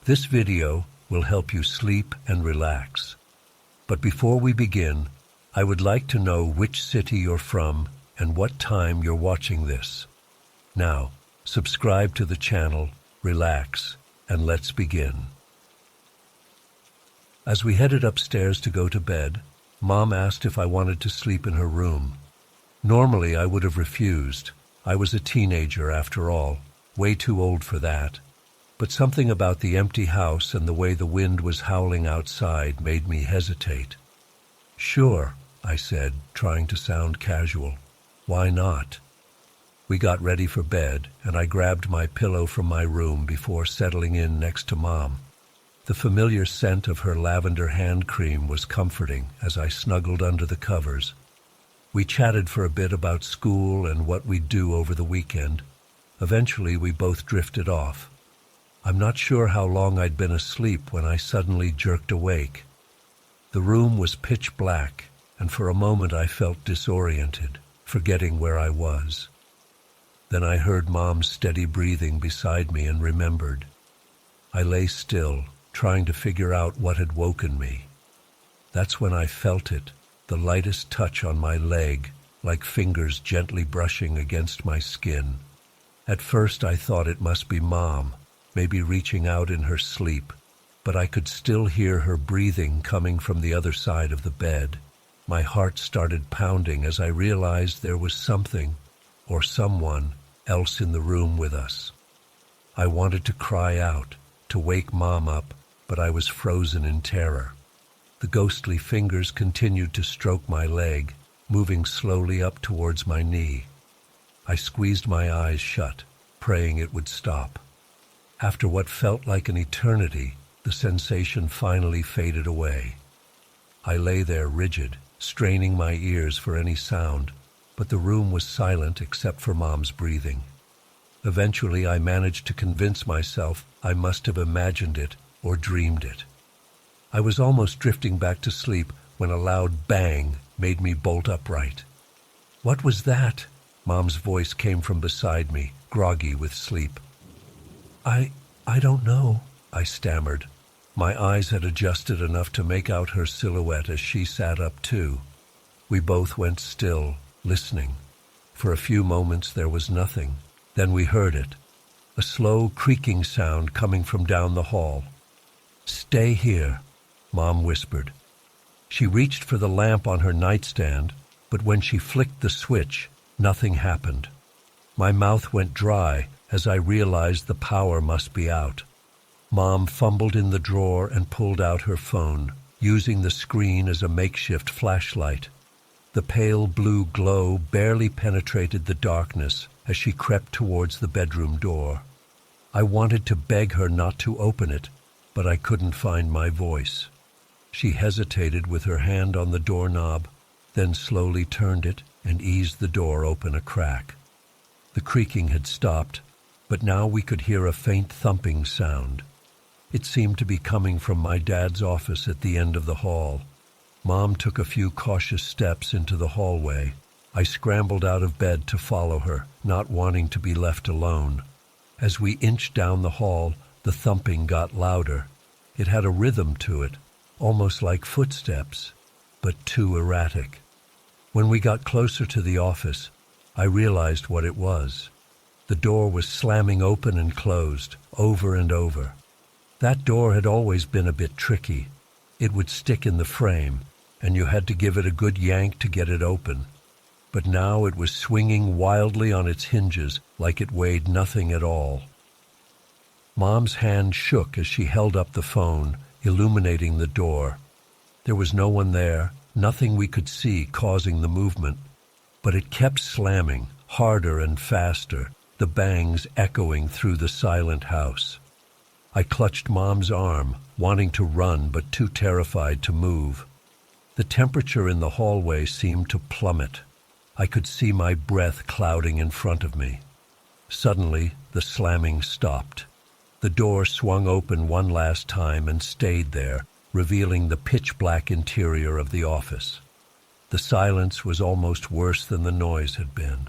This video will help you sleep and relax. But before we begin, I would like to know which city you're from and what time you're watching this. Now, subscribe to the channel, relax, and let's begin. As we headed upstairs to go to bed, Mom asked if I wanted to sleep in her room. Normally, I would have refused. I was a teenager after all, way too old for that. But something about the empty house and the way the wind was howling outside made me hesitate. "Sure," I said, trying to sound casual. "Why not?" We got ready for bed, and I grabbed my pillow from my room before settling in next to Mom. The familiar scent of her lavender hand cream was comforting as I snuggled under the covers. We chatted for a bit about school and what we'd do over the weekend. Eventually, we both drifted off. I'm not sure how long I'd been asleep when I suddenly jerked awake. The room was pitch black, and for a moment I felt disoriented, forgetting where I was. Then I heard Mom's steady breathing beside me and remembered. I lay still, trying to figure out what had woken me. That's when I felt it, the lightest touch on my leg, like fingers gently brushing against my skin. At first I thought it must be Mom, maybe reaching out in her sleep, but I could still hear her breathing coming from the other side of the bed. My heart started pounding as I realized there was something, or someone, else in the room with us. I wanted to cry out, to wake Mom up, but I was frozen in terror. The ghostly fingers continued to stroke my leg, moving slowly up towards my knee. I squeezed my eyes shut, praying it would stop. After what felt like an eternity, the sensation finally faded away. I lay there rigid, straining my ears for any sound, but the room was silent except for Mom's breathing. Eventually, I managed to convince myself I must have imagined it or dreamed it. I was almost drifting back to sleep when a loud bang made me bolt upright. "What was that?" Mom's voice came from beside me, groggy with sleep. I don't know," I stammered. My eyes had adjusted enough to make out her silhouette as she sat up too. We both went still, listening. For a few moments there was nothing. Then we heard it, a slow creaking sound coming from down the hall. "Stay here," Mom whispered. She reached for the lamp on her nightstand, but when she flicked the switch, nothing happened. My mouth went dry as I realized the power must be out. Mom fumbled in the drawer and pulled out her phone, using the screen as a makeshift flashlight. The pale blue glow barely penetrated the darkness as she crept towards the bedroom door. I wanted to beg her not to open it, but I couldn't find my voice. She hesitated with her hand on the doorknob, then slowly turned it and eased the door open a crack. The creaking had stopped, but now we could hear a faint thumping sound. It seemed to be coming from my dad's office at the end of the hall. Mom took a few cautious steps into the hallway. I scrambled out of bed to follow her, not wanting to be left alone. As we inched down the hall, the thumping got louder. It had a rhythm to it, almost like footsteps, but too erratic. When we got closer to the office, I realized what it was. The door was slamming open and closed, over and over. That door had always been a bit tricky. It would stick in the frame, and you had to give it a good yank to get it open. But now it was swinging wildly on its hinges like it weighed nothing at all. Mom's hand shook as she held up the phone, illuminating the door. There was no one there, nothing we could see causing the movement. But it kept slamming, harder and faster, the bangs echoing through the silent house. I clutched Mom's arm, wanting to run but too terrified to move. The temperature in the hallway seemed to plummet. I could see my breath clouding in front of me. Suddenly, the slamming stopped. The door swung open one last time and stayed there, revealing the pitch-black interior of the office. The silence was almost worse than the noise had been.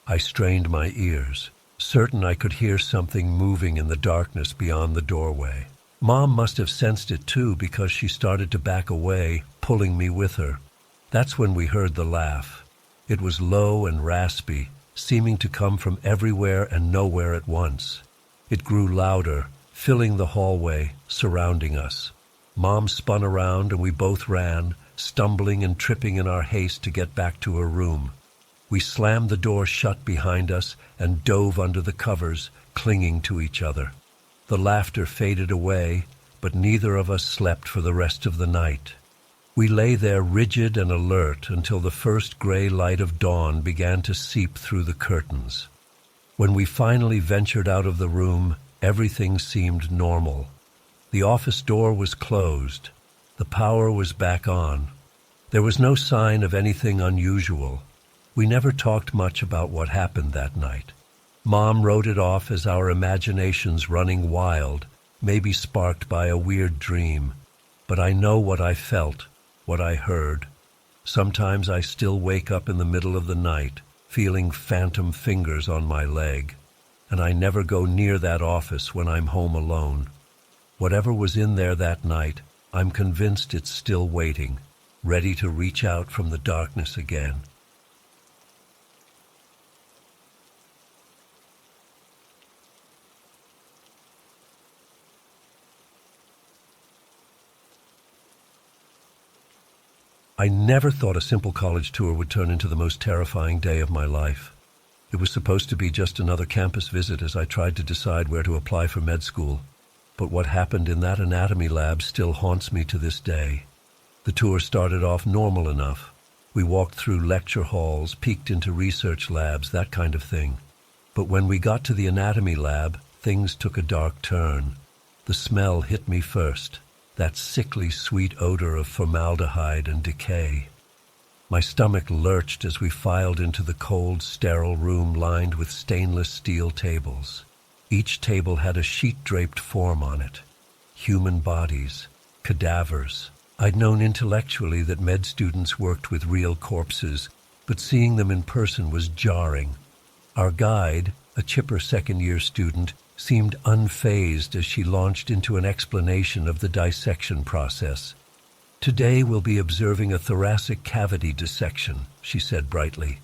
I strained my ears, certain I could hear something moving in the darkness beyond the doorway. Mom must have sensed it too because she started to back away, pulling me with her. That's when we heard the laugh. It was low and raspy, seeming to come from everywhere and nowhere at once. It grew louder, filling the hallway, surrounding us. Mom spun around and we both ran, stumbling and tripping in our haste to get back to her room. We slammed the door shut behind us and dove under the covers, clinging to each other. The laughter faded away, but neither of us slept for the rest of the night. We lay there rigid and alert until the first gray light of dawn began to seep through the curtains. When we finally ventured out of the room, everything seemed normal. The office door was closed. The power was back on. There was no sign of anything unusual. We never talked much about what happened that night. Mom wrote it off as our imaginations running wild, maybe sparked by a weird dream. But I know what I felt, what I heard. Sometimes I still wake up in the middle of the night, feeling phantom fingers on my leg. And I never go near that office when I'm home alone. Whatever was in there that night, I'm convinced it's still waiting, ready to reach out from the darkness again. I never thought a simple college tour would turn into the most terrifying day of my life. It was supposed to be just another campus visit as I tried to decide where to apply for med school. But what happened in that anatomy lab still haunts me to this day. The tour started off normal enough. We walked through lecture halls, peeked into research labs, that kind of thing. But when we got to the anatomy lab, things took a dark turn. The smell hit me first, that sickly sweet odor of formaldehyde and decay. My stomach lurched as we filed into the cold, sterile room lined with stainless steel tables. Each table had a sheet-draped form on it. Human bodies, cadavers. I'd known intellectually that med students worked with real corpses, but seeing them in person was jarring. Our guide, a chipper second-year student, seemed unfazed as she launched into an explanation of the dissection process. "Today we'll be observing a thoracic cavity dissection," she said brightly.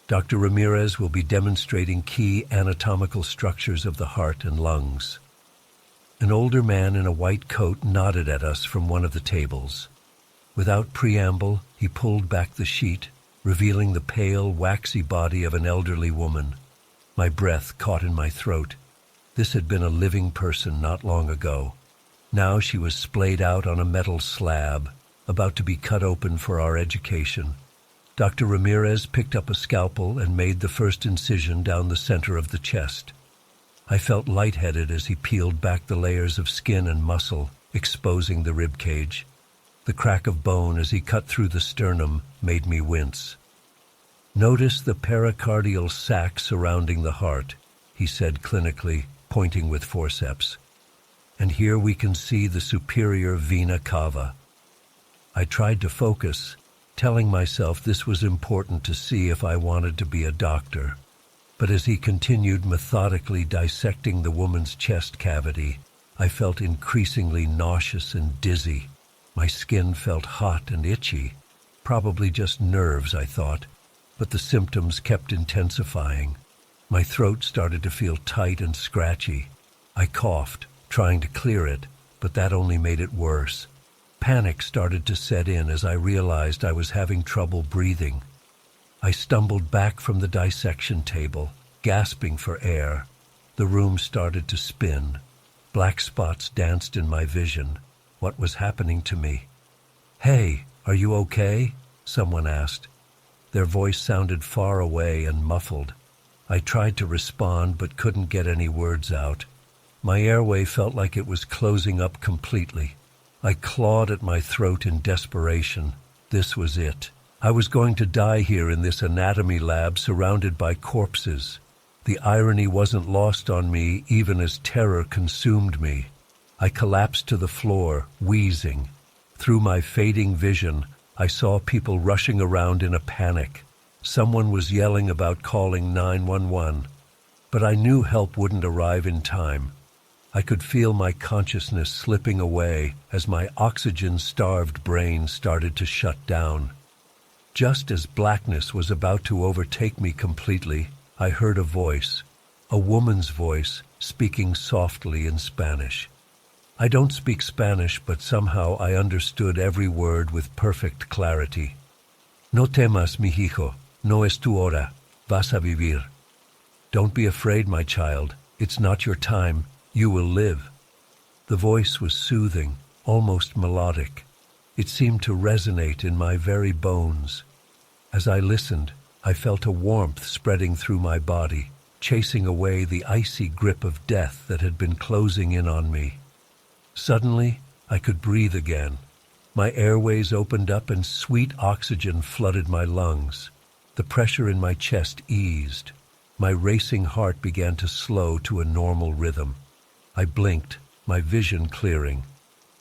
"Dr. Ramirez will be demonstrating key anatomical structures of the heart and lungs." An older man in a white coat nodded at us from one of the tables. Without preamble, he pulled back the sheet, revealing the pale, waxy body of an elderly woman. My breath caught in my throat. This had been a living person not long ago. Now she was splayed out on a metal slab, about to be cut open for our education. Dr. Ramirez picked up a scalpel and made the first incision down the center of the chest. I felt lightheaded as he peeled back the layers of skin and muscle, exposing the rib cage. The crack of bone as he cut through the sternum made me wince. "Notice the pericardial sac surrounding the heart," he said clinically, pointing with forceps. "And here we can see the superior vena cava." I tried to focus, telling myself this was important to see if I wanted to be a doctor. But as he continued methodically dissecting the woman's chest cavity, I felt increasingly nauseous and dizzy. My skin felt hot and itchy. Probably just nerves, I thought, but the symptoms kept intensifying. My throat started to feel tight and scratchy. I coughed, trying to clear it, but that only made it worse. Panic started to set in as I realized I was having trouble breathing. I stumbled back from the dissection table, gasping for air. The room started to spin. Black spots danced in my vision. What was happening to me? "Hey, are you okay?" someone asked. Their voice sounded far away and muffled. I tried to respond but couldn't get any words out. My airway felt like it was closing up completely. I clawed at my throat in desperation. This was it. I was going to die here in this anatomy lab surrounded by corpses. The irony wasn't lost on me even as terror consumed me. I collapsed to the floor, wheezing. Through my fading vision, I saw people rushing around in a panic. Someone was yelling about calling 911. But I knew help wouldn't arrive in time. I could feel my consciousness slipping away as my oxygen-starved brain started to shut down. Just as blackness was about to overtake me completely, I heard a voice, a woman's voice, speaking softly in Spanish. I don't speak Spanish, but somehow I understood every word with perfect clarity. No temas, mi hijo, no es tu hora, vas a vivir. Don't be afraid, my child, it's not your time, you will live. The voice was soothing, almost melodic. It seemed to resonate in my very bones. As I listened, I felt a warmth spreading through my body, chasing away the icy grip of death that had been closing in on me. Suddenly, I could breathe again. My airways opened up and sweet oxygen flooded my lungs. The pressure in my chest eased. My racing heart began to slow to a normal rhythm. I blinked, my vision clearing.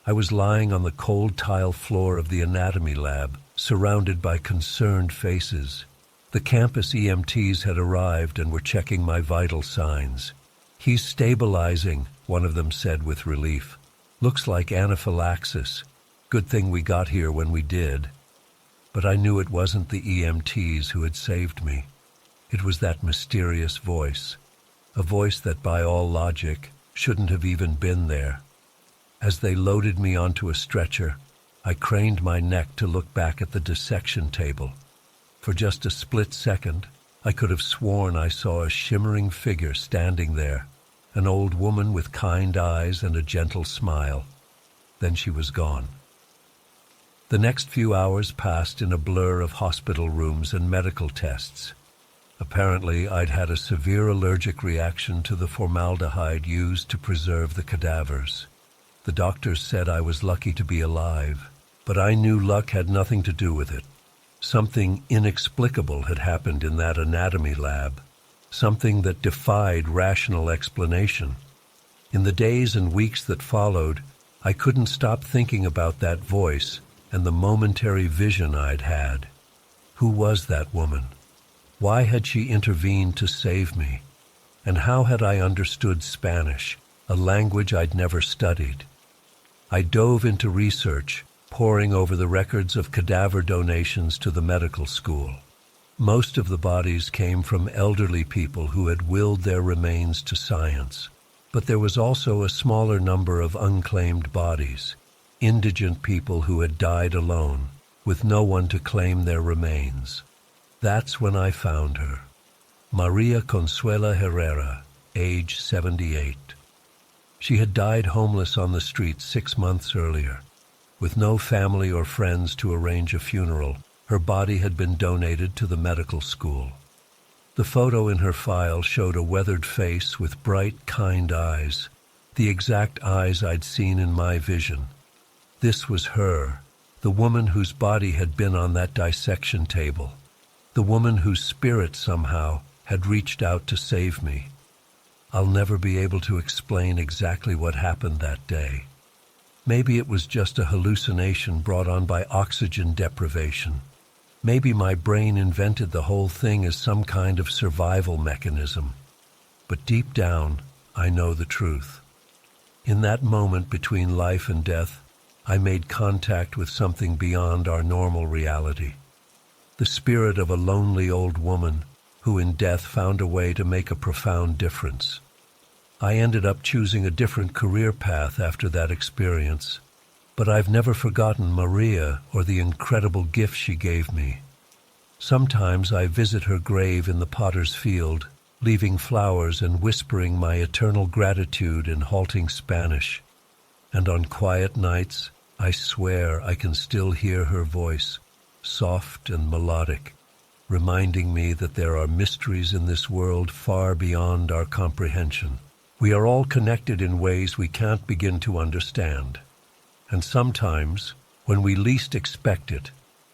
I was lying on the cold tile floor of the anatomy lab, surrounded by concerned faces. The campus EMTs had arrived and were checking my vital signs. "He's stabilizing," one of them said with relief. "Looks like anaphylaxis. Good thing we got here when we did." But I knew it wasn't the EMTs who had saved me. It was that mysterious voice, a voice that by all logic shouldn't have even been there. As they loaded me onto a stretcher, I craned my neck to look back at the dissection table. For just a split second, I could have sworn I saw a shimmering figure standing there, an old woman with kind eyes and a gentle smile. Then she was gone. The next few hours passed in a blur of hospital rooms and medical tests. Apparently, I'd had a severe allergic reaction to the formaldehyde used to preserve the cadavers. The doctors said I was lucky to be alive, but I knew luck had nothing to do with it. Something inexplicable had happened in that anatomy lab, something that defied rational explanation. In the days and weeks that followed, I couldn't stop thinking about that voice and the momentary vision I'd had. Who was that woman? Why had she intervened to save me? And how had I understood Spanish, a language I'd never studied? I dove into research, poring over the records of cadaver donations to the medical school. Most of the bodies came from elderly people who had willed their remains to science. But there was also a smaller number of unclaimed bodies, indigent people who had died alone, with no one to claim their remains. That's when I found her. Maria Consuela Herrera, age 78. She had died homeless on the streets 6 months earlier. With no family or friends to arrange a funeral, her body had been donated to the medical school. The photo in her file showed a weathered face with bright, kind eyes, the exact eyes I'd seen in my vision. This was her, the woman whose body had been on that dissection table, the woman whose spirit somehow had reached out to save me. I'll never be able to explain exactly what happened that day. Maybe it was just a hallucination brought on by oxygen deprivation. Maybe my brain invented the whole thing as some kind of survival mechanism. But deep down, I know the truth. In that moment between life and death, I made contact with something beyond our normal reality. The spirit of a lonely old woman who in death found a way to make a profound difference. I ended up choosing a different career path after that experience, but I've never forgotten Maria or the incredible gift she gave me. Sometimes I visit her grave in the potter's field, leaving flowers and whispering my eternal gratitude in halting Spanish. And on quiet nights, I swear I can still hear her voice, soft and melodic, reminding me that there are mysteries in this world far beyond our comprehension. We are all connected in ways we can't begin to understand. And sometimes, when we least expect it,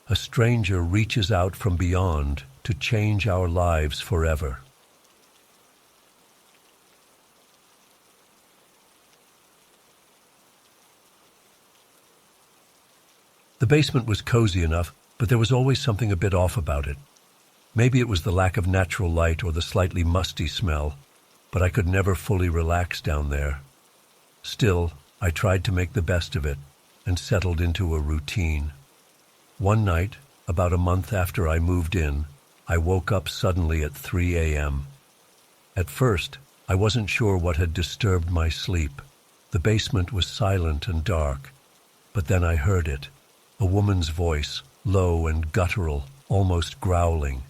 a stranger reaches out from beyond to change our lives forever. The basement was cozy enough, but there was always something a bit off about it. Maybe it was the lack of natural light or the slightly musty smell, but I could never fully relax down there. Still, I tried to make the best of it and settled into a routine. One night, about a month after I moved in, I woke up suddenly at 3 a.m. At first, I wasn't sure what had disturbed my sleep. The basement was silent and dark, but then I heard it, a woman's voice, low and guttural, almost growling.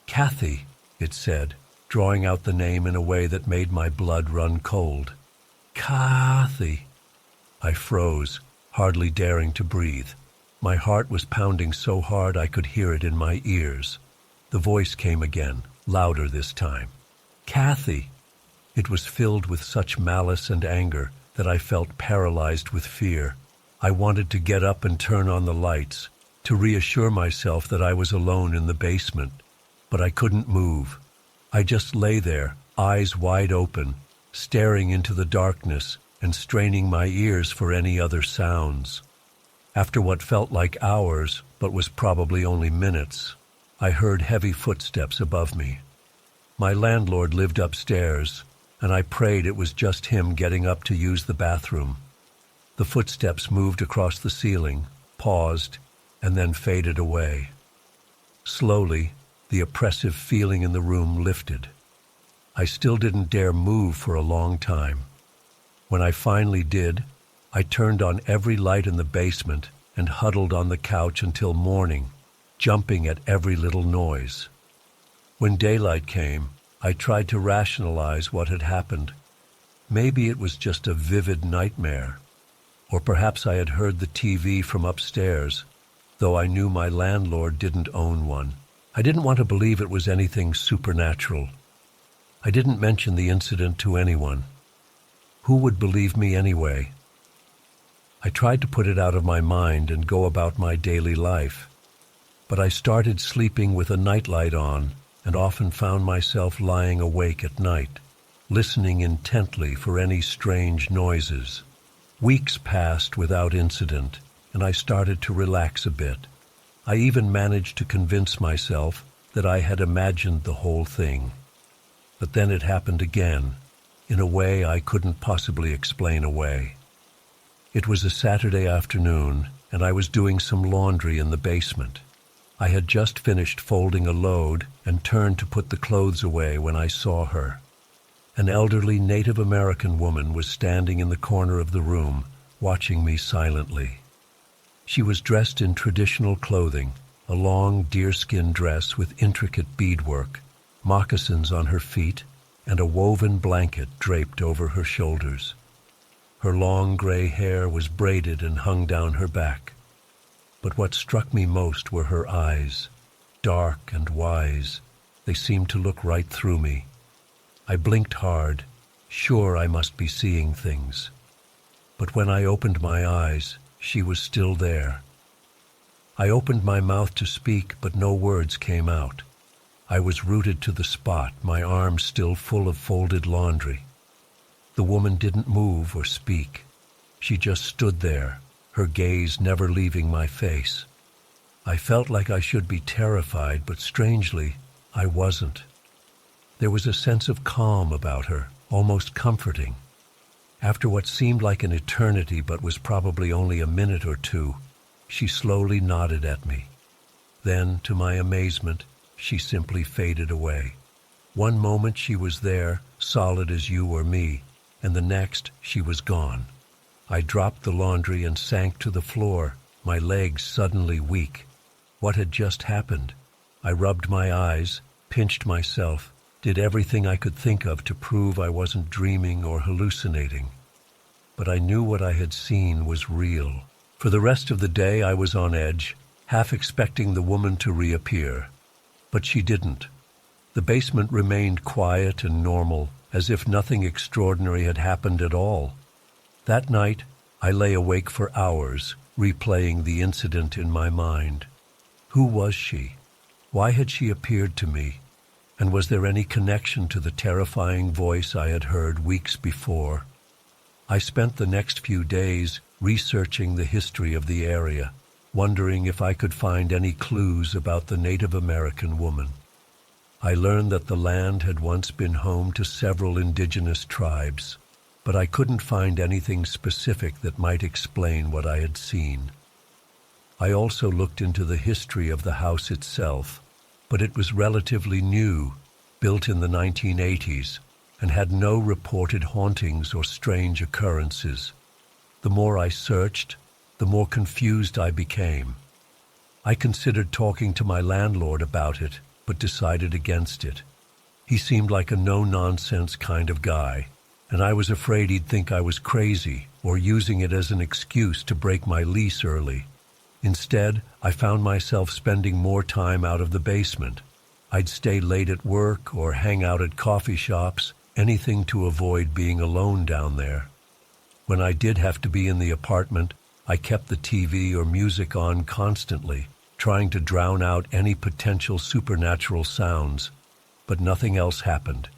"Kathy," it said, drawing out the name in a way that made my blood run cold. "Kathy." I froze, hardly daring to breathe. My heart was pounding so hard I could hear it in my ears. The voice came again, louder this time. "Kathy." It was filled with such malice and anger that I felt paralyzed with fear. I wanted to get up and turn on the lights, to reassure myself that I was alone in the basement, but I couldn't move. I just lay there, eyes wide open, staring into the darkness and straining my ears for any other sounds. After what felt like hours, but was probably only minutes, I heard heavy footsteps above me. My landlord lived upstairs, and I prayed it was just him getting up to use the bathroom. The footsteps moved across the ceiling, paused, and then faded away. Slowly, the oppressive feeling in the room lifted. I still didn't dare move for a long time. When I finally did, I turned on every light in the basement and huddled on the couch until morning, jumping at every little noise. When daylight came, I tried to rationalize what had happened. Maybe it was just a vivid nightmare, or perhaps I had heard the TV from upstairs, though I knew my landlord didn't own one. I didn't want to believe it was anything supernatural. I didn't mention the incident to anyone. Who would believe me anyway? I tried to put it out of my mind and go about my daily life, but I started sleeping with a nightlight on and often found myself lying awake at night, listening intently for any strange noises. Weeks passed without incident, and I started to relax a bit. I even managed to convince myself that I had imagined the whole thing. But then it happened again, in a way I couldn't possibly explain away. It was a Saturday afternoon, and I was doing some laundry in the basement. I had just finished folding a load and turned to put the clothes away when I saw her. An elderly Native American woman was standing in the corner of the room, watching me silently. She was dressed in traditional clothing, a long deerskin dress with intricate beadwork, moccasins on her feet, and a woven blanket draped over her shoulders. Her long gray hair was braided and hung down her back. But what struck me most were her eyes, dark and wise. They seemed to look right through me. I blinked hard, sure I must be seeing things. But when I opened my eyes, she was still there. I opened my mouth to speak, but no words came out. I was rooted to the spot, my arms still full of folded laundry. The woman didn't move or speak. She just stood there, her gaze never leaving my face. I felt like I should be terrified, but strangely, I wasn't. There was a sense of calm about her, almost comforting. After what seemed like an eternity but was probably only a minute or two, she slowly nodded at me. Then, to my amazement, she simply faded away. One moment she was there, solid as you or me, and the next she was gone. I dropped the laundry and sank to the floor, my legs suddenly weak. What had just happened? I rubbed my eyes, pinched myself, did everything I could think of to prove I wasn't dreaming or hallucinating. But I knew what I had seen was real. For the rest of the day I was on edge, half expecting the woman to reappear. But she didn't. The basement remained quiet and normal, as if nothing extraordinary had happened at all. That night, I lay awake for hours, replaying the incident in my mind. Who was she? Why had she appeared to me? And was there any connection to the terrifying voice I had heard weeks before? I spent the next few days researching the history of the area, wondering if I could find any clues about the Native American woman. I learned that the land had once been home to several indigenous tribes, but I couldn't find anything specific that might explain what I had seen. I also looked into the history of the house itself, but it was relatively new, built in the 1980s, and had no reported hauntings or strange occurrences. The more I searched, the more confused I became. I considered talking to my landlord about it, but decided against it. He seemed like a no-nonsense kind of guy, and I was afraid he'd think I was crazy or using it as an excuse to break my lease early. Instead, I found myself spending more time out of the basement. I'd stay late at work or hang out at coffee shops, anything to avoid being alone down there. When I did have to be in the apartment, I kept the TV or music on constantly, trying to drown out any potential supernatural sounds. But nothing else happened.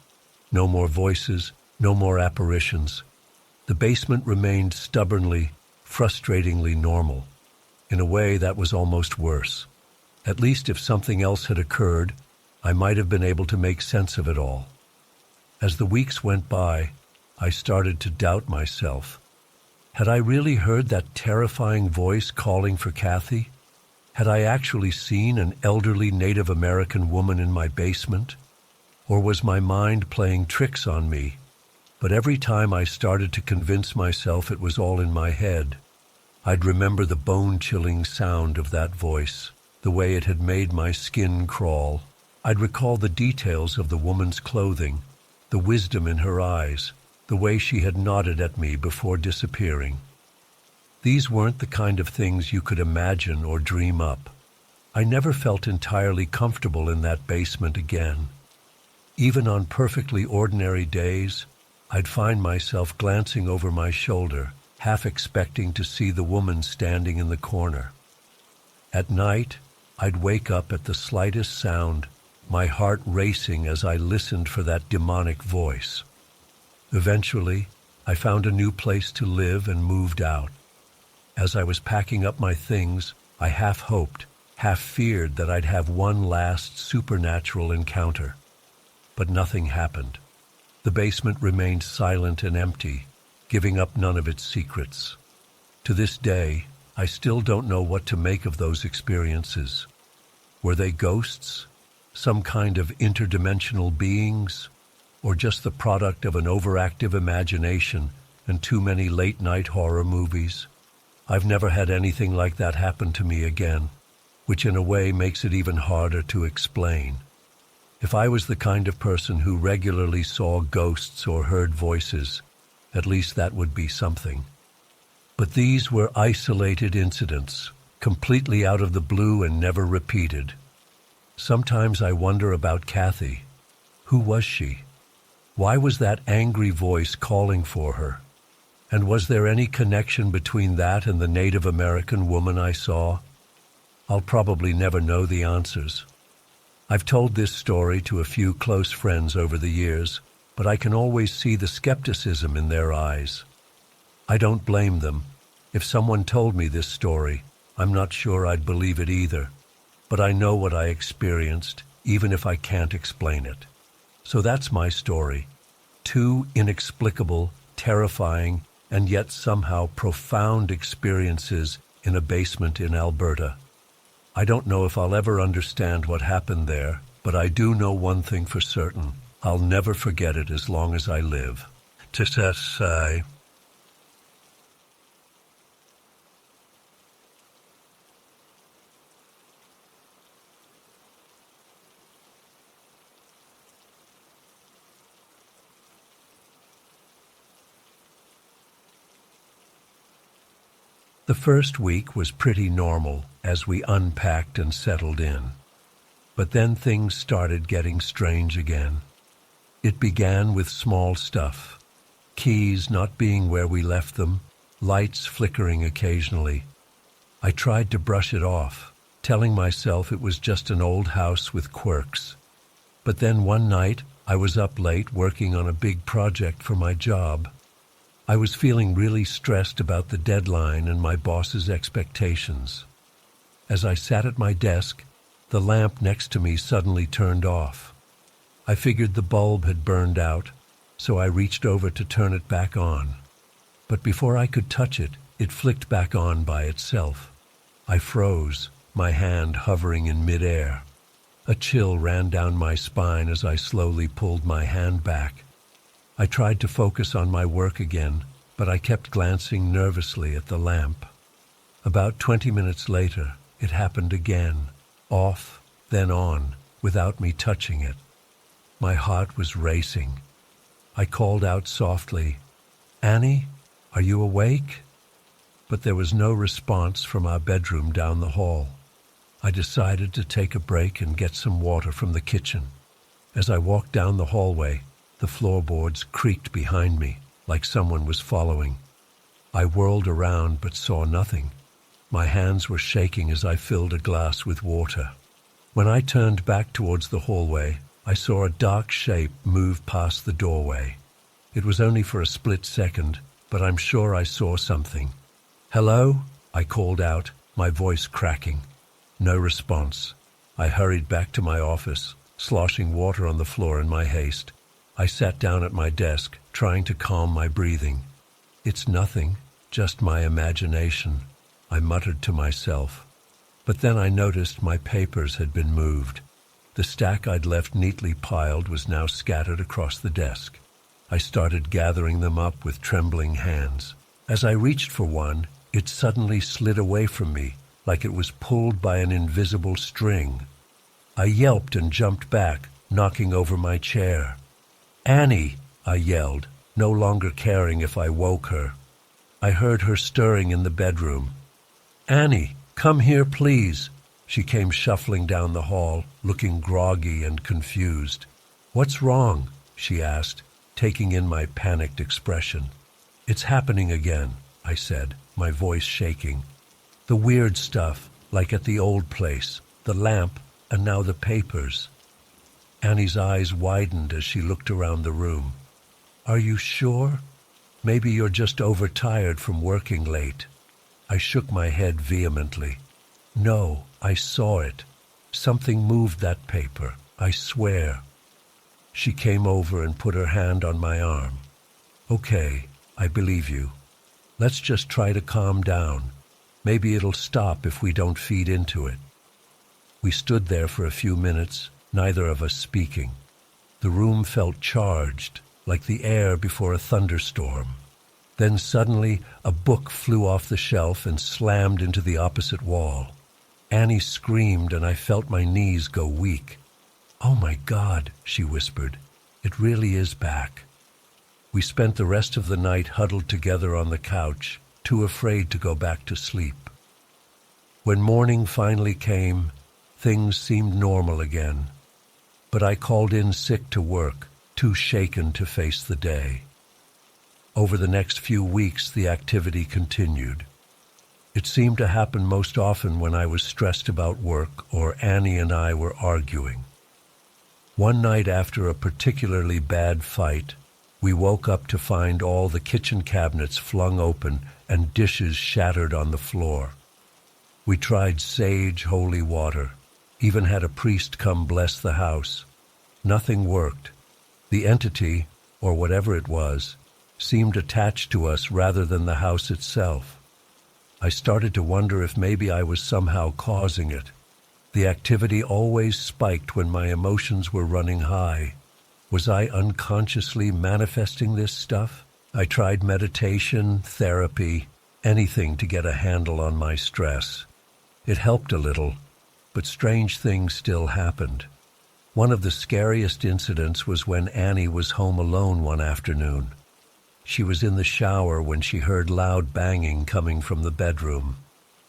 No more voices, no more apparitions. The basement remained stubbornly, frustratingly normal. In a way, that was almost worse. At least if something else had occurred, I might have been able to make sense of it all. As the weeks went by, I started to doubt myself. Had I really heard that terrifying voice calling for Kathy? Had I actually seen an elderly Native American woman in my basement? Or was my mind playing tricks on me? But every time I started to convince myself it was all in my head, I'd remember the bone-chilling sound of that voice, the way it had made my skin crawl. I'd recall the details of the woman's clothing, the wisdom in her eyes, the way she had nodded at me before disappearing. These weren't the kind of things you could imagine or dream up. I never felt entirely comfortable in that basement again. Even on perfectly ordinary days, I'd find myself glancing over my shoulder, half expecting to see the woman standing in the corner. At night, I'd wake up at the slightest sound, my heart racing as I listened for that demonic voice. Eventually, I found a new place to live and moved out. As I was packing up my things, I half hoped, half feared that I'd have one last supernatural encounter. But nothing happened. The basement remained silent and empty, giving up none of its secrets. To this day, I still don't know what to make of those experiences. Were they ghosts? Some kind of interdimensional beings? Or just the product of an overactive imagination and too many late-night horror movies? I've never had anything like that happen to me again, which in a way makes it even harder to explain. If I was the kind of person who regularly saw ghosts or heard voices, at least that would be something. But these were isolated incidents, completely out of the blue and never repeated. Sometimes I wonder about Kathy. Who was she? Why was that angry voice calling for her? And was there any connection between that and the Native American woman I saw? I'll probably never know the answers. I've told this story to a few close friends over the years, but I can always see the skepticism in their eyes. I don't blame them. If someone told me this story, I'm not sure I'd believe it either. But I know what I experienced, even if I can't explain it. So that's my story. Two inexplicable, terrifying, and yet somehow profound experiences in a basement in Alberta. I don't know if I'll ever understand what happened there, but I do know one thing for certain. I'll never forget it as long as I live. Tisesai. The first week was pretty normal as we unpacked and settled in. But then things started getting strange again. It began with small stuff. Keys not being where we left them, lights flickering occasionally. I tried to brush it off, telling myself it was just an old house with quirks. But then one night, I was up late working on a big project for my job. I was feeling really stressed about the deadline and my boss's expectations. As I sat at my desk, the lamp next to me suddenly turned off. I figured the bulb had burned out, so I reached over to turn it back on. But before I could touch it, it flicked back on by itself. I froze, my hand hovering in midair. A chill ran down my spine as I slowly pulled my hand back. I tried to focus on my work again, but I kept glancing nervously at the lamp. About 20 minutes later, it happened again, off, then on, without me touching it. My heart was racing. I called out softly, "Annie, are you awake?" But there was no response from our bedroom down the hall. I decided to take a break and get some water from the kitchen. As I walked down the hallway, the floorboards creaked behind me, like someone was following. I whirled around but saw nothing. My hands were shaking as I filled a glass with water. When I turned back towards the hallway, I saw a dark shape move past the doorway. It was only for a split second, but I'm sure I saw something. "Hello?" I called out, my voice cracking. No response. I hurried back to my office, sloshing water on the floor in my haste. I sat down at my desk, trying to calm my breathing. "It's nothing, just my imagination," I muttered to myself. But then I noticed my papers had been moved. The stack I'd left neatly piled was now scattered across the desk. I started gathering them up with trembling hands. As I reached for one, it suddenly slid away from me, like it was pulled by an invisible string. I yelped and jumped back, knocking over my chair. "Annie!" I yelled, no longer caring if I woke her. I heard her stirring in the bedroom. "Annie, come here, please." She came shuffling down the hall, looking groggy and confused. "What's wrong?" she asked, taking in my panicked expression. "It's happening again," I said, my voice shaking. "The weird stuff, like at the old place, the lamp, and now the papers." Annie's eyes widened as she looked around the room. "Are you sure? Maybe you're just overtired from working late." I shook my head vehemently. "No, I saw it. Something moved that paper, I swear." She came over and put her hand on my arm. "Okay, I believe you. Let's just try to calm down. Maybe it'll stop if we don't feed into it." We stood there for a few minutes, neither of us speaking. The room felt charged, like the air before a thunderstorm. Then suddenly a book flew off the shelf and slammed into the opposite wall. Annie screamed and I felt my knees go weak. "Oh my God," she whispered. "It really is back." We spent the rest of the night huddled together on the couch, too afraid to go back to sleep. When morning finally came, things seemed normal again. But I called in sick to work, too shaken to face the day. Over the next few weeks, the activity continued. It seemed to happen most often when I was stressed about work or Annie and I were arguing. One night after a particularly bad fight, we woke up to find all the kitchen cabinets flung open and dishes shattered on the floor. We tried sage holy water, even had a priest come bless the house. Nothing worked. The entity, or whatever it was, seemed attached to us rather than the house itself. I started to wonder if maybe I was somehow causing it. The activity always spiked when my emotions were running high. Was I unconsciously manifesting this stuff? I tried meditation, therapy, anything to get a handle on my stress. It helped a little, but strange things still happened. One of the scariest incidents was when Annie was home alone one afternoon. She was in the shower when she heard loud banging coming from the bedroom.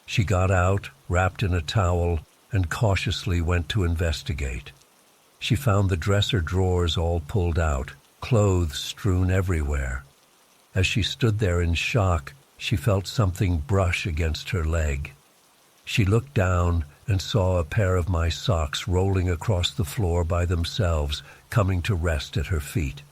She got out, wrapped in a towel, and cautiously went to investigate. She found the dresser drawers all pulled out, clothes strewn everywhere. As she stood there in shock, she felt something brush against her leg. She looked down and saw a pair of my socks rolling across the floor by themselves, coming to rest at her feet.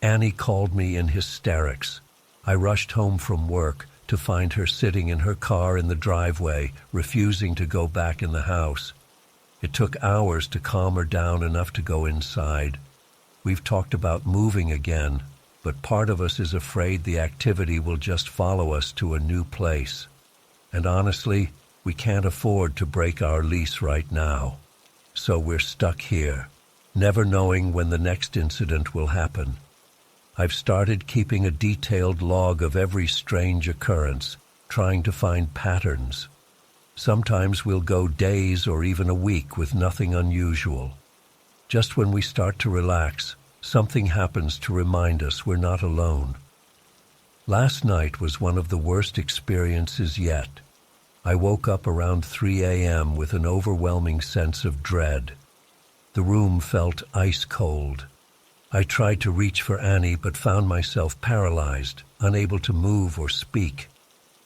Annie called me in hysterics. I rushed home from work to find her sitting in her car in the driveway, refusing to go back in the house. It took hours to calm her down enough to go inside. We've talked about moving again, but part of us is afraid the activity will just follow us to a new place. And honestly, we can't afford to break our lease right now. So we're stuck here, never knowing when the next incident will happen. I've started keeping a detailed log of every strange occurrence, trying to find patterns. Sometimes we'll go days or even a week with nothing unusual. Just when we start to relax, something happens to remind us we're not alone. Last night was one of the worst experiences yet. I woke up around 3 a.m. with an overwhelming sense of dread. The room felt ice cold. I tried to reach for Annie but found myself paralyzed, unable to move or speak.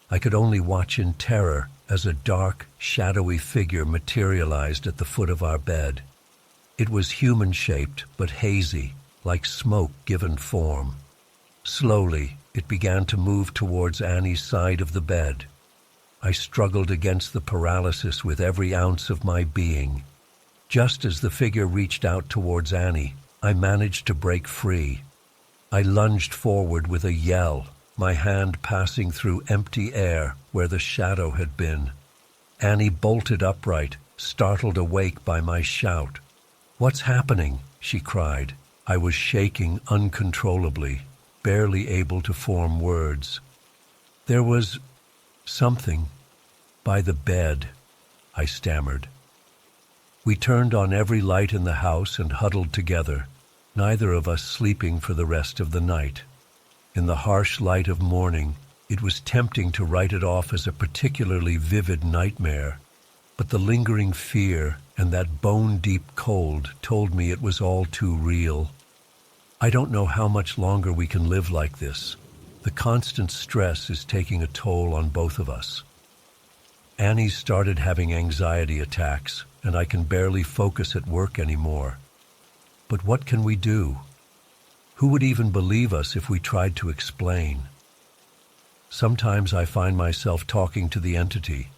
I could only watch in terror as a dark, shadowy figure materialized at the foot of our bed. It was human-shaped but hazy, like smoke given form. Slowly, it began to move towards Annie's side of the bed. I struggled against the paralysis with every ounce of my being. Just as the figure reached out towards Annie, I managed to break free. I lunged forward with a yell, my hand passing through empty air where the shadow had been. Annie bolted upright, startled awake by my shout. "What's happening?" she cried. I was shaking uncontrollably, barely able to form words. "There was something by the bed," I stammered. We turned on every light in the house and huddled together, neither of us sleeping for the rest of the night. In the harsh light of morning, it was tempting to write it off as a particularly vivid nightmare, but the lingering fear and that bone-deep cold told me it was all too real. I don't know how much longer we can live like this. The constant stress is taking a toll on both of us. Annie started having anxiety attacks, and I can barely focus at work anymore. But what can we do? Who would even believe us if we tried to explain? Sometimes I find myself talking to the entity,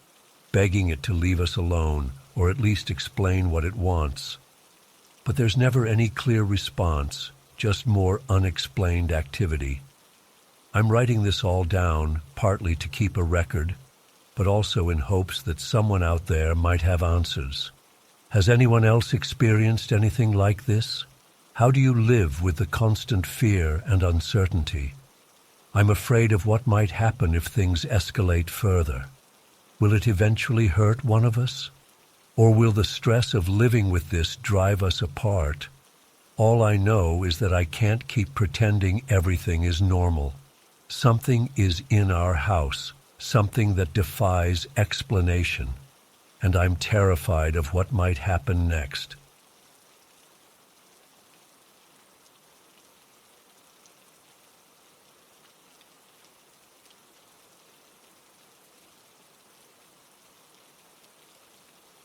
begging it to leave us alone, or at least explain what it wants. But there's never any clear response, just more unexplained activity. I'm writing this all down, partly to keep a record, but also in hopes that someone out there might have answers. Has anyone else experienced anything like this? How do you live with the constant fear and uncertainty? I'm afraid of what might happen if things escalate further. Will it eventually hurt one of us? Or will the stress of living with this drive us apart? All I know is that I can't keep pretending everything is normal. Something is in our house, something that defies explanation, and I'm terrified of what might happen next.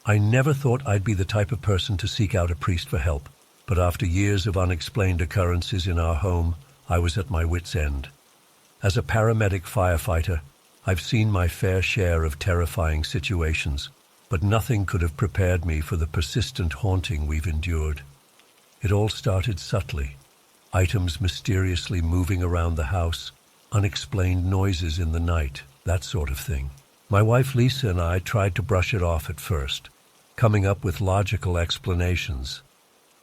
I never thought I'd be the type of person to seek out a priest for help, but after years of unexplained occurrences in our home, I was at my wit's end. As a paramedic firefighter, I've seen my fair share of terrifying situations, but nothing could have prepared me for the persistent haunting we've endured. It all started subtly. Items mysteriously moving around the house, unexplained noises in the night, that sort of thing. My wife Lisa and I tried to brush it off at first, coming up with logical explanations.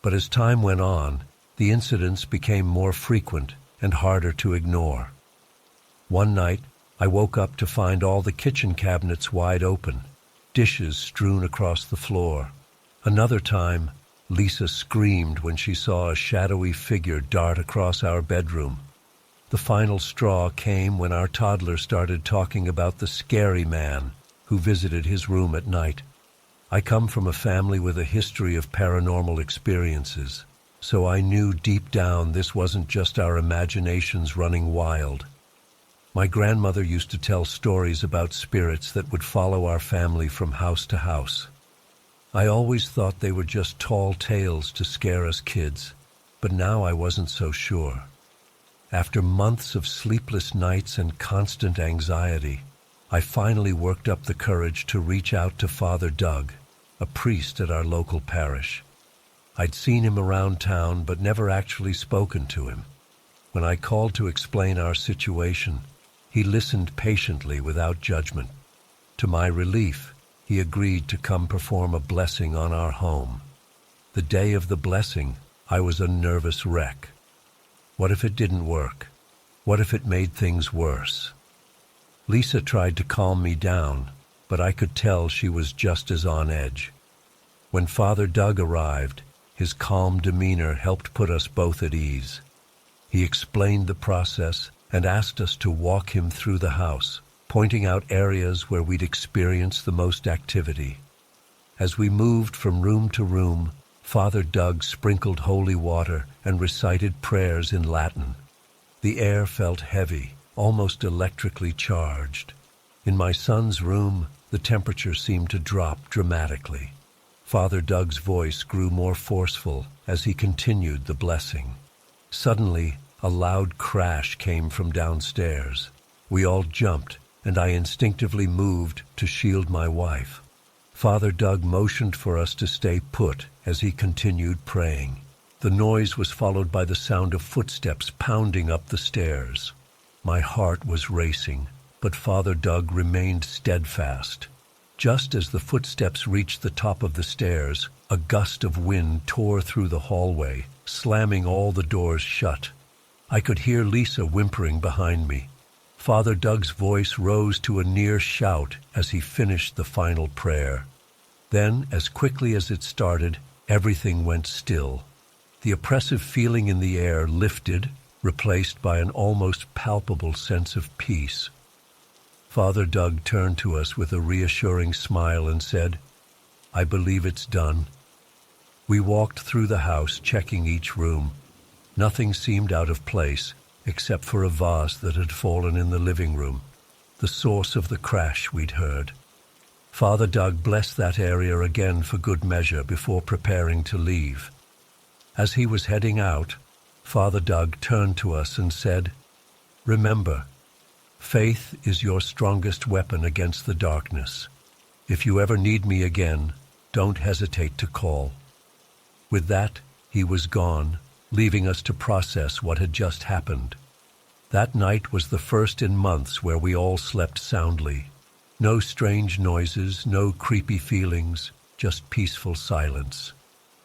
But as time went on, the incidents became more frequent and harder to ignore. One night, I woke up to find all the kitchen cabinets wide open, dishes strewn across the floor. Another time, Lisa screamed when she saw a shadowy figure dart across our bedroom. The final straw came when our toddler started talking about the scary man who visited his room at night. I come from a family with a history of paranormal experiences, so I knew deep down this wasn't just our imaginations running wild. My grandmother used to tell stories about spirits that would follow our family from house to house. I always thought they were just tall tales to scare us kids, but now I wasn't so sure. After months of sleepless nights and constant anxiety, I finally worked up the courage to reach out to Father Doug. a priest at our local parish. I'd seen him around town but never actually spoken to him. When I called to explain our situation, he listened patiently without judgment. To my relief, he agreed to come perform a blessing on our home. The day of the blessing, I was a nervous wreck. What if it didn't work? What if it made things worse? Lisa tried to calm me down, but I could tell she was just as on edge. When Father Doug arrived, his calm demeanor helped put us both at ease. He explained the process and asked us to walk him through the house, pointing out areas where we'd experience the most activity. As we moved from room to room, Father Doug sprinkled holy water and recited prayers in Latin. The air felt heavy, almost electrically charged. In my son's room, the temperature seemed to drop dramatically. Father Doug's voice grew more forceful as he continued the blessing. Suddenly, a loud crash came from downstairs. We all jumped, and I instinctively moved to shield my wife. Father Doug motioned for us to stay put as he continued praying. The noise was followed by the sound of footsteps pounding up the stairs. My heart was racing, but Father Doug remained steadfast. Just as the footsteps reached the top of the stairs, a gust of wind tore through the hallway, slamming all the doors shut. I could hear Lisa whimpering behind me. Father Doug's voice rose to a near shout as he finished the final prayer. Then, as quickly as it started, everything went still. The oppressive feeling in the air lifted, replaced by an almost palpable sense of peace. Father Doug turned to us with a reassuring smile and said, "I believe it's done." We walked through the house, checking each room. Nothing seemed out of place, except for a vase that had fallen in the living room, the source of the crash we'd heard. Father Doug blessed that area again for good measure before preparing to leave. As he was heading out, Father Doug turned to us and said, "Remember, faith is your strongest weapon against the darkness. If you ever need me again, don't hesitate to call." With that, he was gone, leaving us to process what had just happened. That night was the first in months where we all slept soundly. No strange noises, no creepy feelings, just peaceful silence.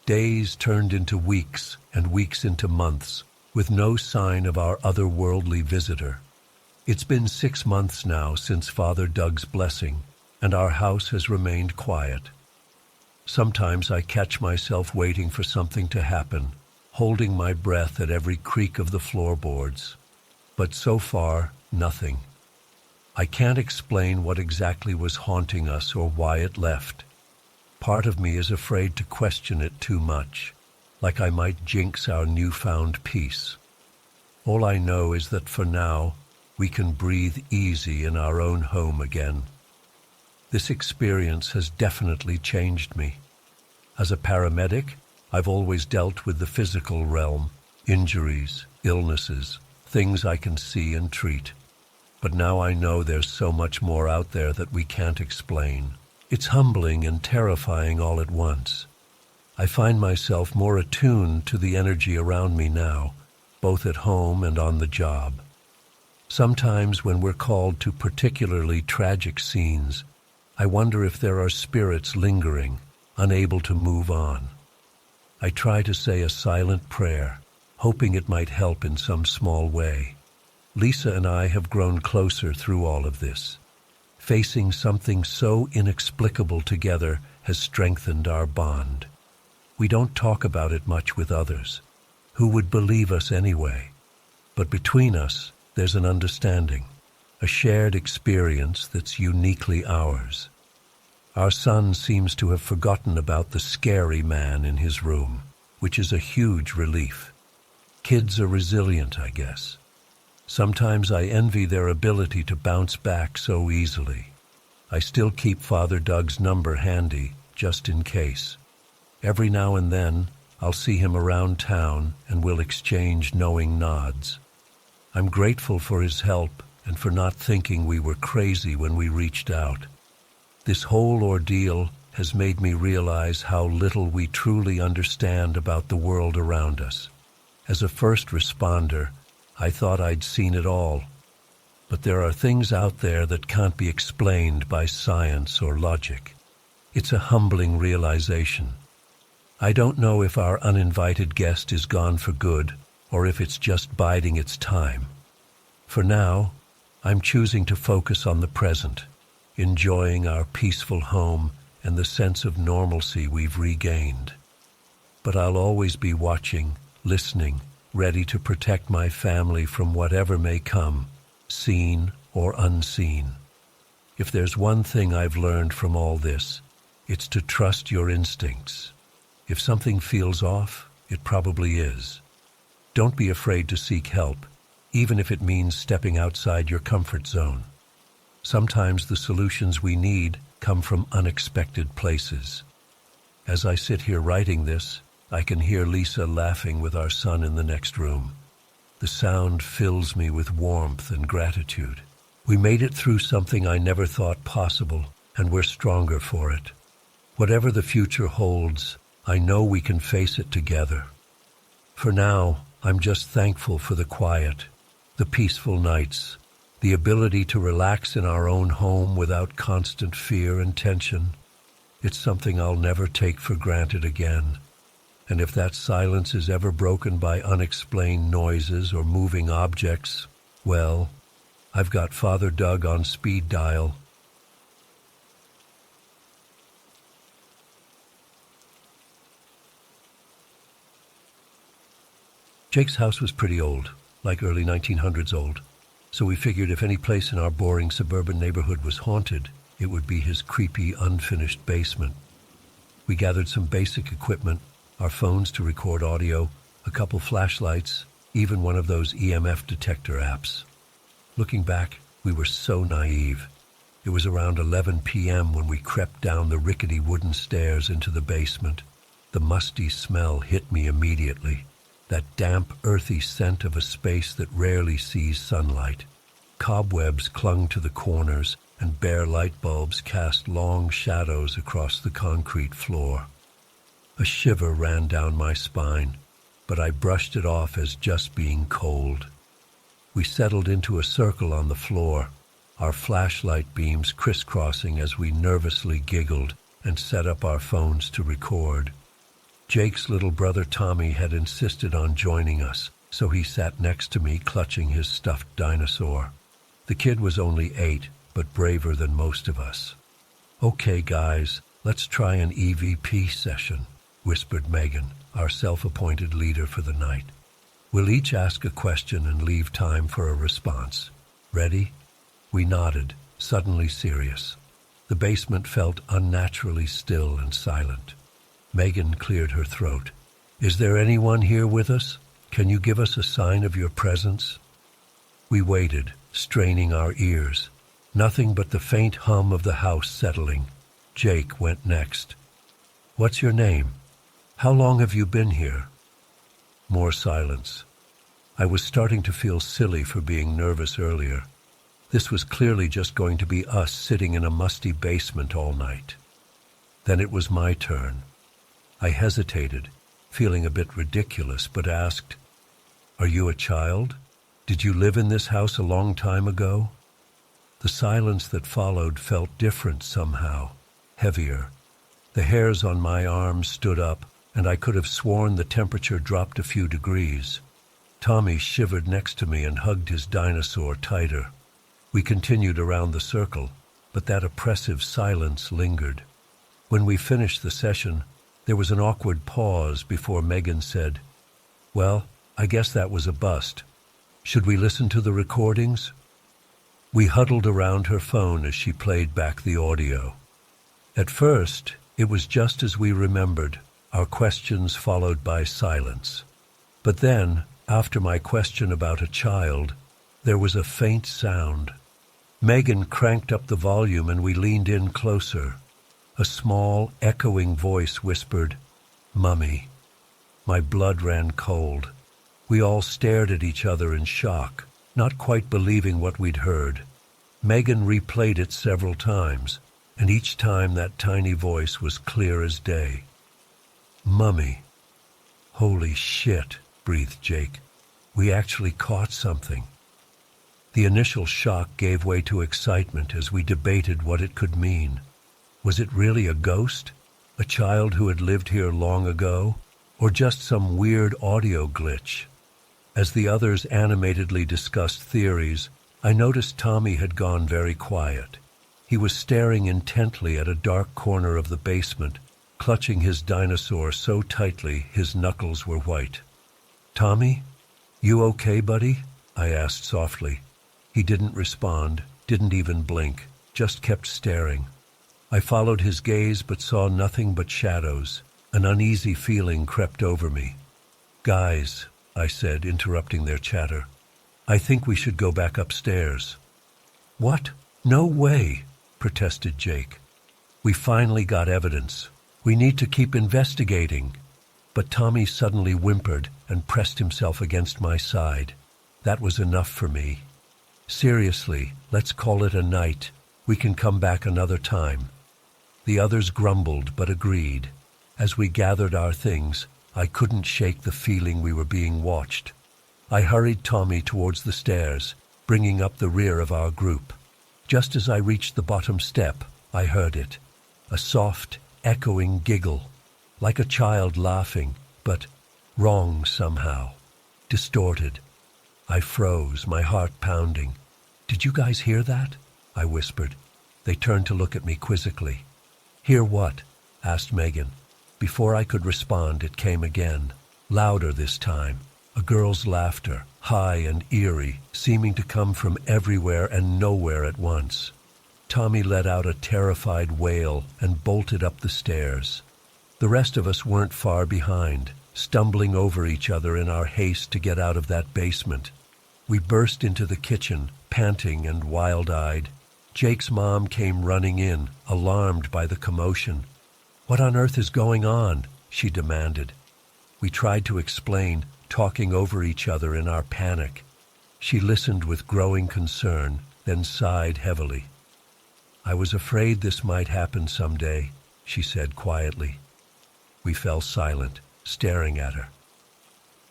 Days turned into weeks, and weeks into months, with no sign of our otherworldly visitor. It's been 6 months now since Father Doug's blessing, and our house has remained quiet. Sometimes I catch myself waiting for something to happen, holding my breath at every creak of the floorboards. But so far, nothing. I can't explain what exactly was haunting us or why it left. Part of me is afraid to question it too much, like I might jinx our newfound peace. All I know is that for now, we can breathe easy in our own home again. This experience has definitely changed me. As a paramedic, I've always dealt with the physical realm, injuries, illnesses, things I can see and treat. But now I know there's so much more out there that we can't explain. It's humbling and terrifying all at once. I find myself more attuned to the energy around me now, both at home and on the job. Sometimes when we're called to particularly tragic scenes, I wonder if there are spirits lingering, unable to move on. I try to say a silent prayer, hoping it might help in some small way. Lisa and I have grown closer through all of this. Facing something so inexplicable together has strengthened our bond. We don't talk about it much with others. Who would believe us anyway? But between us, there's an understanding, a shared experience that's uniquely ours. Our son seems to have forgotten about the scary man in his room, which is a huge relief. Kids are resilient, I guess. Sometimes I envy their ability to bounce back so easily. I still keep Father Doug's number handy, just in case. Every now and then, I'll see him around town and we'll exchange knowing nods. I'm grateful for his help and for not thinking we were crazy when we reached out. This whole ordeal has made me realize how little we truly understand about the world around us. As a first responder, I thought I'd seen it all. But there are things out there that can't be explained by science or logic. It's a humbling realization. I don't know if our uninvited guest is gone for good or if it's just biding its time. For now, I'm choosing to focus on the present, enjoying our peaceful home and the sense of normalcy we've regained. But I'll always be watching, listening, ready to protect my family from whatever may come, seen or unseen. If there's one thing I've learned from all this, it's to trust your instincts. If something feels off, it probably is. Don't be afraid to seek help, even if it means stepping outside your comfort zone. Sometimes the solutions we need come from unexpected places. As I sit here writing this, I can hear Lisa laughing with our son in the next room. The sound fills me with warmth and gratitude. We made it through something I never thought possible, and we're stronger for it. Whatever the future holds, I know we can face it together. For now, I'm just thankful for the quiet, the peaceful nights, the ability to relax in our own home without constant fear and tension. It's something I'll never take for granted again. And if that silence is ever broken by unexplained noises or moving objects, well, I've got Father Doug on speed dial. Jake's house was pretty old, like early 1900s old, so we figured if any place in our boring suburban neighborhood was haunted, it would be his creepy, unfinished basement. We gathered some basic equipment, our phones to record audio, a couple flashlights, even one of those EMF detector apps. Looking back, we were so naive. It was around 11 p.m. when we crept down the rickety wooden stairs into the basement. The musty smell hit me immediately. That damp, earthy scent of a space that rarely sees sunlight. Cobwebs clung to the corners, and bare light bulbs cast long shadows across the concrete floor. A shiver ran down my spine, but I brushed it off as just being cold. We settled into a circle on the floor, our flashlight beams crisscrossing as we nervously giggled and set up our phones to record. Jake's little brother Tommy had insisted on joining us, so he sat next to me clutching his stuffed dinosaur. The kid was only 8, but braver than most of us. "Okay, guys, let's try an EVP session," whispered Megan, our self-appointed leader for the night. "We'll each ask a question and leave time for a response. Ready?" We nodded, suddenly serious. The basement felt unnaturally still and silent. Megan cleared her throat. "Is there anyone here with us? Can you give us a sign of your presence?" We waited, straining our ears. Nothing but the faint hum of the house settling. Jake went next. "What's your name? How long have you been here?" More silence. I was starting to feel silly for being nervous earlier. This was clearly just going to be us sitting in a musty basement all night. Then it was my turn. I hesitated, feeling a bit ridiculous, but asked, "Are you a child? Did you live in this house a long time ago?" The silence that followed felt different somehow, heavier. The hairs on my arms stood up, and I could have sworn the temperature dropped a few degrees. Tommy shivered next to me and hugged his dinosaur tighter. We continued around the circle, but that oppressive silence lingered. When we finished the session, there was an awkward pause before Megan said, "Well, I guess that was a bust. Should we listen to the recordings?" We huddled around her phone as she played back the audio. At first, it was just as we remembered, our questions followed by silence. But then, after my question about a child, there was a faint sound. Megan cranked up the volume and we leaned in closer. A small, echoing voice whispered, "Mummy." My blood ran cold. We all stared at each other in shock, not quite believing what we'd heard. Megan replayed it several times, and each time that tiny voice was clear as day. "Mummy." "Holy shit," breathed Jake. "We actually caught something." The initial shock gave way to excitement as we debated what it could mean. Was it really a ghost? A child who had lived here long ago? Or just some weird audio glitch? As the others animatedly discussed theories, I noticed Tommy had gone very quiet. He was staring intently at a dark corner of the basement, clutching his dinosaur so tightly his knuckles were white. "Tommy, you okay, buddy?" I asked softly. He didn't respond, didn't even blink, just kept staring. I followed his gaze but saw nothing but shadows. An uneasy feeling crept over me. "Guys," I said, interrupting their chatter, "I think we should go back upstairs." "What? No way," protested Jake. "We finally got evidence. We need to keep investigating." But Tommy suddenly whimpered and pressed himself against my side. That was enough for me. "Seriously, let's call it a night. We can come back another time." The others grumbled but agreed. As we gathered our things, I couldn't shake the feeling we were being watched. I hurried Tommy towards the stairs, bringing up the rear of our group. Just as I reached the bottom step, I heard it. A soft, echoing giggle, like a child laughing, but wrong somehow, distorted. I froze, my heart pounding. "Did you guys hear that?" I whispered. They turned to look at me quizzically. "Hear what?" asked Megan. Before I could respond, it came again, louder this time. A girl's laughter, high and eerie, seeming to come from everywhere and nowhere at once. Tommy let out a terrified wail and bolted up the stairs. The rest of us weren't far behind, stumbling over each other in our haste to get out of that basement. We burst into the kitchen, panting and wild-eyed. Jake's mom came running in, alarmed by the commotion. "What on earth is going on?" she demanded. We tried to explain, talking over each other in our panic. She listened with growing concern, then sighed heavily. "I was afraid this might happen someday," she said quietly. We fell silent, staring at her.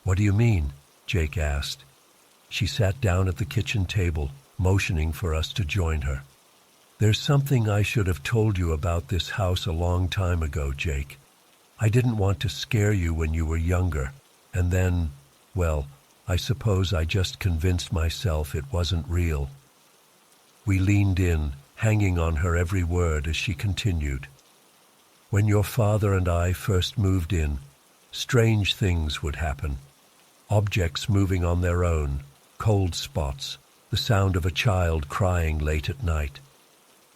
"What do you mean?" Jake asked. She sat down at the kitchen table, motioning for us to join her. "There's something I should have told you about this house a long time ago, Jake. I didn't want to scare you when you were younger, and then, well, I suppose I just convinced myself it wasn't real." We leaned in, hanging on her every word as she continued. "When your father and I first moved in, strange things would happen. Objects moving on their own, cold spots, the sound of a child crying late at night.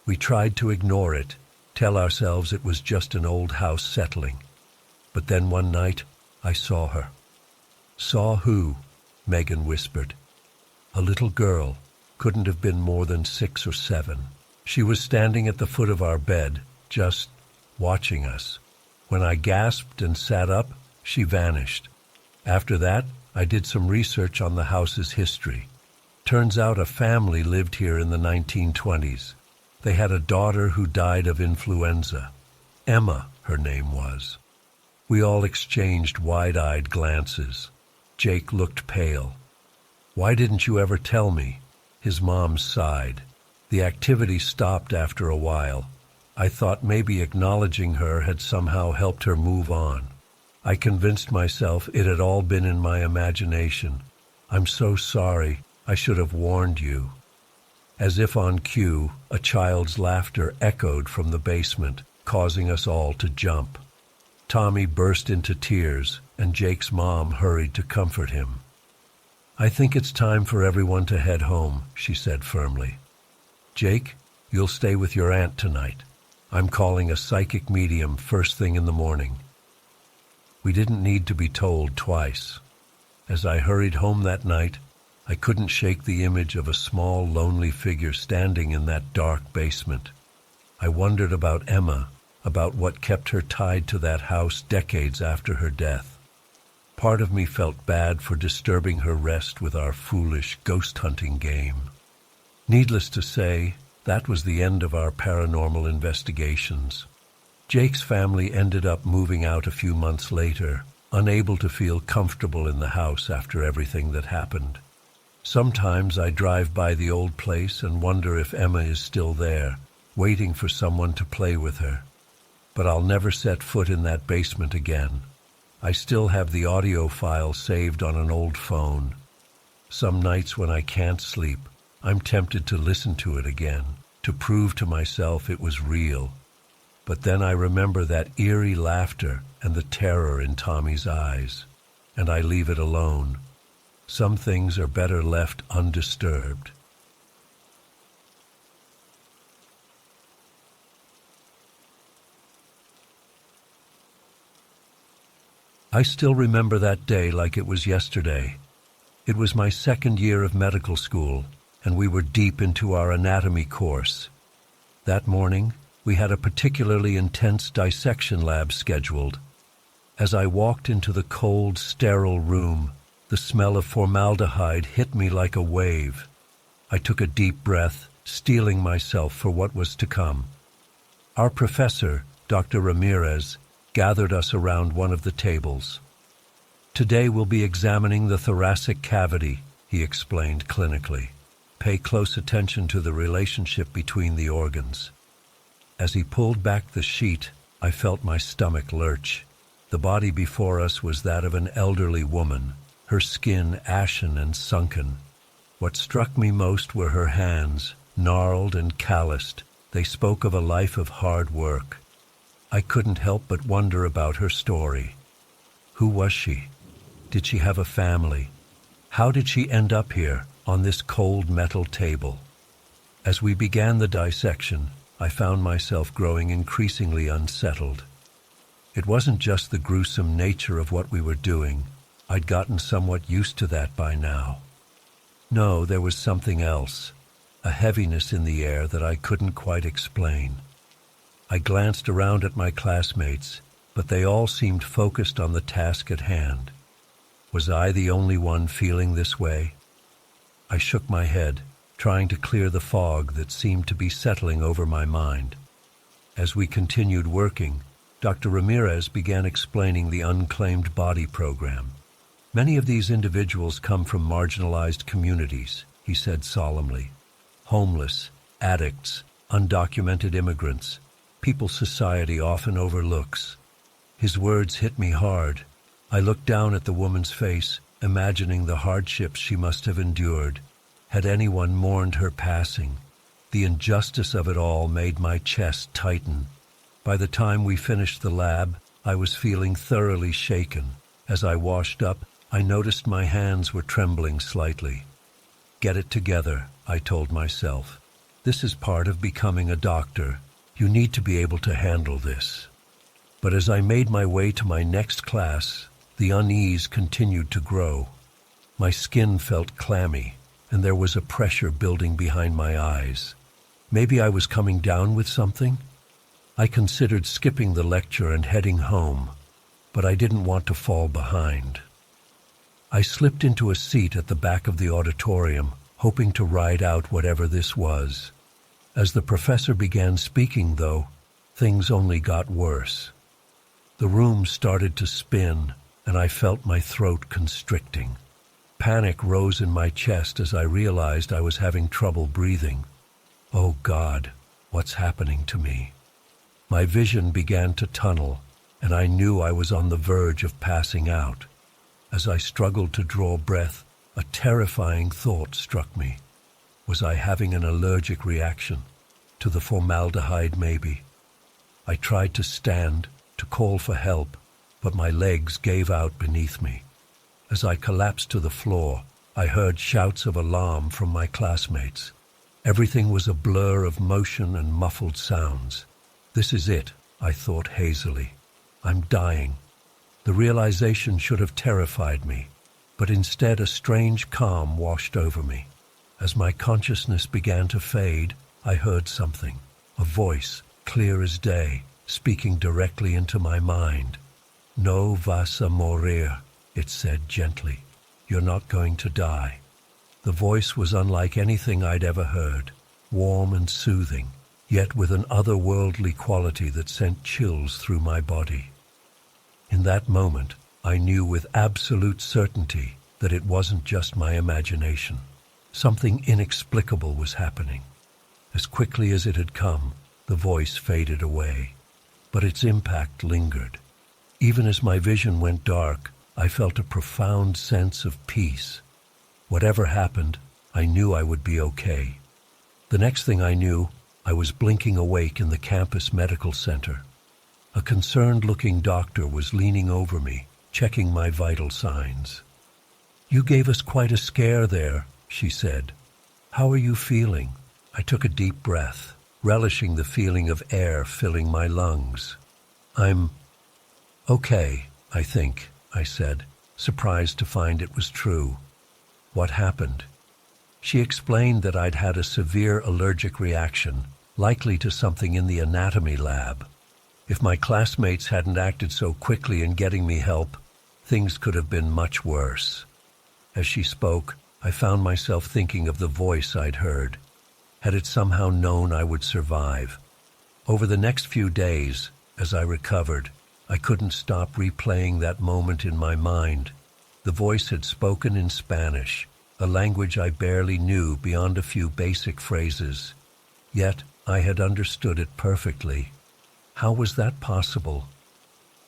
We tried to ignore it, tell ourselves it was just an old house settling. But then one night, I saw her." "Saw who?" Megan whispered. "A little girl, couldn't have been more than 6 or 7. She was standing at the foot of our bed, just watching us. When I gasped and sat up, she vanished. After that, I did some research on the house's history. Turns out a family lived here in the 1920s. They had a daughter who died of influenza. Emma, her name was." We all exchanged wide-eyed glances. Jake looked pale. "Why didn't you ever tell me?" His mom sighed. "The activity stopped after a while. I thought maybe acknowledging her had somehow helped her move on. I convinced myself it had all been in my imagination. I'm so sorry. I should have warned you." As if on cue, a child's laughter echoed from the basement, causing us all to jump. Tommy burst into tears, and Jake's mom hurried to comfort him. "I think it's time for everyone to head home," she said firmly. "Jake, you'll stay with your aunt tonight. I'm calling a psychic medium first thing in the morning." We didn't need to be told twice. As I hurried home that night, I couldn't shake the image of a small, lonely figure standing in that dark basement. I wondered about Emma, about what kept her tied to that house decades after her death. Part of me felt bad for disturbing her rest with our foolish ghost hunting game. Needless to say, That was the end of our paranormal investigations. Jake's family ended up moving out a few months later, unable to feel comfortable in the house after everything that happened. Sometimes I drive by the old place and wonder if Emma is still there, waiting for someone to play with her. But I'll never set foot in that basement again. I still have the audio file saved on an old phone. Some nights when I can't sleep, I'm tempted to listen to it again, to prove to myself it was real. But then I remember that eerie laughter and the terror in Tommy's eyes, and I leave it alone. Some things are better left undisturbed. I still remember that day like it was yesterday. It was my second year of medical school, and we were deep into our anatomy course. That morning, we had a particularly intense dissection lab scheduled. As I walked into the cold, sterile room, the smell of formaldehyde hit me like a wave. I took a deep breath, steeling myself for what was to come. Our professor, Dr. Ramirez, gathered us around one of the tables. "Today we'll be examining the thoracic cavity," he explained clinically. "Pay close attention to the relationship between the organs." As he pulled back the sheet, I felt my stomach lurch. The body before us was that of an elderly woman, her skin ashen and sunken. What struck me most were her hands, gnarled and calloused. They spoke of a life of hard work. I couldn't help but wonder about her story. Who was she? Did she have a family? How did she end up here, on this cold metal table? As we began the dissection, I found myself growing increasingly unsettled. It wasn't just the gruesome nature of what we were doing. I'd gotten somewhat used to that by now. No, there was something else, a heaviness in the air that I couldn't quite explain. I glanced around at my classmates, but they all seemed focused on the task at hand. Was I the only one feeling this way? I shook my head, trying to clear the fog that seemed to be settling over my mind. As we continued working, Dr. Ramirez began explaining the unclaimed body program. "Many of these individuals come from marginalized communities," he said solemnly. "Homeless, addicts, undocumented immigrants, people society often overlooks." His words hit me hard. I looked down at the woman's face, imagining the hardships she must have endured. Had anyone mourned her passing? The injustice of it all made my chest tighten. By the time we finished the lab, I was feeling thoroughly shaken. As I washed up, I noticed my hands were trembling slightly. "Get it together," I told myself. "This is part of becoming a doctor. You need to be able to handle this." But as I made my way to my next class, the unease continued to grow. My skin felt clammy, and there was a pressure building behind my eyes. Maybe I was coming down with something? I considered skipping the lecture and heading home, but I didn't want to fall behind. I slipped into a seat at the back of the auditorium, hoping to ride out whatever this was. As the professor began speaking, though, things only got worse. The room started to spin, and I felt my throat constricting. Panic rose in my chest as I realized I was having trouble breathing. Oh God, what's happening to me? My vision began to tunnel, and I knew I was on the verge of passing out. As I struggled to draw breath, a terrifying thought struck me. Was I having an allergic reaction? To the formaldehyde, maybe? I tried to stand, to call for help, but my legs gave out beneath me. As I collapsed to the floor, I heard shouts of alarm from my classmates. Everything was a blur of motion and muffled sounds. This is it, I thought hazily. I'm dying. The realization should have terrified me, but instead a strange calm washed over me. As my consciousness began to fade, I heard something, a voice, clear as day, speaking directly into my mind. "No vas a morir," it said gently. "You're not going to die." The voice was unlike anything I'd ever heard. warm and soothing, yet with an otherworldly quality that sent chills through my body. In that moment, I knew with absolute certainty that it wasn't just my imagination. Something inexplicable was happening. As quickly as it had come, the voice faded away, but its impact lingered. Even as my vision went dark, I felt a profound sense of peace. Whatever happened, I knew I would be okay. The next thing I knew, I was blinking awake in the campus medical center. A concerned-looking doctor was leaning over me, checking my vital signs. "You gave us quite a scare there," she said. "How are you feeling?" I took a deep breath, relishing the feeling of air filling my lungs. "I'm okay, I think," I said, surprised to find it was true. "What happened?" She explained that I'd had a severe allergic reaction, likely to something in the anatomy lab. If my classmates hadn't acted so quickly in getting me help, things could have been much worse. As she spoke, I found myself thinking of the voice I'd heard. Had it somehow known I would survive? Over the next few days, as I recovered, I couldn't stop replaying that moment in my mind. The voice had spoken in Spanish, a language I barely knew beyond a few basic phrases. Yet I had understood it perfectly. How was that possible?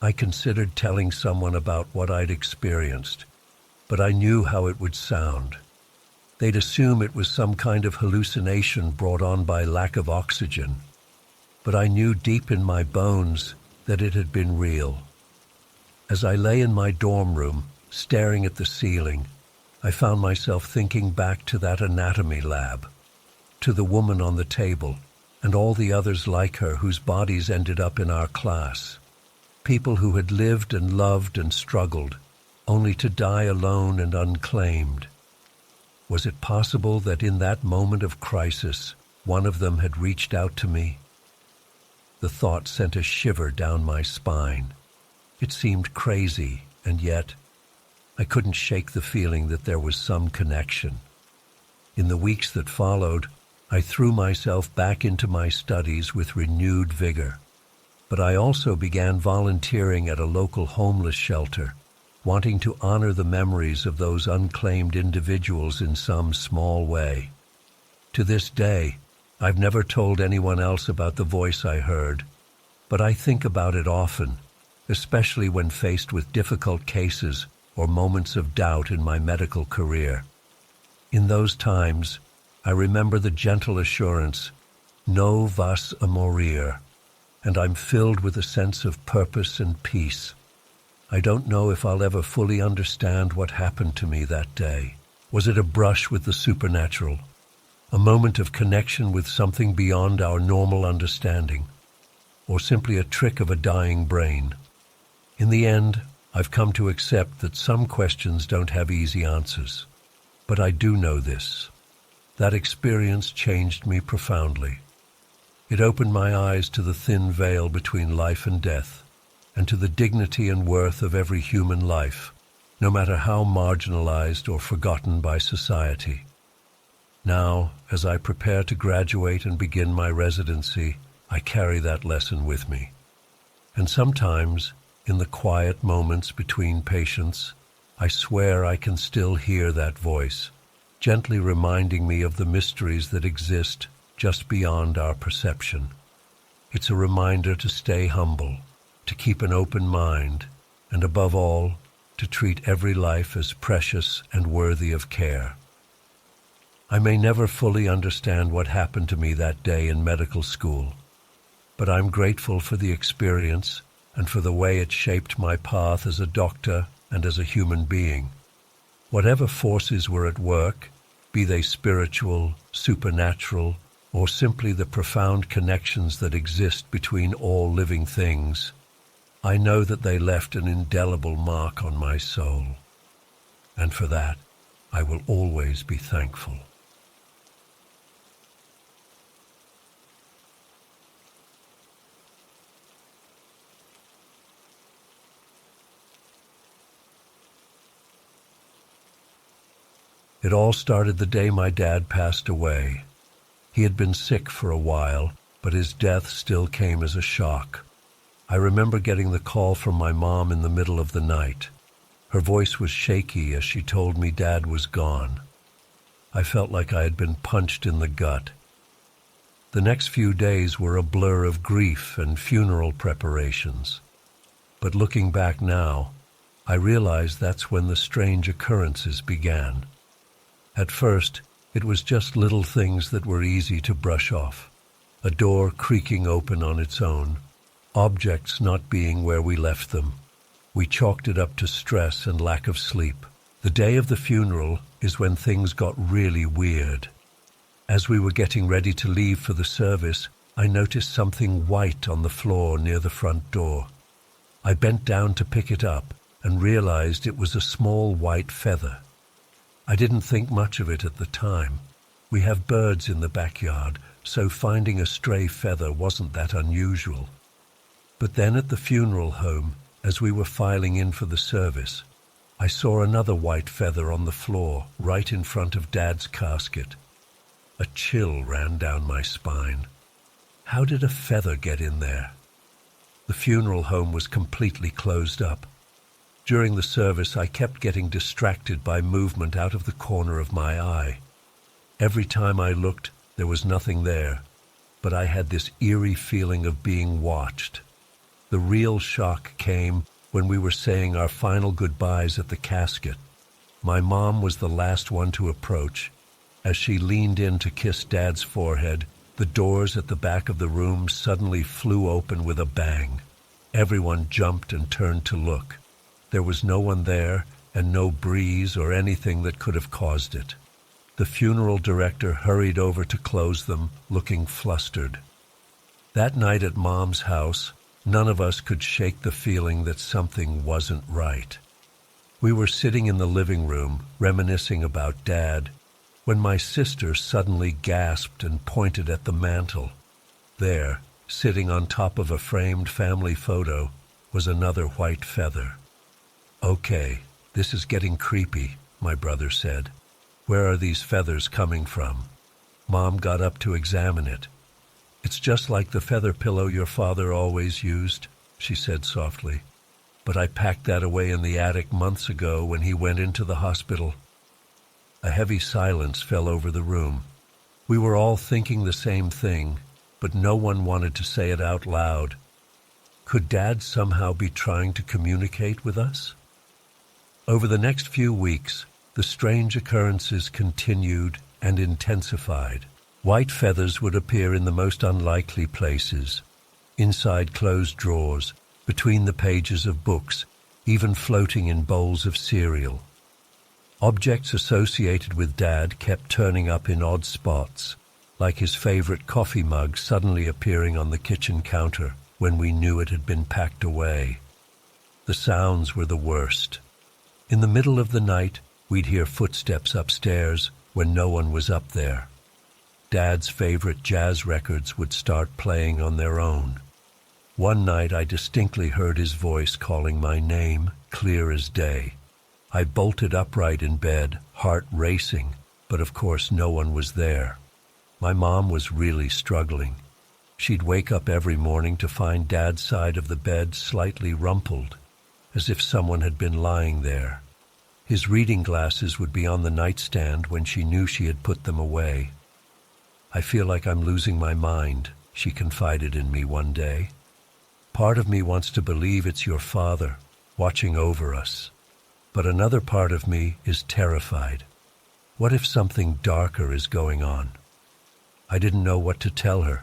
I considered telling someone about what I'd experienced, but I knew how it would sound. They'd assume it was some kind of hallucination brought on by lack of oxygen. But I knew deep in my bones that it had been real. As I lay in my dorm room, staring at the ceiling, I found myself thinking back to that anatomy lab, to the woman on the table, and all the others like her whose bodies ended up in our class. People who had lived and loved and struggled, only to die alone and unclaimed. Was it possible that in that moment of crisis, one of them had reached out to me? The thought sent a shiver down my spine. It seemed crazy, and yet I couldn't shake the feeling that there was some connection. In the weeks that followed, I threw myself back into my studies with renewed vigor. But I also began volunteering at a local homeless shelter, wanting to honor the memories of those unclaimed individuals in some small way. To this day, I've never told anyone else about the voice I heard, but I think about it often, especially when faced with difficult cases or moments of doubt in my medical career. In those times, I remember the gentle assurance, "No vas a morir," and I'm filled with a sense of purpose and peace. I don't know if I'll ever fully understand what happened to me that day. Was it a brush with the supernatural? A moment of connection with something beyond our normal understanding? Or simply a trick of a dying brain? In the end, I've come to accept that some questions don't have easy answers. But I do know this. That experience changed me profoundly. It opened my eyes to the thin veil between life and death, and to the dignity and worth of every human life, no matter how marginalized or forgotten by society. Now, as I prepare to graduate and begin my residency, I carry that lesson with me. And sometimes, in the quiet moments between patients, I swear I can still hear that voice, gently reminding me of the mysteries that exist just beyond our perception. It's a reminder to stay humble, to keep an open mind, and above all, to treat every life as precious and worthy of care. I may never fully understand what happened to me that day in medical school, but I'm grateful for the experience and for the way it shaped my path as a doctor and as a human being. Whatever forces were at work, be they spiritual, supernatural, or simply the profound connections that exist between all living things, I know that they left an indelible mark on my soul. And for that, I will always be thankful. It all started the day my dad passed away. He had been sick for a while, but his death still came as a shock. I remember getting the call from my mom in the middle of the night. Her voice was shaky as she told me Dad was gone. I felt like I had been punched in the gut. The next few days were a blur of grief and funeral preparations. But looking back now, I realize that's when the strange occurrences began. At first, it was just little things that were easy to brush off. A door creaking open on its own, objects not being where we left them. We chalked it up to stress and lack of sleep. The day of the funeral is when things got really weird. As we were getting ready to leave for the service, I noticed something white on the floor near the front door. I bent down to pick it up and realized it was a small white feather. I didn't think much of it at the time. We have birds in the backyard, so finding a stray feather wasn't that unusual. But then at the funeral home, as we were filing in for the service, I saw another white feather on the floor right in front of Dad's casket. A chill ran down my spine. How did a feather get in there? The funeral home was completely closed up. During the service, I kept getting distracted by movement out of the corner of my eye. Every time I looked, there was nothing there, but I had this eerie feeling of being watched. The real shock came when we were saying our final goodbyes at the casket. My mom was the last one to approach. As she leaned in to kiss Dad's forehead, the doors at the back of the room suddenly flew open with a bang. Everyone jumped and turned to look. There was no one there, and no breeze or anything that could have caused it. The funeral director hurried over to close them, looking flustered. That night at Mom's house, none of us could shake the feeling that something wasn't right. We were sitting in the living room, reminiscing about Dad, when my sister suddenly gasped and pointed at the mantel. There, sitting on top of a framed family photo, was another white feather. "Okay, this is getting creepy," my brother said. "Where are these feathers coming from?" Mom got up to examine it. "It's just like the feather pillow your father always used," she said softly. "But I packed that away in the attic months ago when he went into the hospital." A heavy silence fell over the room. We were all thinking the same thing, but no one wanted to say it out loud. Could Dad somehow be trying to communicate with us? Over the next few weeks, the strange occurrences continued and intensified. White feathers would appear in the most unlikely places, inside closed drawers, between the pages of books, even floating in bowls of cereal. Objects associated with Dad kept turning up in odd spots, like his favorite coffee mug suddenly appearing on the kitchen counter when we knew it had been packed away. The sounds were the worst. In the middle of the night, we'd hear footsteps upstairs when no one was up there. Dad's favorite jazz records would start playing on their own. One night I distinctly heard his voice calling my name, clear as day. I bolted upright in bed, heart racing, but of course no one was there. My mom was really struggling. She'd wake up every morning to find Dad's side of the bed slightly rumpled, as if someone had been lying there. His reading glasses would be on the nightstand when she knew she had put them away. "I feel like I'm losing my mind," she confided in me one day. "Part of me wants to believe it's your father, watching over us. But another part of me is terrified. What if something darker is going on?" I didn't know what to tell her.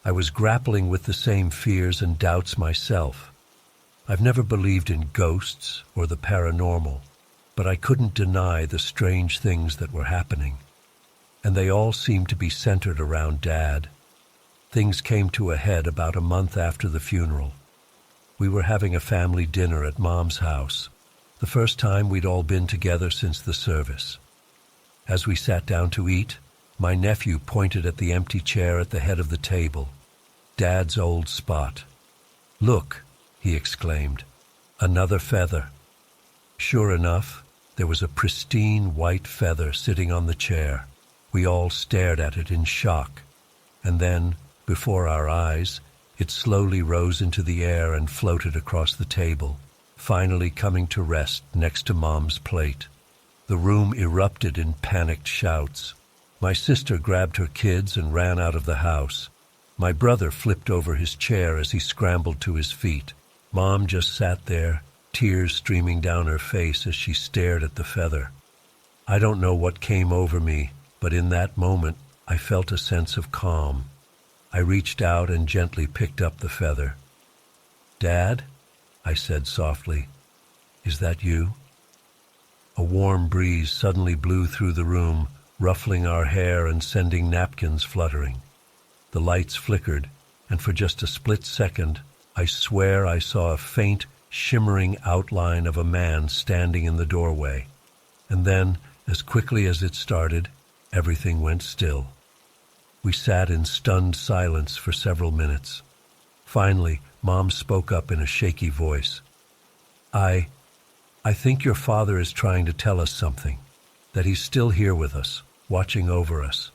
I was grappling with the same fears and doubts myself. I've never believed in ghosts or the paranormal, but I couldn't deny the strange things that were happening. And they all seemed to be centered around Dad. Things came to a head about a month after the funeral. We were having a family dinner at Mom's house, the first time we'd all been together since the service. As we sat down to eat, my nephew pointed at the empty chair at the head of the table, Dad's old spot. "Look," he exclaimed, "another feather." Sure enough, there was a pristine white feather sitting on the chair. We all stared at it in shock. And then, before our eyes, it slowly rose into the air and floated across the table, finally coming to rest next to Mom's plate. The room erupted in panicked shouts. My sister grabbed her kids and ran out of the house. My brother flipped over his chair as he scrambled to his feet. Mom just sat there, tears streaming down her face as she stared at the feather. I don't know what came over me, but in that moment I felt a sense of calm. I reached out and gently picked up the feather. "Dad?" I said softly. "Is that you?" A warm breeze suddenly blew through the room, ruffling our hair and sending napkins fluttering. The lights flickered, and for just a split second, I swear I saw a faint, shimmering outline of a man standing in the doorway. And then, as quickly as it started, everything went still. We sat in stunned silence for several minutes. Finally, Mom spoke up in a shaky voice. I think your father is trying to tell us something, that he's still here with us, watching over us."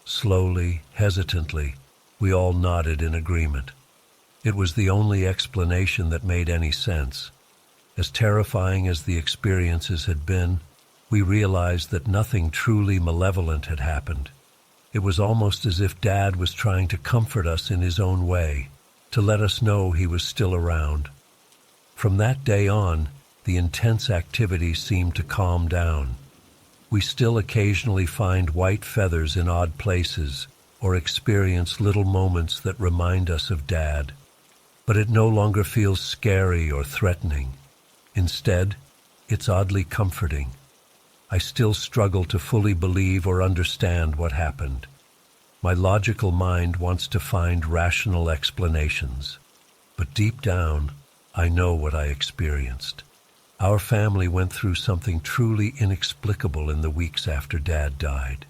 Slowly, hesitantly, we all nodded in agreement. It was the only explanation that made any sense. As terrifying as the experiences had been, we realized that nothing truly malevolent had happened. It was almost as if Dad was trying to comfort us in his own way, to let us know he was still around. From that day on, the intense activity seemed to calm down. We still occasionally find white feathers in odd places or experience little moments that remind us of Dad. But it no longer feels scary or threatening. Instead, it's oddly comforting. I still struggle to fully believe or understand what happened. My logical mind wants to find rational explanations. But deep down, I know what I experienced. Our family went through something truly inexplicable in the weeks after Dad died.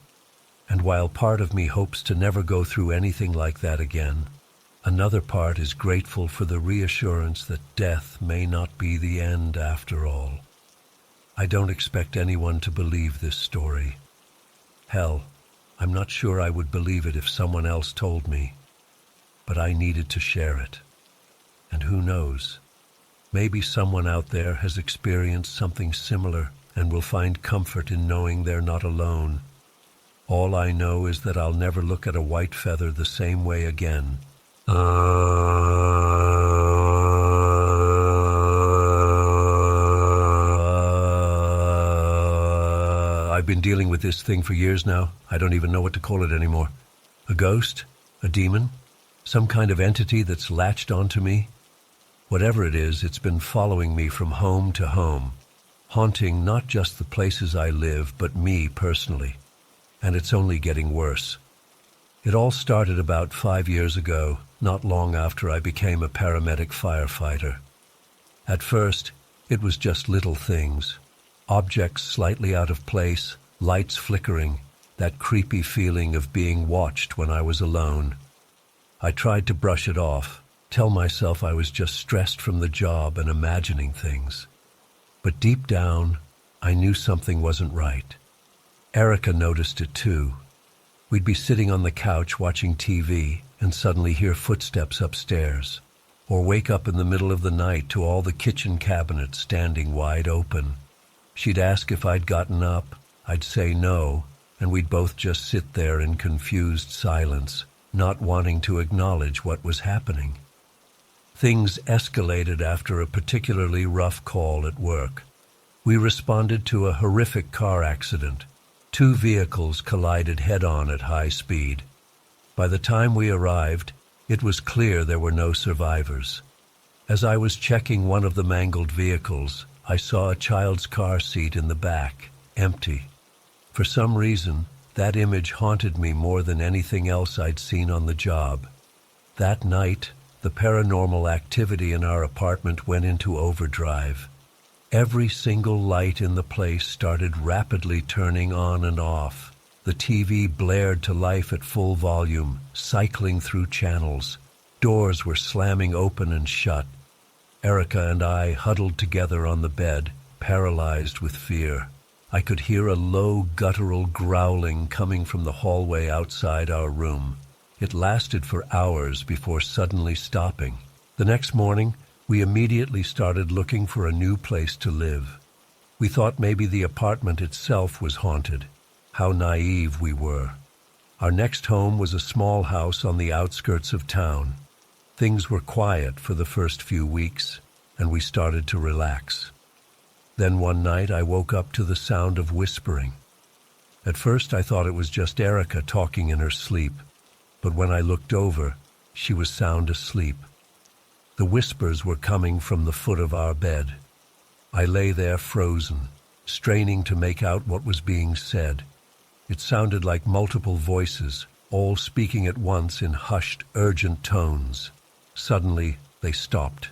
And while part of me hopes to never go through anything like that again, another part is grateful for the reassurance that death may not be the end after all. I don't expect anyone to believe this story. Hell, I'm not sure I would believe it if someone else told me. But I needed to share it. And who knows? Maybe someone out there has experienced something similar and will find comfort in knowing they're not alone. All I know is that I'll never look at a white feather the same way again. I've been dealing with this thing for years now. I don't even know what to call it anymore. A ghost? A demon? Some kind of entity that's latched onto me? Whatever it is, it's been following me from home to home, haunting not just the places I live, but me personally. And it's only getting worse. It all started about 5 years ago, not long after I became a paramedic firefighter. At first, it was just little things. Objects slightly out of place, lights flickering, that creepy feeling of being watched when I was alone. I tried to brush it off, tell myself I was just stressed from the job and imagining things. But deep down, I knew something wasn't right. Erica noticed it too. We'd be sitting on the couch watching TV and suddenly hear footsteps upstairs, or wake up in the middle of the night to all the kitchen cabinets standing wide open. She'd ask if I'd gotten up, I'd say no, and we'd both just sit there in confused silence, not wanting to acknowledge what was happening. Things escalated after a particularly rough call at work. We responded to a horrific car accident. 2 vehicles collided head-on at high speed. By the time we arrived, it was clear there were no survivors. As I was checking one of the mangled vehicles, I saw a child's car seat in the back, empty. For some reason, that image haunted me more than anything else I'd seen on the job. That night, the paranormal activity in our apartment went into overdrive. Every single light in the place started rapidly turning on and off. The TV blared to life at full volume, cycling through channels. Doors were slamming open and shut. Erica and I huddled together on the bed, paralyzed with fear. I could hear a low, guttural growling coming from the hallway outside our room. It lasted for hours before suddenly stopping. The next morning, we immediately started looking for a new place to live. We thought maybe the apartment itself was haunted. How naive we were. Our next home was a small house on the outskirts of town. Things were quiet for the first few weeks, and we started to relax. Then one night I woke up to the sound of whispering. At first I thought it was just Erica talking in her sleep, but when I looked over, she was sound asleep. The whispers were coming from the foot of our bed. I lay there frozen, straining to make out what was being said. It sounded like multiple voices, all speaking at once in hushed, urgent tones. Suddenly, they stopped.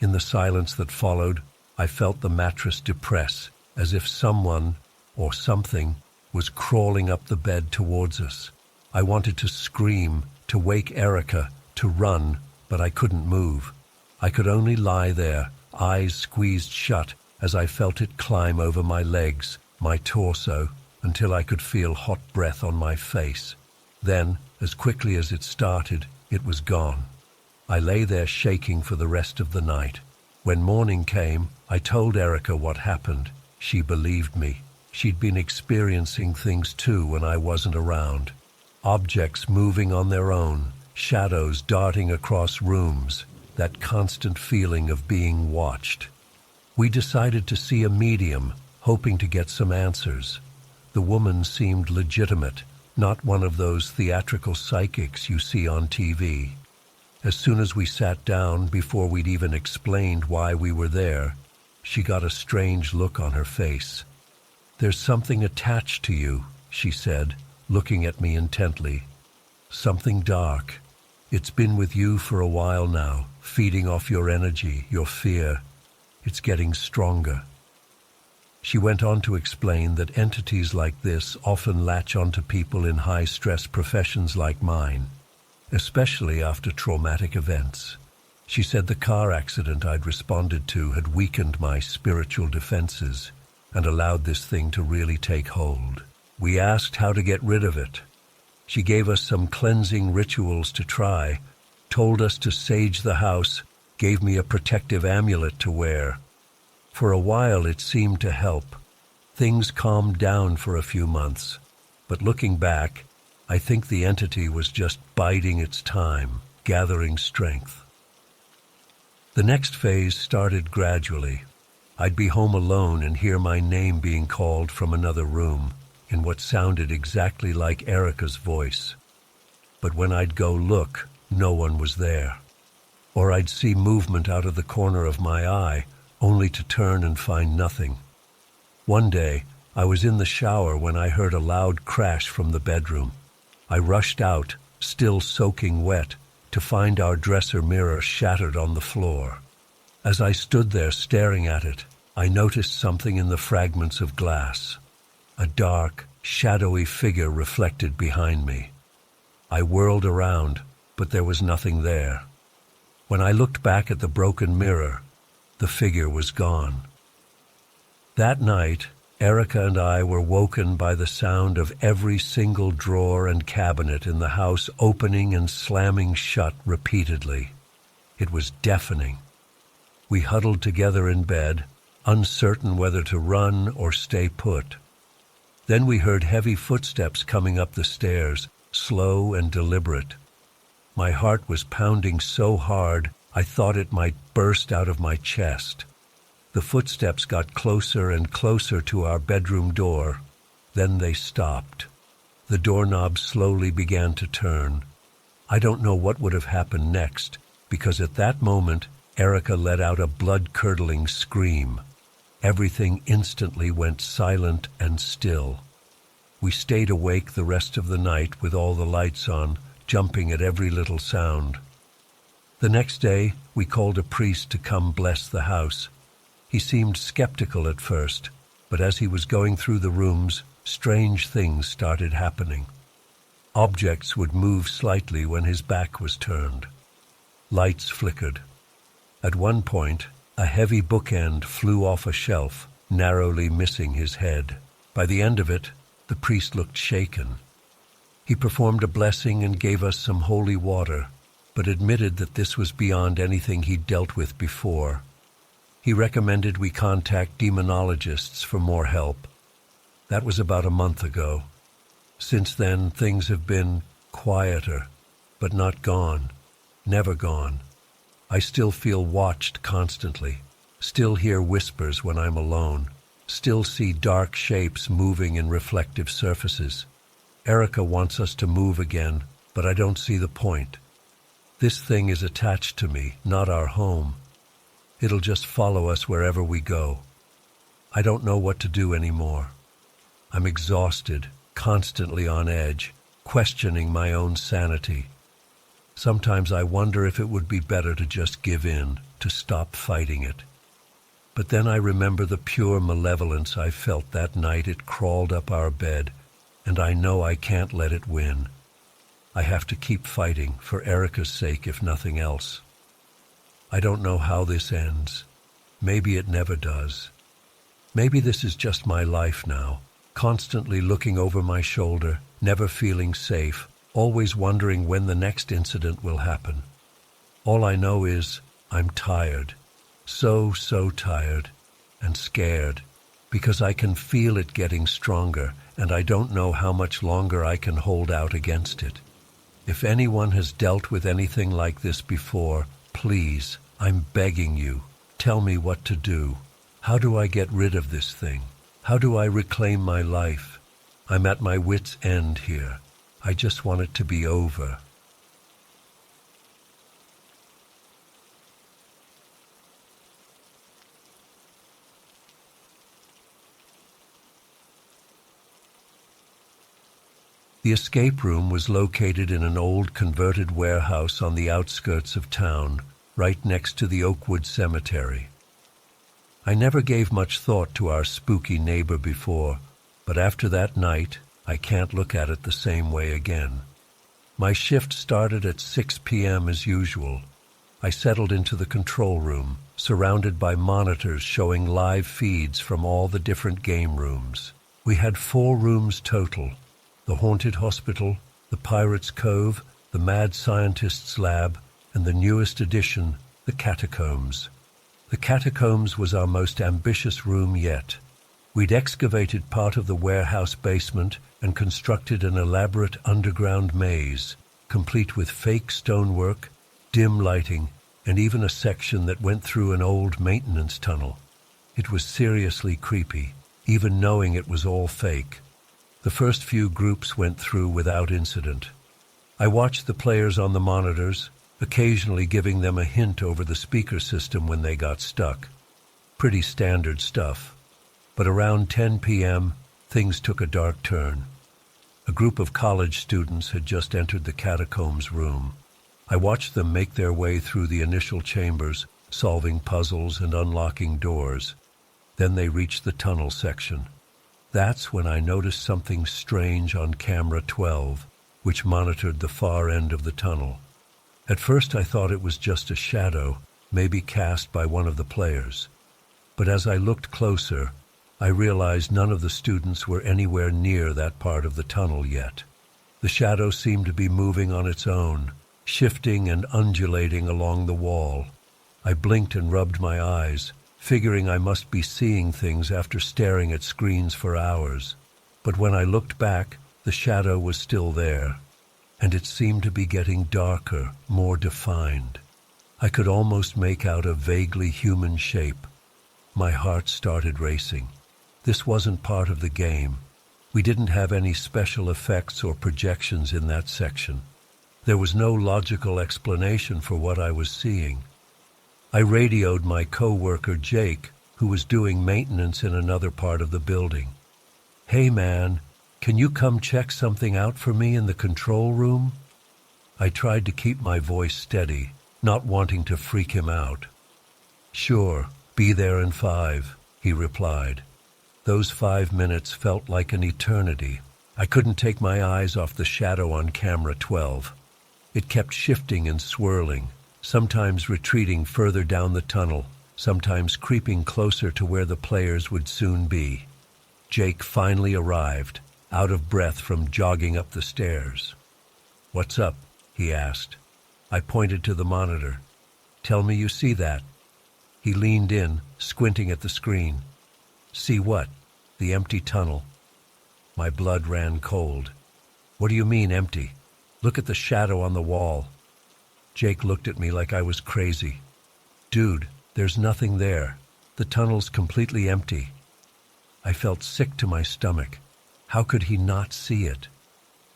In the silence that followed, I felt the mattress depress, as if someone, or something, was crawling up the bed towards us. I wanted to scream, to wake Erica, to run, but I couldn't move. I could only lie there, eyes squeezed shut, as I felt it climb over my legs, my torso, until I could feel hot breath on my face. Then, as quickly as it started, it was gone. I lay there shaking for the rest of the night. When morning came, I told Erica what happened. She believed me. She'd been experiencing things too when I wasn't around. Objects moving on their own, shadows darting across rooms, that constant feeling of being watched. We decided to see a medium, hoping to get some answers. The woman seemed legitimate, not one of those theatrical psychics you see on TV. As soon as we sat down, before we'd even explained why we were there, she got a strange look on her face. "There's something attached to you," she said, looking at me intently. "Something dark. It's been with you for a while now, feeding off your energy, your fear. It's getting stronger." She went on to explain that entities like this often latch onto people in high-stress professions like mine, especially after traumatic events. She said the car accident I'd responded to had weakened my spiritual defenses and allowed this thing to really take hold. We asked how to get rid of it. She gave us some cleansing rituals to try, told us to sage the house, gave me a protective amulet to wear. For a while it seemed to help. Things calmed down for a few months, but looking back, I think the entity was just biding its time, gathering strength. The next phase started gradually. I'd be home alone and hear my name being called from another room, in what sounded exactly like Erica's voice. But when I'd go look, no one was there. Or I'd see movement out of the corner of my eye, only to turn and find nothing. One day, I was in the shower when I heard a loud crash from the bedroom. I rushed out, still soaking wet, to find our dresser mirror shattered on the floor. As I stood there staring at it, I noticed something in the fragments of glass. A dark, shadowy figure reflected behind me. I whirled around, but there was nothing there. When I looked back at the broken mirror, the figure was gone. That night, Erica and I were woken by the sound of every single drawer and cabinet in the house opening and slamming shut repeatedly. It was deafening. We huddled together in bed, uncertain whether to run or stay put. Then we heard heavy footsteps coming up the stairs, slow and deliberate. My heart was pounding so hard I thought it might burst out of my chest. The footsteps got closer and closer to our bedroom door. Then they stopped. The doorknob slowly began to turn. I don't know what would have happened next, because at that moment, Erica let out a blood-curdling scream. Everything instantly went silent and still. We stayed awake the rest of the night with all the lights on, jumping at every little sound. The next day, we called a priest to come bless the house. He seemed skeptical at first, but as he was going through the rooms, strange things started happening. Objects would move slightly when his back was turned. Lights flickered. At one point, a heavy bookend flew off a shelf, narrowly missing his head. By the end of it, the priest looked shaken. He performed a blessing and gave us some holy water, but admitted that this was beyond anything he'd dealt with before. He recommended we contact demonologists for more help. That was about a month ago. Since then, things have been quieter, but not gone, never gone. I still feel watched constantly, still hear whispers when I'm alone, still see dark shapes moving in reflective surfaces. Erica wants us to move again, but I don't see the point. This thing is attached to me, not our home. It'll just follow us wherever we go. I don't know what to do anymore. I'm exhausted, constantly on edge, questioning my own sanity. Sometimes I wonder if it would be better to just give in, to stop fighting it. But then I remember the pure malevolence I felt that night it crawled up our bed, and I know I can't let it win. I have to keep fighting, for Erica's sake if nothing else. I don't know how this ends. Maybe it never does. Maybe this is just my life now, constantly looking over my shoulder, never feeling safe, always wondering when the next incident will happen. All I know is I'm tired, so tired, and scared, because I can feel it getting stronger, and I don't know how much longer I can hold out against it. If anyone has dealt with anything like this before, please, I'm begging you, tell me what to do. How do I get rid of this thing? How do I reclaim my life? I'm at my wit's end here. I just want it to be over. The escape room was located in an old converted warehouse on the outskirts of town, right next to the Oakwood Cemetery. I never gave much thought to our spooky neighbor before, but after that night, I can't look at it the same way again. My shift started at 6 p.m. as usual. I settled into the control room, surrounded by monitors showing live feeds from all the different game rooms. We had 4 rooms total: the Haunted Hospital, the Pirate's Cove, the Mad Scientist's Lab, and the newest addition, the Catacombs. The Catacombs was our most ambitious room yet. We'd excavated part of the warehouse basement and constructed an elaborate underground maze, complete with fake stonework, dim lighting, and even a section that went through an old maintenance tunnel. It was seriously creepy, even knowing it was all fake. The first few groups went through without incident. I watched the players on the monitors, occasionally giving them a hint over the speaker system when they got stuck. Pretty standard stuff. But around 10 p.m., things took a dark turn. A group of college students had just entered the Catacombs room. I watched them make their way through the initial chambers, solving puzzles and unlocking doors. Then they reached the tunnel section. That's when I noticed something strange on camera 12, which monitored the far end of the tunnel. At first I thought it was just a shadow, maybe cast by one of the players. But as I looked closer, I realized none of the students were anywhere near that part of the tunnel yet. The shadow seemed to be moving on its own, shifting and undulating along the wall. I blinked and rubbed my eyes, figuring I must be seeing things after staring at screens for hours. But when I looked back, the shadow was still there, and it seemed to be getting darker, more defined. I could almost make out a vaguely human shape. My heart started racing. This wasn't part of the game. We didn't have any special effects or projections in that section. There was no logical explanation for what I was seeing. I radioed my co-worker Jake, who was doing maintenance in another part of the building. "Hey man, can you come check something out for me in the control room?" I tried to keep my voice steady, not wanting to freak him out. "Sure, be there in 5, he replied. Those 5 minutes felt like an eternity. I couldn't take my eyes off the shadow on camera 12. It kept shifting and swirling, sometimes retreating further down the tunnel, sometimes creeping closer to where the players would soon be. Jake finally arrived, out of breath from jogging up the stairs. "What's up?" he asked. I pointed to the monitor. "Tell me you see that." He leaned in, squinting at the screen. "See what?" "The empty tunnel." My blood ran cold. "What do you mean, empty? Look at the shadow on the wall." Jake looked at me like I was crazy. "Dude, there's nothing there. The tunnel's completely empty." I felt sick to my stomach. How could he not see it?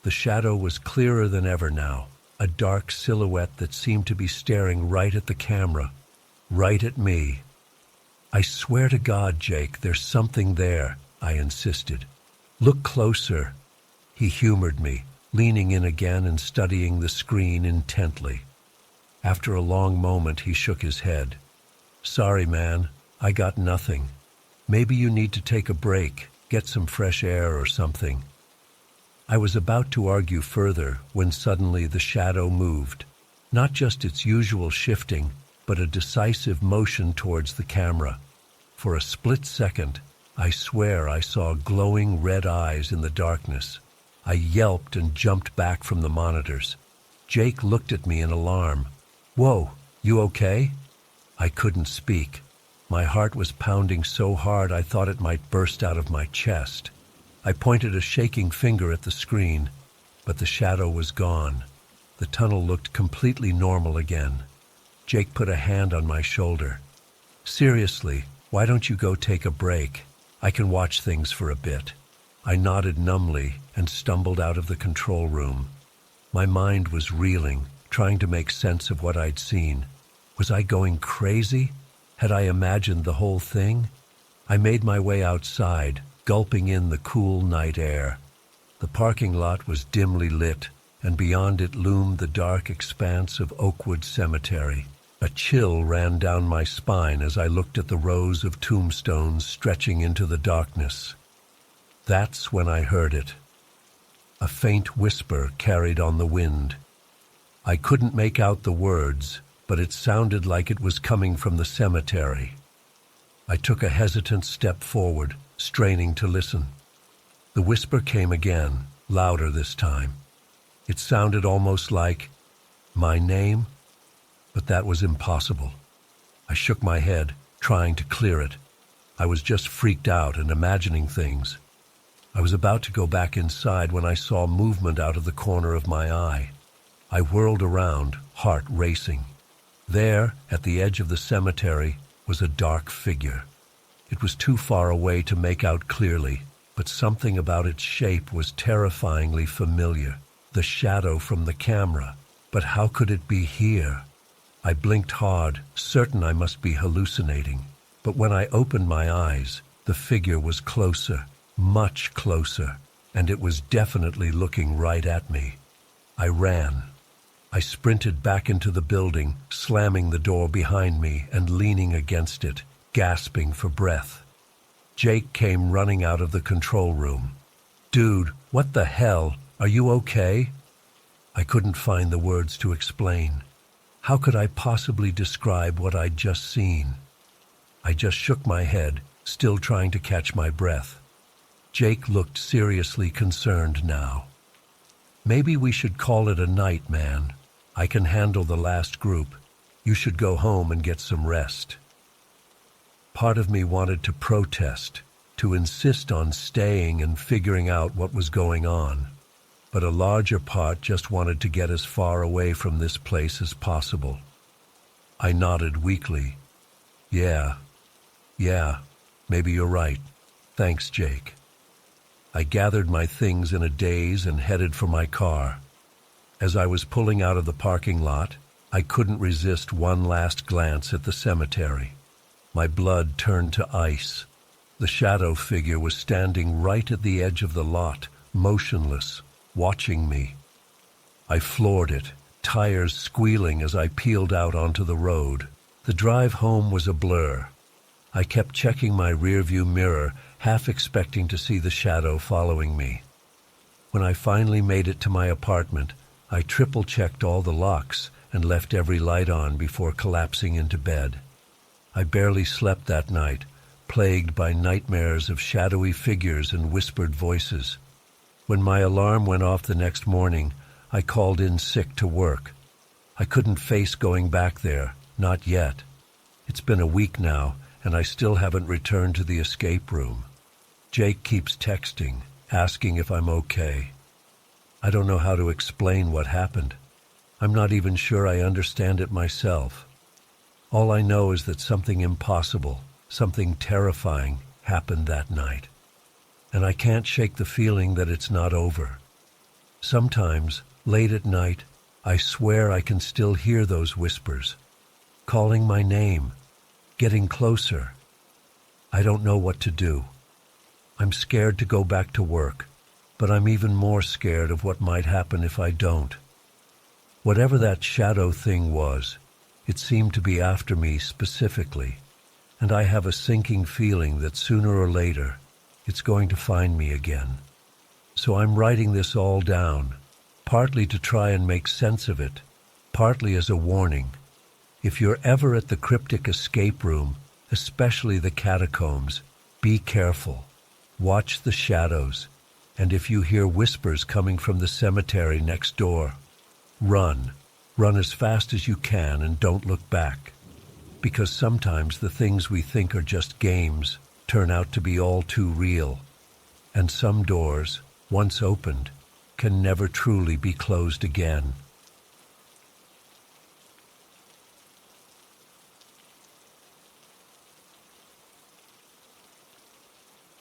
The shadow was clearer than ever now, a dark silhouette that seemed to be staring right at the camera, right at me. "I swear to God, Jake, there's something there," I insisted. "Look closer." He humored me, leaning in again and studying the screen intently. After a long moment, he shook his head. "Sorry, man, I got nothing. Maybe you need to take a break, get some fresh air or something." I was about to argue further when suddenly the shadow moved, not just its usual shifting, but a decisive motion towards the camera. For a split second, I swear I saw glowing red eyes in the darkness. I yelped and jumped back from the monitors. Jake looked at me in alarm. "Whoa, you okay?" I couldn't speak. My heart was pounding so hard I thought it might burst out of my chest. I pointed a shaking finger at the screen, but the shadow was gone. The tunnel looked completely normal again. Jake put a hand on my shoulder. "Seriously, why don't you go take a break? I can watch things for a bit." I nodded numbly and stumbled out of the control room. My mind was reeling, trying to make sense of what I'd seen. Was I going crazy? Had I imagined the whole thing? I made my way outside, gulping in the cool night air. The parking lot was dimly lit, and beyond it loomed the dark expanse of Oakwood Cemetery. A chill ran down my spine as I looked at the rows of tombstones stretching into the darkness. That's when I heard it. A faint whisper carried on the wind. I couldn't make out the words, but it sounded like it was coming from the cemetery. I took a hesitant step forward, straining to listen. The whisper came again, louder this time. It sounded almost like my name, but that was impossible. I shook my head, trying to clear it. I was just freaked out and imagining things. I was about to go back inside when I saw movement out of the corner of my eye. I whirled around, heart racing. There, at the edge of the cemetery, was a dark figure. It was too far away to make out clearly, but something about its shape was terrifyingly familiar. The shadow from the camera. But how could it be here? I blinked hard, certain I must be hallucinating. But when I opened my eyes, the figure was closer, much closer, and it was definitely looking right at me. I ran. I sprinted back into the building, slamming the door behind me and leaning against it, gasping for breath. Jake came running out of the control room. "Dude, what the hell? Are you okay?" I couldn't find the words to explain. How could I possibly describe what I'd just seen? I just shook my head, still trying to catch my breath. Jake looked seriously concerned now. "Maybe we should call it a night, man. I can handle the last group. You should go home and get some rest." Part of me wanted to protest, to insist on staying and figuring out what was going on. But a larger part just wanted to get as far away from this place as possible. I nodded weakly. Yeah, maybe you're right. Thanks, Jake." I gathered my things in a daze and headed for my car. As I was pulling out of the parking lot, I couldn't resist one last glance at the cemetery. My blood turned to ice. The shadow figure was standing right at the edge of the lot, motionless, watching me. I floored it, tires squealing as I peeled out onto the road. The drive home was a blur. I kept checking my rearview mirror, half expecting to see the shadow following me. When I finally made it to my apartment, I triple-checked all the locks and left every light on before collapsing into bed. I barely slept that night, plagued by nightmares of shadowy figures and whispered voices. When my alarm went off the next morning, I called in sick to work. I couldn't face going back there, not yet. It's been a week now, and I still haven't returned to the escape room. Jake keeps texting, asking if I'm okay. I don't know how to explain what happened. I'm not even sure I understand it myself. All I know is that something impossible, something terrifying, happened that night. And I can't shake the feeling that it's not over. Sometimes, late at night, I swear I can still hear those whispers, calling my name, getting closer. I don't know what to do. I'm scared to go back to work, but I'm even more scared of what might happen if I don't. Whatever that shadow thing was, it seemed to be after me specifically, and I have a sinking feeling that sooner or later, it's going to find me again. So I'm writing this all down, partly to try and make sense of it, partly as a warning. If you're ever at the cryptic escape room, especially the catacombs, be careful. Watch the shadows, and if you hear whispers coming from the cemetery next door, run. Run as fast as you can and don't look back. Because sometimes the things we think are just games turn out to be all too real. And some doors, once opened, can never truly be closed again.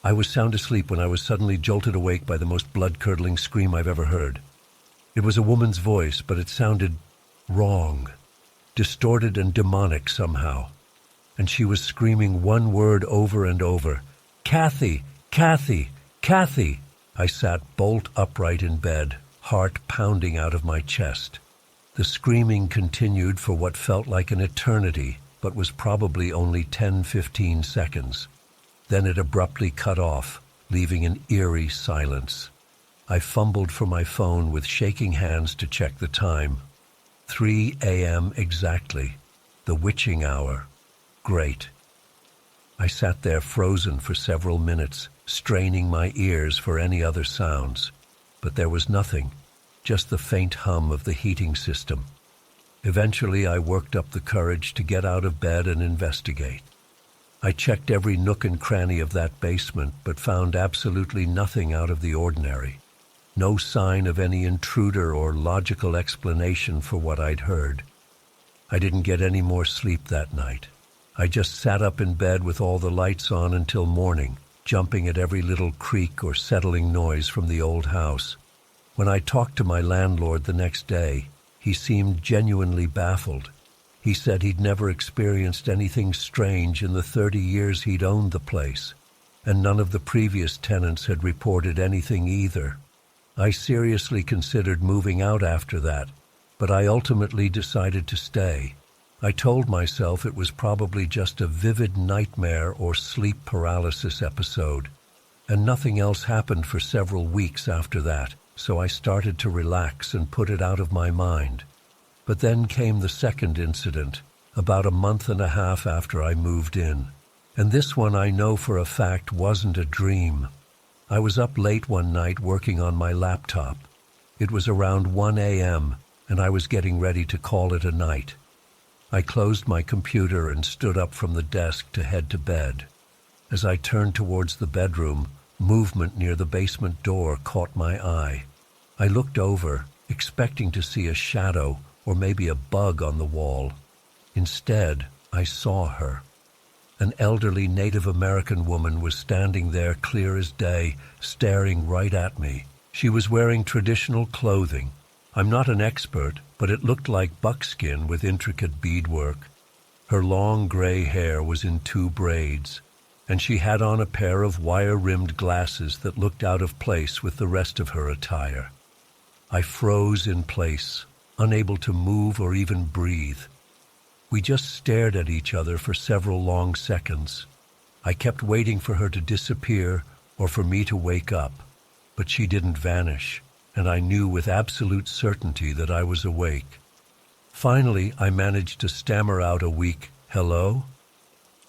I was sound asleep when I was suddenly jolted awake by the most blood-curdling scream I've ever heard. It was a woman's voice, but it sounded wrong, distorted and demonic somehow. And she was screaming one word over and over, "Kathy! Kathy! Kathy!" I sat bolt upright in bed, heart pounding out of my chest. The screaming continued for what felt like an eternity, but was probably only 10-15 seconds. Then it abruptly cut off, leaving an eerie silence. I fumbled for my phone with shaking hands to check the time. 3 a.m. exactly, the witching hour. Great. I sat there frozen for several minutes, straining my ears for any other sounds. But there was nothing, just the faint hum of the heating system. Eventually, I worked up the courage to get out of bed and investigate. I checked every nook and cranny of that basement, but found absolutely nothing out of the ordinary. No sign of any intruder or logical explanation for what I'd heard. I didn't get any more sleep that night. I just sat up in bed with all the lights on until morning, jumping at every little creak or settling noise from the old house. When I talked to my landlord the next day, he seemed genuinely baffled. He said he'd never experienced anything strange in the 30 years he'd owned the place, and none of the previous tenants had reported anything either. I seriously considered moving out after that, but I ultimately decided to stay. I told myself it was probably just a vivid nightmare or sleep paralysis episode, and nothing else happened for several weeks after that, so I started to relax and put it out of my mind. But then came the second incident, about a month and a half after I moved in. And this one I know for a fact wasn't a dream. I was up late one night working on my laptop. It was around 1 a.m., and I was getting ready to call it a night. I closed my computer and stood up from the desk to head to bed. As I turned towards the bedroom, movement near the basement door caught my eye. I looked over, expecting to see a shadow or maybe a bug on the wall. Instead, I saw her. An elderly Native American woman was standing there clear as day, staring right at me. She was wearing traditional clothing. I'm not an expert, but it looked like buckskin with intricate beadwork. Her long gray hair was in 2 braids, and she had on a pair of wire-rimmed glasses that looked out of place with the rest of her attire. I froze in place, unable to move or even breathe. We just stared at each other for several long seconds. I kept waiting for her to disappear or for me to wake up, but she didn't vanish, and I knew with absolute certainty that I was awake. Finally, I managed to stammer out a weak, "Hello?"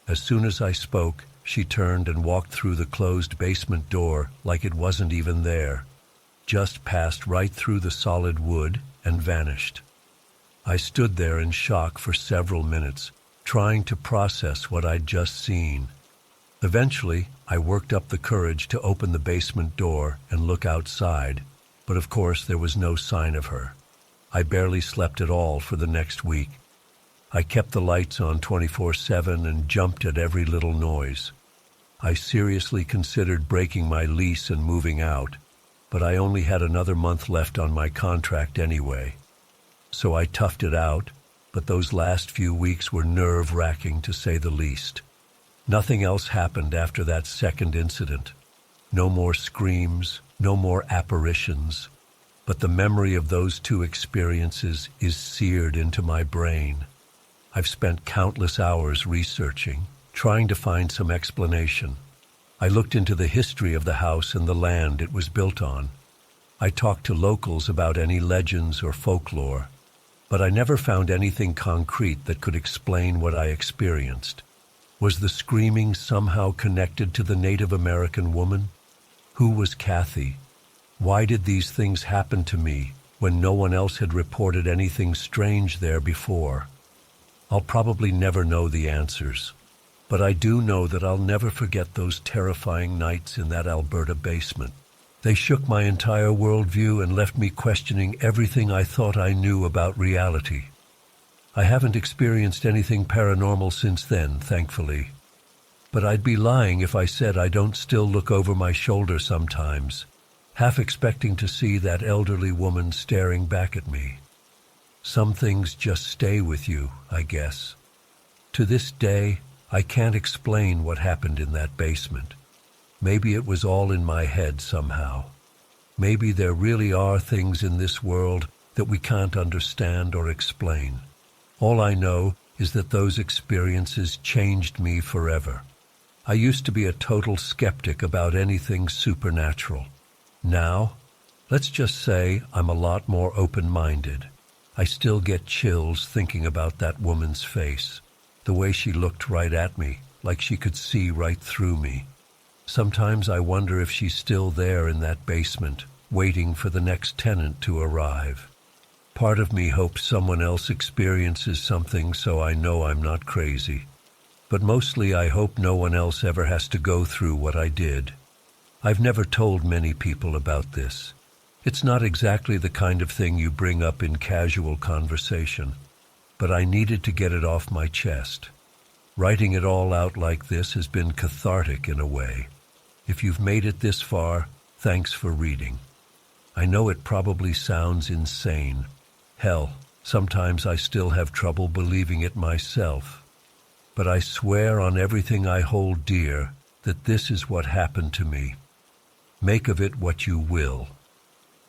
As soon as I spoke, she turned and walked through the closed basement door like it wasn't even there. just passed right through the solid wood and vanished. I stood there in shock for several minutes, trying to process what I'd just seen. Eventually, I worked up the courage to open the basement door and look outside, but of course there was no sign of her. I barely slept at all for the next week. I kept the lights on 24/7 and jumped at every little noise. I seriously considered breaking my lease and moving out, but I only had another month left on my contract anyway. So I toughed it out, but those last few weeks were nerve-wracking to say the least. Nothing else happened after that second incident. No more screams, no more apparitions, but the memory of those two experiences is seared into my brain. I've spent countless hours researching, trying to find some explanation. I looked into the history of the house and the land it was built on. I talked to locals about any legends or folklore, but I never found anything concrete that could explain what I experienced. Was the screaming somehow connected to the Native American woman? Who was Kathy? Why did these things happen to me when no one else had reported anything strange there before? I'll probably never know the answers, but I do know that I'll never forget those terrifying nights in that Alberta basement. They shook my entire worldview and left me questioning everything I thought I knew about reality. I haven't experienced anything paranormal since then, thankfully. But I'd be lying if I said I don't still look over my shoulder sometimes, half expecting to see that elderly woman staring back at me. Some things just stay with you, I guess. To this day, I can't explain what happened in that basement. Maybe it was all in my head somehow. Maybe there really are things in this world that we can't understand or explain. All I know is that those experiences changed me forever. I used to be a total skeptic about anything supernatural. Now, let's just say I'm a lot more open-minded. I still get chills thinking about that woman's face, the way she looked right at me, like she could see right through me. Sometimes I wonder if she's still there in that basement, waiting for the next tenant to arrive. Part of me hopes someone else experiences something so I know I'm not crazy. But mostly I hope no one else ever has to go through what I did. I've never told many people about this. It's not exactly the kind of thing you bring up in casual conversation, but I needed to get it off my chest. Writing it all out like this has been cathartic in a way. If you've made it this far, thanks for reading. I know it probably sounds insane. Hell, sometimes I still have trouble believing it myself. But I swear on everything I hold dear that this is what happened to me. Make of it what you will.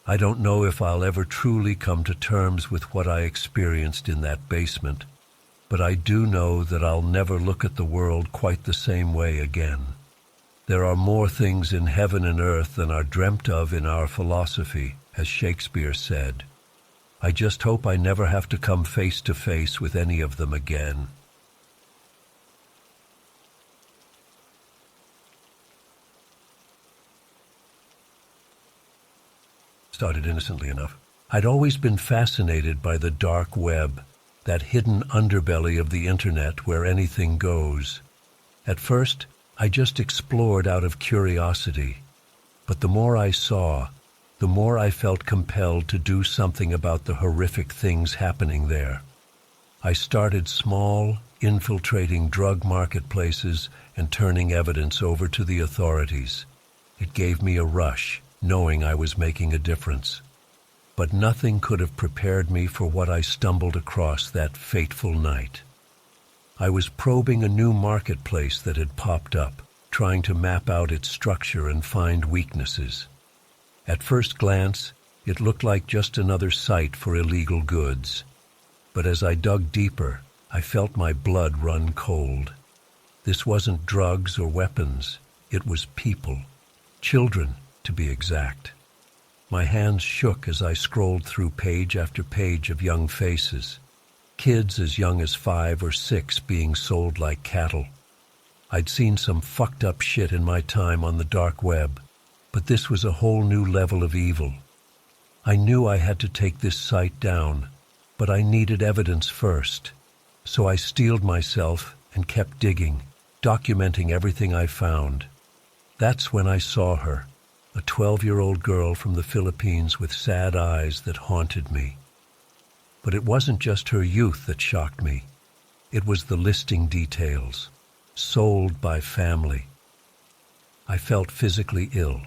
I don't know if I'll ever truly come to terms with what I experienced in that basement, but I do know that I'll never look at the world quite the same way again. There are more things in heaven and earth than are dreamt of in our philosophy, as Shakespeare said. I just hope I never have to come face to face with any of them again. Started innocently enough. I'd always been fascinated by the dark web, that hidden underbelly of the internet where anything goes. At first, I just explored out of curiosity, but the more I saw, the more I felt compelled to do something about the horrific things happening there. I started small, infiltrating drug marketplaces and turning evidence over to the authorities. It gave me a rush, knowing I was making a difference. But nothing could have prepared me for what I stumbled across that fateful night. I was probing a new marketplace that had popped up, trying to map out its structure and find weaknesses. At first glance, it looked like just another site for illegal goods. But as I dug deeper, I felt my blood run cold. This wasn't drugs or weapons, it was people. Children, to be exact. My hands shook as I scrolled through page after page of young faces. Kids as young as 5 or 6 being sold like cattle. I'd seen some fucked up shit in my time on the dark web, but this was a whole new level of evil, I knew I had to take this site down, but I needed evidence first. So I steeled myself and kept digging, documenting everything I found. That's when I saw her, a 12-year-old girl from the Philippines with sad eyes that haunted me. But it wasn't just her youth that shocked me. It was the listing details. Sold by family. I felt physically ill.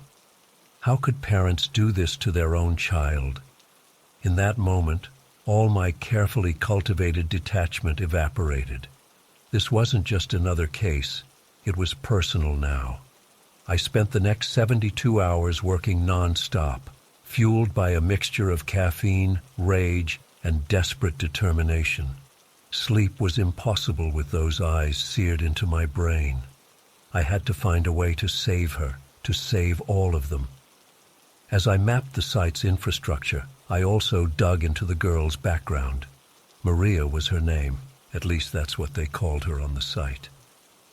How could parents do this to their own child? In that moment, all my carefully cultivated detachment evaporated. This wasn't just another case. It was personal now. I spent the next 72 hours working non-stop, fueled by a mixture of caffeine, rage, and desperate determination. Sleep was impossible with those eyes seared into my brain. I had to find a way to save her, to save all of them. As I mapped the site's infrastructure, I also dug into the girl's background. Maria was her name, at least that's what they called her on the site.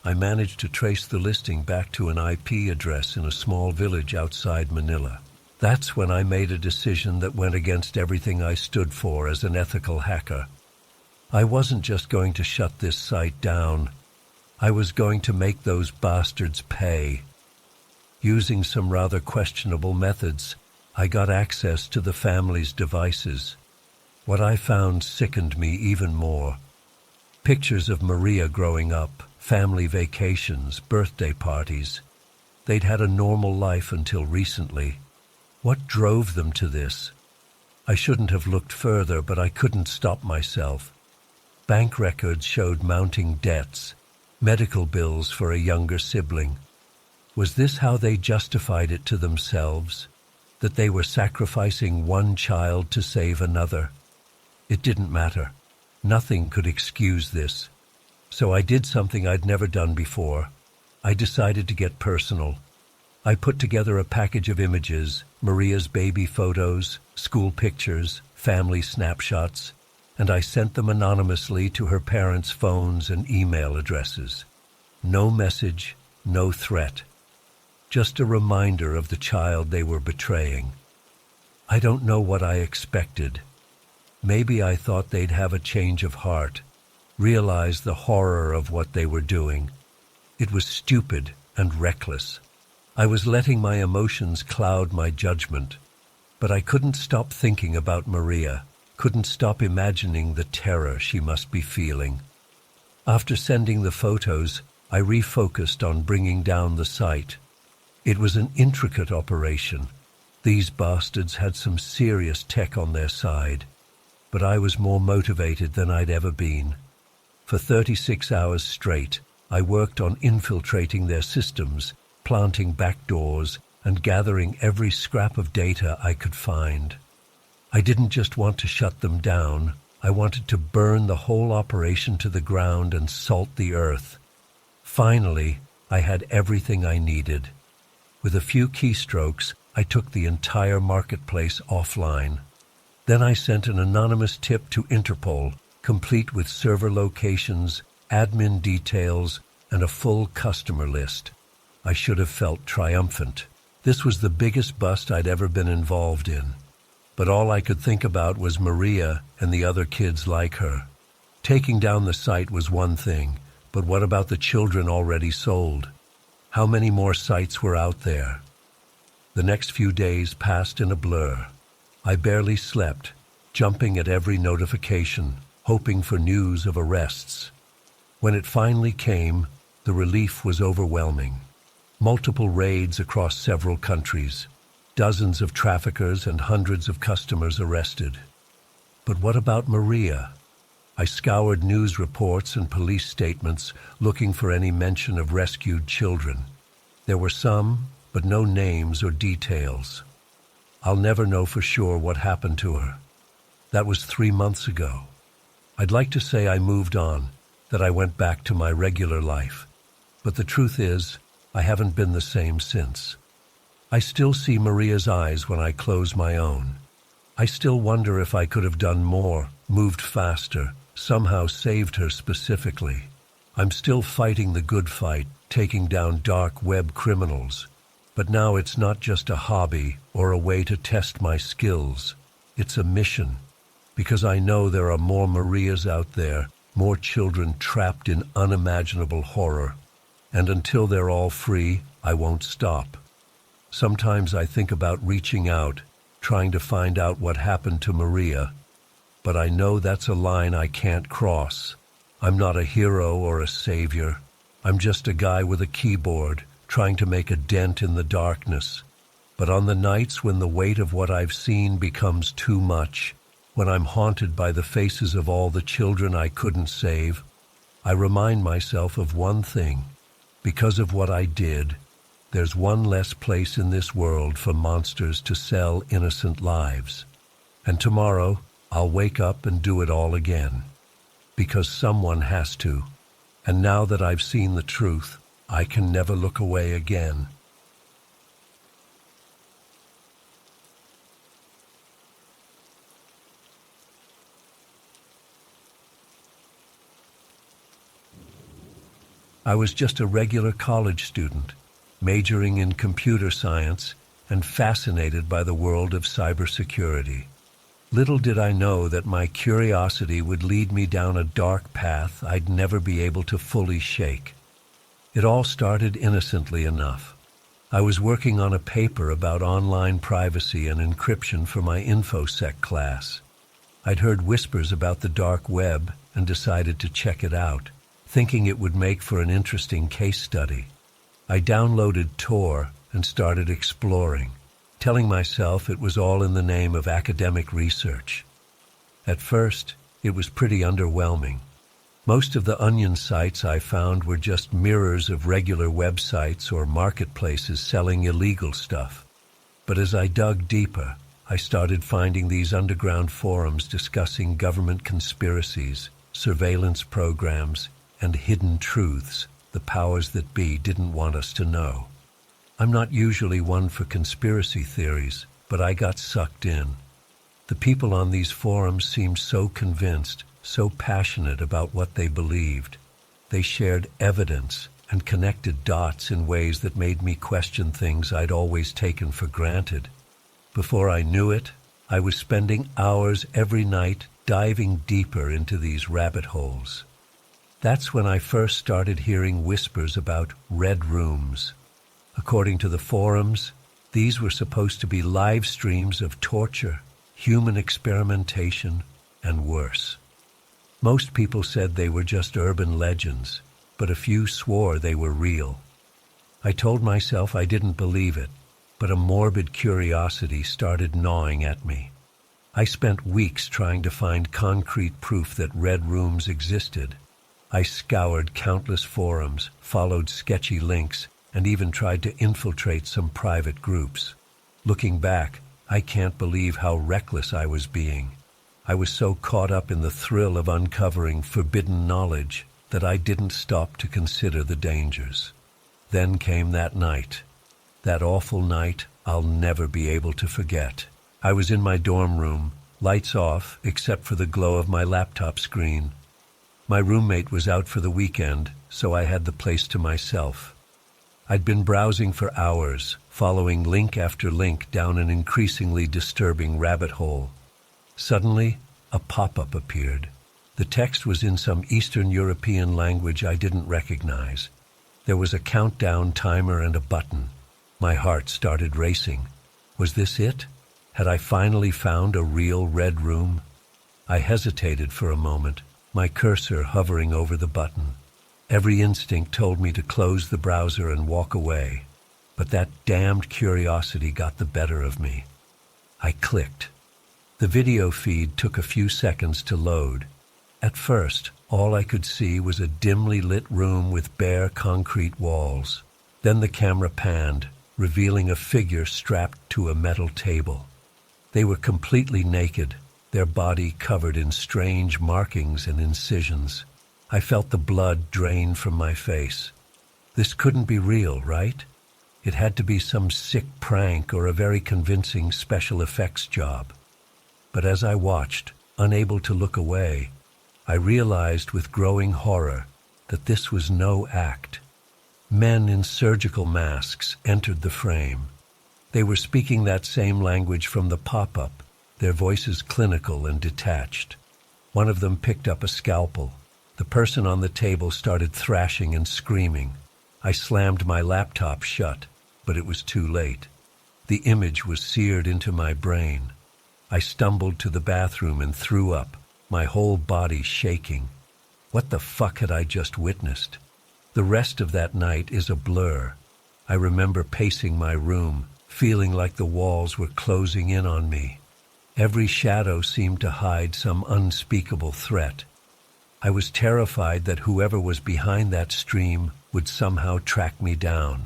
I managed to trace the listing back to an IP address in a small village outside Manila. That's when I made a decision that went against everything I stood for as an ethical hacker. I wasn't just going to shut this site down. I was going to make those bastards pay. Using some rather questionable methods, I got access to the family's devices. What I found sickened me even more. Pictures of Maria growing up, family vacations, birthday parties. They'd had a normal life until recently. What drove them to this? I shouldn't have looked further, but I couldn't stop myself. Bank records showed mounting debts, medical bills for a younger sibling. Was this how they justified it to themselves? That they were sacrificing one child to save another? It didn't matter. Nothing could excuse this. So I did something I'd never done before. I decided to get personal. I put together a package of images, Maria's baby photos, school pictures, family snapshots, and I sent them anonymously to her parents' phones and email addresses. No message, no threat. Just a reminder of the child they were betraying. I don't know what I expected. Maybe I thought they'd have a change of heart, realize the horror of what they were doing. It was stupid and reckless. I was letting my emotions cloud my judgment, but I couldn't stop thinking about Maria, couldn't stop imagining the terror she must be feeling. After sending the photos, I refocused on bringing down the site. It was an intricate operation. These bastards had some serious tech on their side, but I was more motivated than I'd ever been. For 36 hours straight, I worked on infiltrating their systems, planting backdoors, and gathering every scrap of data I could find. I didn't just want to shut them down, I wanted to burn the whole operation to the ground and salt the earth. Finally, I had everything I needed. With a few keystrokes, I took the entire marketplace offline. Then I sent an anonymous tip to Interpol, complete with server locations, admin details, and a full customer list. I should have felt triumphant. This was the biggest bust I'd ever been involved in. But all I could think about was Maria and the other kids like her. Taking down the site was one thing, but what about the children already sold? How many more sites were out there? The next few days passed in a blur. I barely slept, jumping at every notification, hoping for news of arrests. When it finally came, the relief was overwhelming. Multiple raids across several countries, dozens of traffickers and hundreds of customers arrested. But what about Maria? I scoured news reports and police statements looking for any mention of rescued children. There were some, but no names or details. I'll never know for sure what happened to her. That was 3 months ago. I'd like to say I moved on, that I went back to my regular life. But the truth is, I haven't been the same since. I still see Maria's eyes when I close my own. I still wonder if I could have done more, moved faster, somehow saved her specifically. I'm still fighting the good fight, taking down dark web criminals. But now it's not just a hobby or a way to test my skills. It's a mission, because I know there are more Marias out there, more children trapped in unimaginable horror. And until they're all free, I won't stop. Sometimes I think about reaching out, trying to find out what happened to Maria, but I know that's a line I can't cross. I'm not a hero or a savior. I'm just a guy with a keyboard, trying to make a dent in the darkness. But on the nights when the weight of what I've seen becomes too much, when I'm haunted by the faces of all the children I couldn't save, I remind myself of one thing. Because of what I did, there's one less place in this world for monsters to sell innocent lives. And tomorrow, I'll wake up and do it all again. Because someone has to. And now that I've seen the truth, I can never look away again. I was just a regular college student, majoring in computer science and fascinated by the world of cybersecurity. Little did I know that my curiosity would lead me down a dark path I'd never be able to fully shake. It all started innocently enough. I was working on a paper about online privacy and encryption for my InfoSec class. I'd heard whispers about the dark web and decided to check it out, thinking it would make for an interesting case study. I downloaded Tor and started exploring, telling myself it was all in the name of academic research. At first, it was pretty underwhelming. Most of the onion sites I found were just mirrors of regular websites or marketplaces selling illegal stuff. But as I dug deeper, I started finding these underground forums discussing government conspiracies, surveillance programs, and hidden truths the powers that be didn't want us to know. I'm not usually one for conspiracy theories, but I got sucked in. The people on these forums seemed so convinced, so passionate about what they believed. They shared evidence and connected dots in ways that made me question things I'd always taken for granted. Before I knew it, I was spending hours every night diving deeper into these rabbit holes. That's when I first started hearing whispers about red rooms. According to the forums, these were supposed to be live streams of torture, human experimentation, and worse. Most people said they were just urban legends, but a few swore they were real. I told myself I didn't believe it, but a morbid curiosity started gnawing at me. I spent weeks trying to find concrete proof that red rooms existed. I scoured countless forums, followed sketchy links, and even tried to infiltrate some private groups. Looking back, I can't believe how reckless I was being. I was so caught up in the thrill of uncovering forbidden knowledge that I didn't stop to consider the dangers. Then came that night. That awful night I'll never be able to forget. I was in my dorm room, lights off except for the glow of my laptop screen. My roommate was out for the weekend, so I had the place to myself. I'd been browsing for hours, following link after link down an increasingly disturbing rabbit hole. Suddenly, a pop-up appeared. The text was in some Eastern European language I didn't recognize. There was a countdown timer and a button. My heart started racing. Was this it? Had I finally found a real red room? I hesitated for a moment, my cursor hovering over the button. Every instinct told me to close the browser and walk away, but that damned curiosity got the better of me. I clicked. The video feed took a few seconds to load. At first, all I could see was a dimly lit room with bare concrete walls. Then the camera panned, revealing a figure strapped to a metal table. They were completely naked, their body covered in strange markings and incisions. I felt the blood drain from my face. This couldn't be real, right? It had to be some sick prank or a very convincing special effects job. But as I watched, unable to look away, I realized with growing horror that this was no act. Men in surgical masks entered the frame. They were speaking that same language from the pop-up, their voices clinical and detached. One of them picked up a scalpel. The person on the table started thrashing and screaming. I slammed my laptop shut, but it was too late. The image was seared into my brain. I stumbled to the bathroom and threw up, my whole body shaking. What the fuck had I just witnessed? The rest of that night is a blur. I remember pacing my room, feeling like the walls were closing in on me. Every shadow seemed to hide some unspeakable threat. I was terrified that whoever was behind that stream would somehow track me down.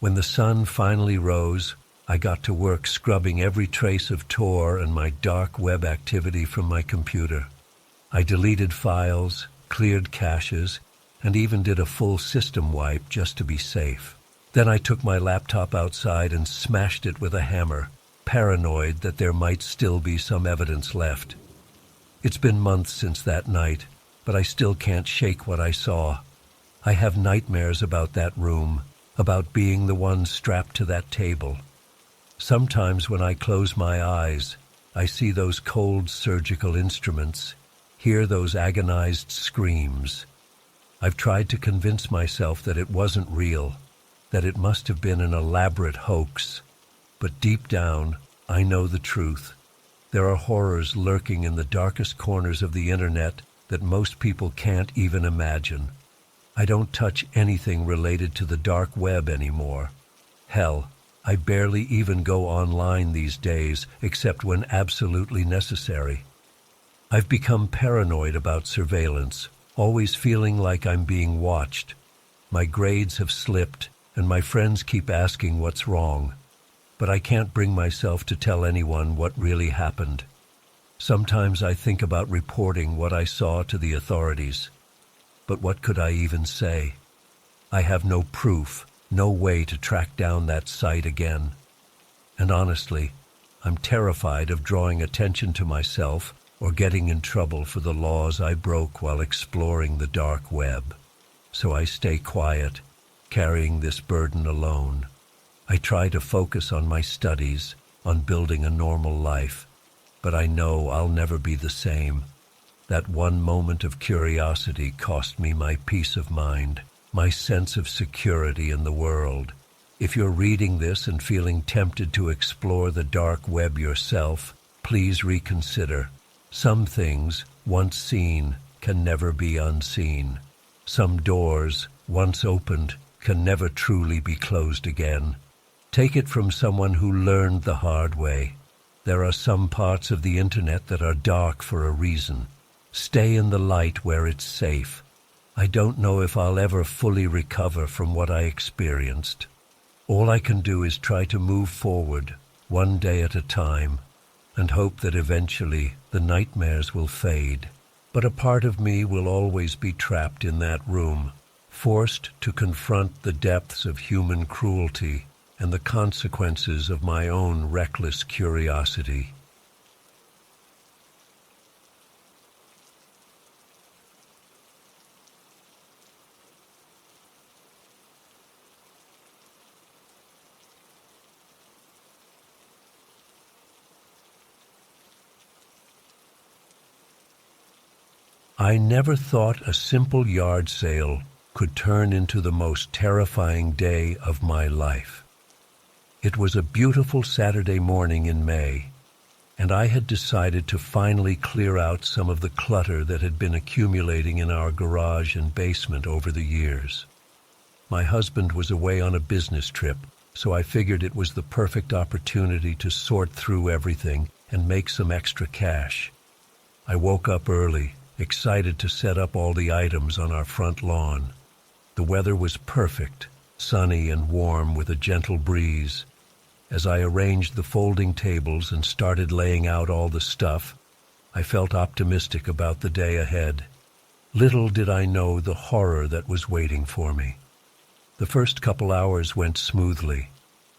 When the sun finally rose, I got to work scrubbing every trace of Tor and my dark web activity from my computer. I deleted files, cleared caches, and even did a full system wipe just to be safe. Then I took my laptop outside and smashed it with a hammer, paranoid that there might still be some evidence left. It's been months since that night, but I still can't shake what I saw. I have nightmares about that room, about being the one strapped to that table. Sometimes when I close my eyes, I see those cold surgical instruments, hear those agonized screams. I've tried to convince myself that it wasn't real, that it must have been an elaborate hoax. But deep down, I know the truth. There are horrors lurking in the darkest corners of the internet that most people can't even imagine. I don't touch anything related to the dark web anymore. Hell, I barely even go online these days except when absolutely necessary. I've become paranoid about surveillance, always feeling like I'm being watched. My grades have slipped, and my friends keep asking what's wrong. But I can't bring myself to tell anyone what really happened. Sometimes I think about reporting what I saw to the authorities. But what could I even say? I have no proof, no way to track down that site again. And honestly, I'm terrified of drawing attention to myself or getting in trouble for the laws I broke while exploring the dark web. So I stay quiet, carrying this burden alone. I try to focus on my studies, on building a normal life, but I know I'll never be the same. That one moment of curiosity cost me my peace of mind, my sense of security in the world. If you're reading this and feeling tempted to explore the dark web yourself, please reconsider. Some things, once seen, can never be unseen. Some doors, once opened, can never truly be closed again. Take it from someone who learned the hard way. There are some parts of the internet that are dark for a reason. Stay in the light where it's safe. I don't know if I'll ever fully recover from what I experienced. All I can do is try to move forward, one day at a time, and hope that eventually the nightmares will fade. But a part of me will always be trapped in that room, forced to confront the depths of human cruelty and the consequences of my own reckless curiosity. I never thought a simple yard sale could turn into the most terrifying day of my life. It was a beautiful Saturday morning in May, and I had decided to finally clear out some of the clutter that had been accumulating in our garage and basement over the years. My husband was away on a business trip, so I figured it was the perfect opportunity to sort through everything and make some extra cash. I woke up early, excited to set up all the items on our front lawn. The weather was perfect, sunny and warm with a gentle breeze. As I arranged the folding tables and started laying out all the stuff, I felt optimistic about the day ahead. Little did I know the horror that was waiting for me. The first couple hours went smoothly.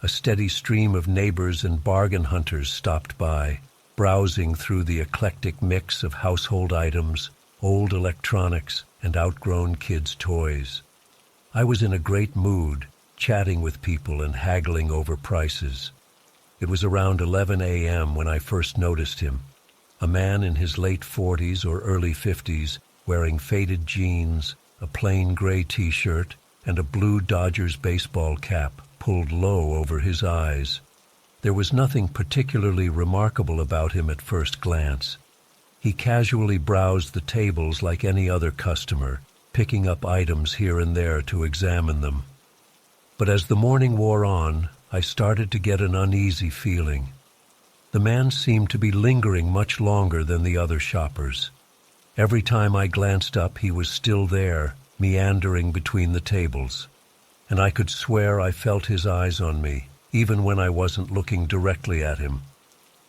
A steady stream of neighbors and bargain hunters stopped by, browsing through the eclectic mix of household items, old electronics, and outgrown kids' toys. I was in a great mood, chatting with people and haggling over prices. It was around 11 a.m. when I first noticed him. A man in his late 40s or early 50s, wearing faded jeans, a plain gray t-shirt, and a blue Dodgers baseball cap pulled low over his eyes. There was nothing particularly remarkable about him at first glance. He casually browsed the tables like any other customer, picking up items here and there to examine them. But as the morning wore on, I started to get an uneasy feeling. The man seemed to be lingering much longer than the other shoppers. Every time I glanced up, he was still there, meandering between the tables. And I could swear I felt his eyes on me, even when I wasn't looking directly at him.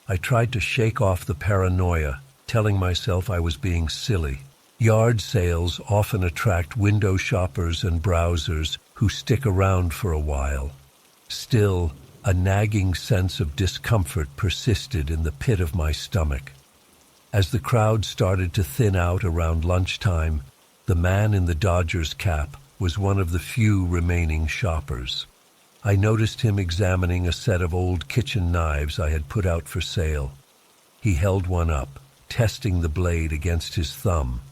I tried to shake off the paranoia, telling myself I was being silly. Yard sales often attract window shoppers and browsers who stick around for a while. Still, a nagging sense of discomfort persisted in the pit of my stomach. As the crowd started to thin out around lunchtime, the man in the Dodgers cap was one of the few remaining shoppers. I noticed him examining a set of old kitchen knives I had put out for sale. He held one up, testing the blade against his thumb.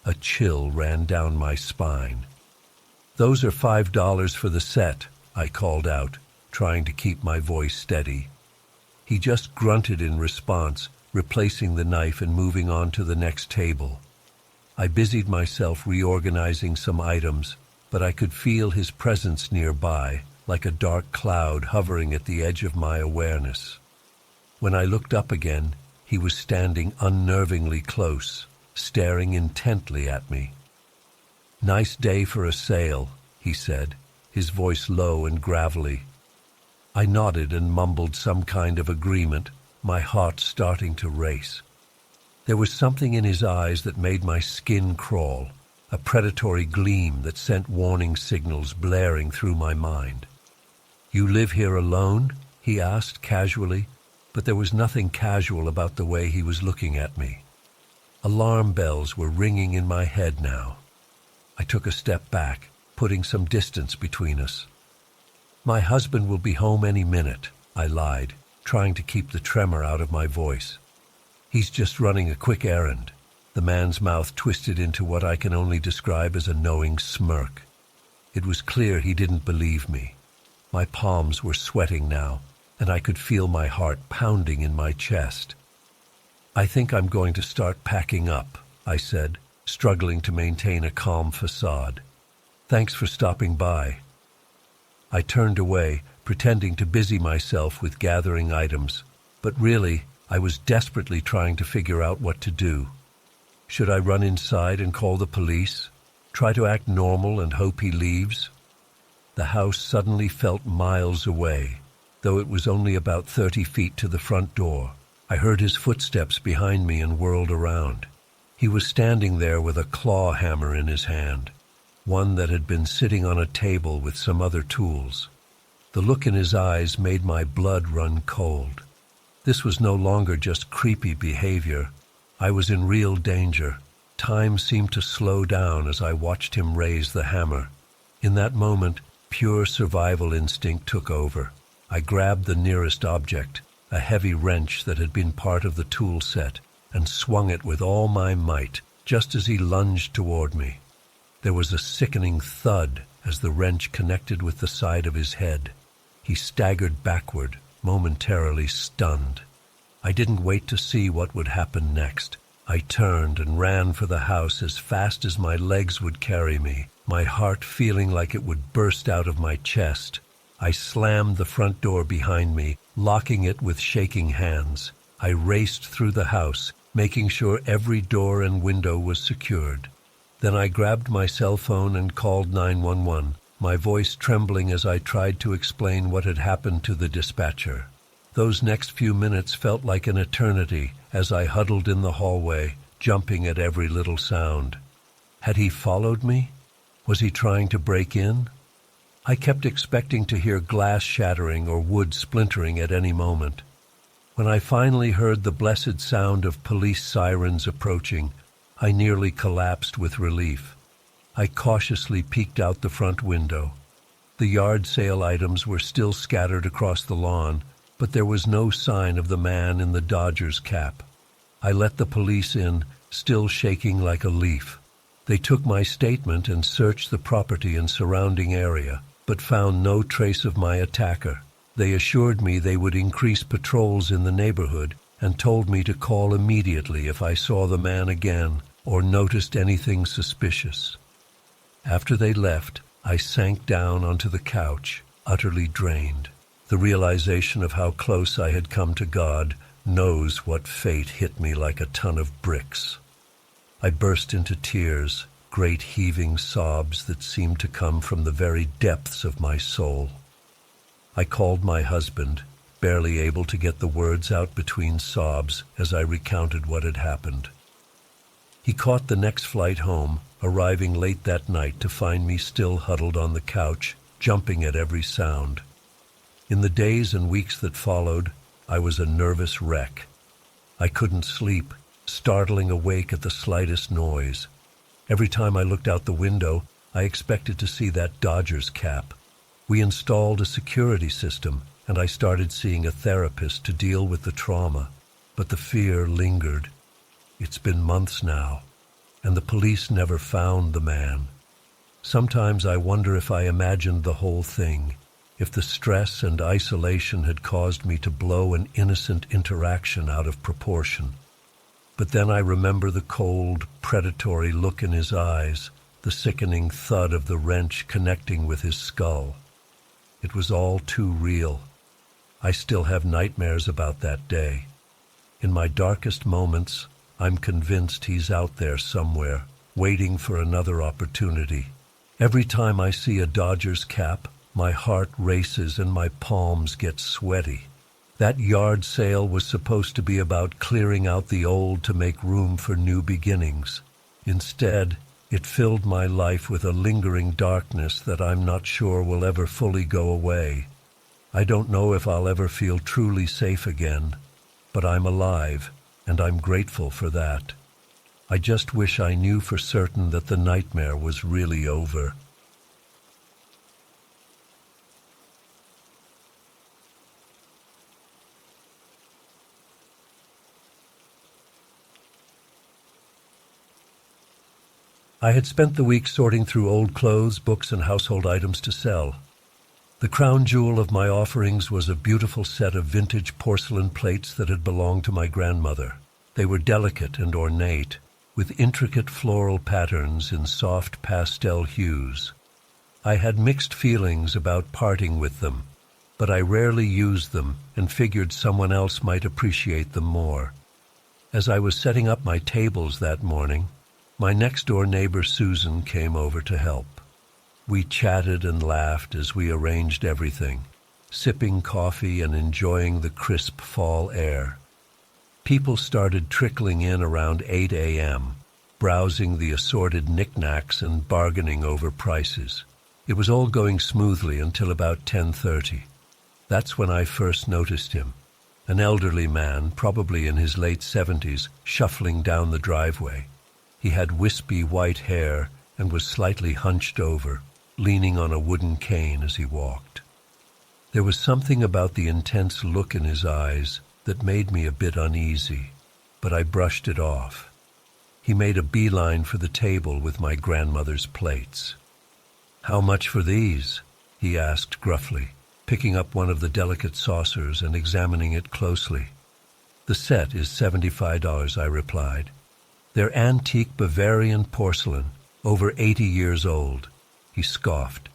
A chill ran down my spine. "Those are $5 for the set," I called out, trying to keep my voice steady. He just grunted in response, replacing the knife and moving on to the next table. I busied myself reorganizing some items, but I could feel his presence nearby, like a dark cloud hovering at the edge of my awareness. When I looked up again, he was standing unnervingly close, staring intently at me. "Nice day for a sale," he said, his voice low and gravelly. I nodded and mumbled some kind of agreement, my heart starting to race. There was something in his eyes that made my skin crawl, a predatory gleam that sent warning signals blaring through my mind. "You live here alone?" he asked casually, but there was nothing casual about the way he was looking at me. Alarm bells were ringing in my head now. I took a step back, putting some distance between us. "My husband will be home any minute," I lied, trying to keep the tremor out of my voice. "He's just running a quick errand." The man's mouth twisted into what I can only describe as a knowing smirk. It was clear he didn't believe me. My palms were sweating now, and I could feel my heart pounding in my chest. "I think I'm going to start packing up," I said, struggling to maintain a calm facade. "Thanks for stopping by." I turned away, pretending to busy myself with gathering items, but really, I was desperately trying to figure out what to do. Should I run inside and call the police? Try to act normal and hope he leaves? The house suddenly felt miles away, though it was only about 30 feet to the front door. I heard his footsteps behind me and whirled around. He was standing there with a claw hammer in his hand, one that had been sitting on a table with some other tools. The look in his eyes made my blood run cold. This was no longer just creepy behavior. I was in real danger. Time seemed to slow down as I watched him raise the hammer. In that moment, pure survival instinct took over. I grabbed the nearest object, a heavy wrench that had been part of the tool set, and swung it with all my might, just as he lunged toward me. There was a sickening thud as the wrench connected with the side of his head. He staggered backward, momentarily stunned. I didn't wait to see what would happen next. I turned and ran for the house as fast as my legs would carry me, my heart feeling like it would burst out of my chest. I slammed the front door behind me, locking it with shaking hands. I raced through the house, making sure every door and window was secured. Then I grabbed my cell phone and called 911, my voice trembling as I tried to explain what had happened to the dispatcher. Those next few minutes felt like an eternity as I huddled in the hallway, jumping at every little sound. Had he followed me? Was he trying to break in? I kept expecting to hear glass shattering or wood splintering at any moment. When I finally heard the blessed sound of police sirens approaching, I nearly collapsed with relief. I cautiously peeked out the front window. The yard sale items were still scattered across the lawn, but there was no sign of the man in the Dodgers cap. I let the police in, still shaking like a leaf. They took my statement and searched the property and surrounding area, but found no trace of my attacker. They assured me they would increase patrols in the neighborhood and told me to call immediately if I saw the man again or noticed anything suspicious. After they left, I sank down onto the couch, utterly drained. The realization of how close I had come to God knows what fate hit me like a ton of bricks. I burst into tears, great heaving sobs that seemed to come from the very depths of my soul. I called my husband, barely able to get the words out between sobs as I recounted what had happened. He caught the next flight home, arriving late that night to find me still huddled on the couch, jumping at every sound. In the days and weeks that followed, I was a nervous wreck. I couldn't sleep, startling awake at the slightest noise. Every time I looked out the window, I expected to see that Dodgers cap. We installed a security system, and I started seeing a therapist to deal with the trauma. But the fear lingered. It's been months now, and the police never found the man. Sometimes I wonder if I imagined the whole thing, if the stress and isolation had caused me to blow an innocent interaction out of proportion. But then I remember the cold, predatory look in his eyes, the sickening thud of the wrench connecting with his skull. It was all too real. I still have nightmares about that day. In my darkest moments, I'm convinced he's out there somewhere, waiting for another opportunity. Every time I see a Dodgers cap, my heart races and my palms get sweaty. That yard sale was supposed to be about clearing out the old to make room for new beginnings. Instead, it filled my life with a lingering darkness that I'm not sure will ever fully go away. I don't know if I'll ever feel truly safe again, but I'm alive, and I'm grateful for that. I just wish I knew for certain that the nightmare was really over. I had spent the week sorting through old clothes, books, and household items to sell. The crown jewel of my offerings was a beautiful set of vintage porcelain plates that had belonged to my grandmother. They were delicate and ornate, with intricate floral patterns in soft pastel hues. I had mixed feelings about parting with them, but I rarely used them and figured someone else might appreciate them more. As I was setting up my tables that morning, my next-door neighbor Susan came over to help. We chatted and laughed as we arranged everything, sipping coffee and enjoying the crisp fall air. People started trickling in around 8 a.m., browsing the assorted knickknacks and bargaining over prices. It was all going smoothly until about 10:30. That's when I first noticed him, an elderly man, probably in his late 70s, shuffling down the driveway. He had wispy white hair and was slightly hunched over, leaning on a wooden cane as he walked. There was something about the intense look in his eyes that made me a bit uneasy, but I brushed it off. He made a beeline for the table with my grandmother's plates. "How much for these?" he asked gruffly, picking up one of the delicate saucers and examining it closely. "The set is $75, I replied. "They're antique Bavarian porcelain, over 80 years old." He scoffed.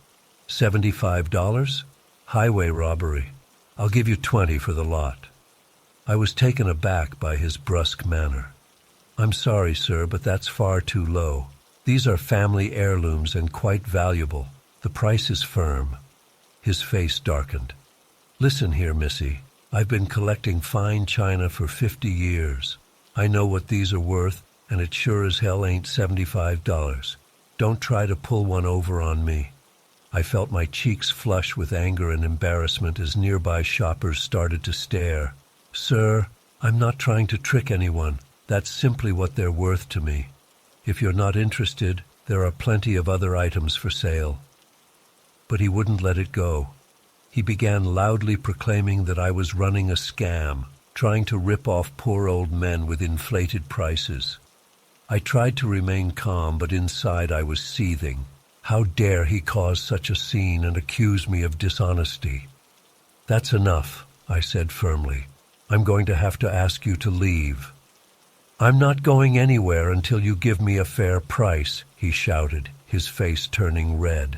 $75? Highway robbery. I'll give you 20 for the lot. I was taken aback by his brusque manner. "I'm sorry, sir, but that's far too low. These are family heirlooms and quite valuable. The price is firm." His face darkened. "Listen here, Missy. I've been collecting fine china for 50 years. I know what these are worth, and it sure as hell ain't $75. Don't try to pull one over on me." I felt my cheeks flush with anger and embarrassment as nearby shoppers started to stare. "Sir, I'm not trying to trick anyone. That's simply what they're worth to me. If you're not interested, there are plenty of other items for sale." But he wouldn't let it go. He began loudly proclaiming that I was running a scam, trying to rip off poor old men with inflated prices. I tried to remain calm, but inside I was seething. How dare he cause such a scene and accuse me of dishonesty? "That's enough," I said firmly. "I'm going to have to ask you to leave." "I'm not going anywhere until you give me a fair price," he shouted, his face turning red.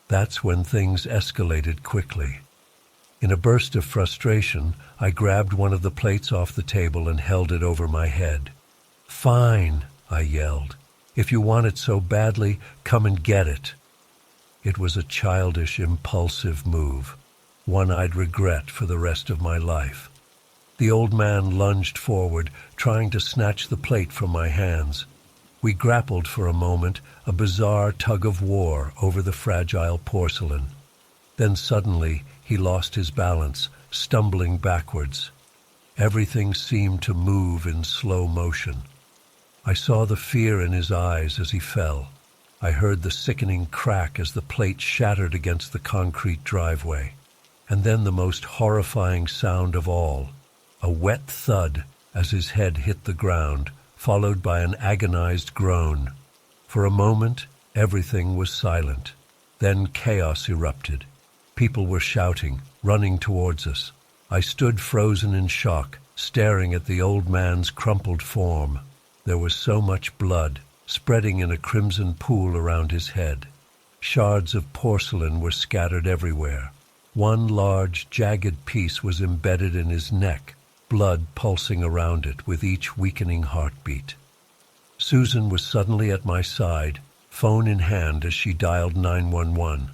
That's when things escalated quickly. In a burst of frustration, I grabbed one of the plates off the table and held it over my head. "Fine," I yelled. "If you want it so badly, come and get it." It was a childish, impulsive move, one I'd regret for the rest of my life. The old man lunged forward, trying to snatch the plate from my hands. We grappled for a moment, a bizarre tug-of-war over the fragile porcelain. Then suddenly he lost his balance, stumbling backwards. Everything seemed to move in slow motion. I saw the fear in his eyes as he fell. I heard the sickening crack as the plate shattered against the concrete driveway. And then the most horrifying sound of all, a wet thud as his head hit the ground, followed by an agonized groan. For a moment, everything was silent. Then chaos erupted. People were shouting, running towards us. I stood frozen in shock, staring at the old man's crumpled form. There was so much blood, spreading in a crimson pool around his head. Shards of porcelain were scattered everywhere. One large, jagged piece was embedded in his neck, blood pulsing around it with each weakening heartbeat. Susan was suddenly at my side, phone in hand as she dialed 911.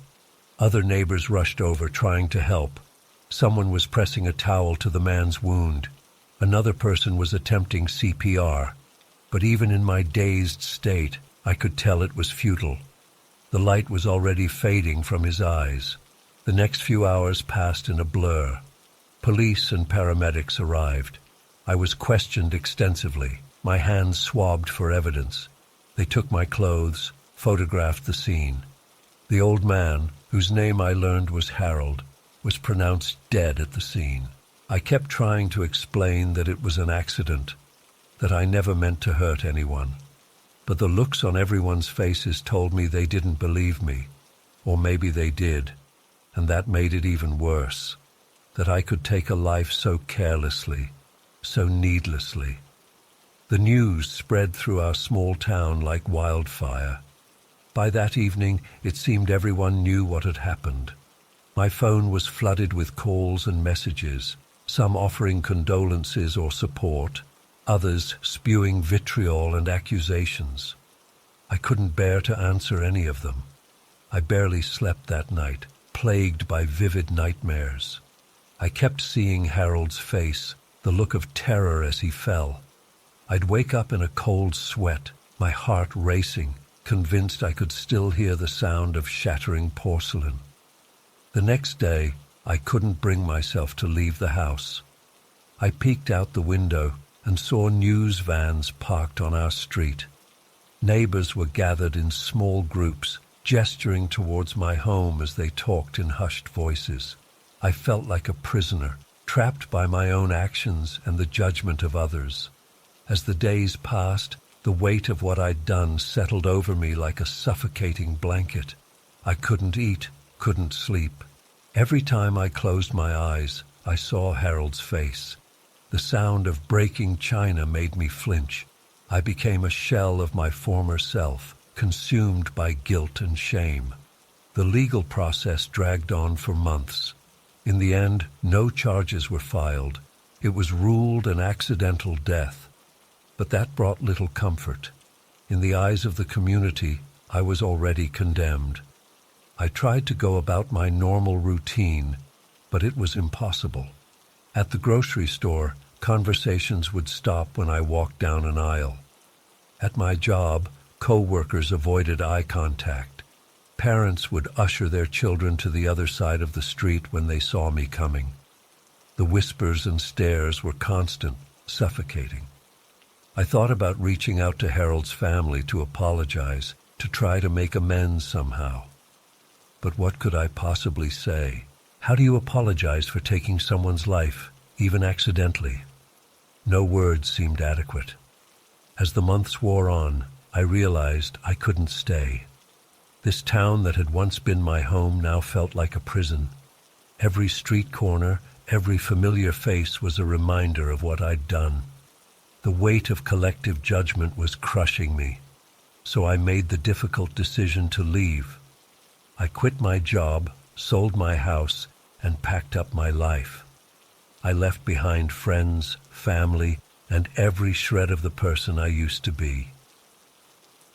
Other neighbors rushed over, trying to help. Someone was pressing a towel to the man's wound. Another person was attempting CPR. But even in my dazed state, I could tell it was futile. The light was already fading from his eyes. The next few hours passed in a blur. Police and paramedics arrived. I was questioned extensively, my hands swabbed for evidence. They took my clothes, photographed the scene. The old man, whose name I learned was Harold, was pronounced dead at the scene. I kept trying to explain that it was an accident, that I never meant to hurt anyone. But the looks on everyone's faces told me they didn't believe me, or maybe they did, and that made it even worse, that I could take a life so carelessly, so needlessly. The news spread through our small town like wildfire. By that evening, it seemed everyone knew what had happened. My phone was flooded with calls and messages, some offering condolences or support, others spewing vitriol and accusations. I couldn't bear to answer any of them. I barely slept that night, plagued by vivid nightmares. I kept seeing Harold's face, the look of terror as he fell. I'd wake up in a cold sweat, my heart racing, convinced I could still hear the sound of shattering porcelain. The next day, I couldn't bring myself to leave the house. I peeked out the window and saw news vans parked on our street. Neighbors were gathered in small groups, gesturing towards my home as they talked in hushed voices. I felt like a prisoner, trapped by my own actions and the judgment of others. As the days passed, the weight of what I'd done settled over me like a suffocating blanket. I couldn't eat, couldn't sleep. Every time I closed my eyes, I saw Harold's face. The sound of breaking china made me flinch. I became a shell of my former self, consumed by guilt and shame. The legal process dragged on for months. In the end, no charges were filed. It was ruled an accidental death. But that brought little comfort. In the eyes of the community, I was already condemned. I tried to go about my normal routine, but it was impossible. At the grocery store, conversations would stop when I walked down an aisle. At my job, co-workers avoided eye contact. Parents would usher their children to the other side of the street when they saw me coming. The whispers and stares were constant, suffocating. I thought about reaching out to Harold's family to apologize, to try to make amends somehow. But what could I possibly say? How do you apologize for taking someone's life, even accidentally? No words seemed adequate. As the months wore on, I realized I couldn't stay. This town that had once been my home now felt like a prison. Every street corner, every familiar face was a reminder of what I'd done. The weight of collective judgment was crushing me, so I made the difficult decision to leave. I quit my job, sold my house, and packed up my life. I left behind friends, family, and every shred of the person I used to be.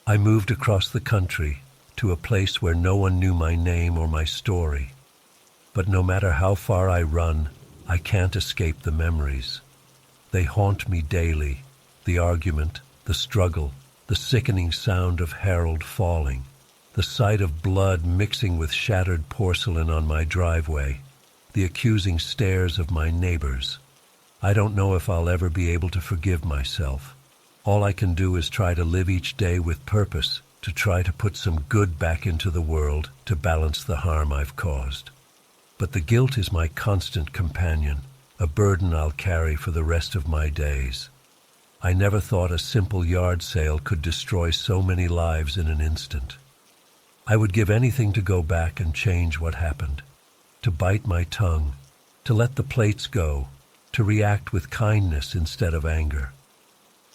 I moved across the country to a place where no one knew my name or my story. But no matter how far I run, I can't escape the memories. They haunt me daily, the argument, the struggle, the sickening sound of Harold falling, the sight of blood mixing with shattered porcelain on my driveway, the accusing stares of my neighbors. I don't know if I'll ever be able to forgive myself. All I can do is try to live each day with purpose, to try to put some good back into the world to balance the harm I've caused. But the guilt is my constant companion, a burden I'll carry for the rest of my days. I never thought a simple yard sale could destroy so many lives in an instant. I would give anything to go back and change what happened, to bite my tongue, to let the plates go, to react with kindness instead of anger.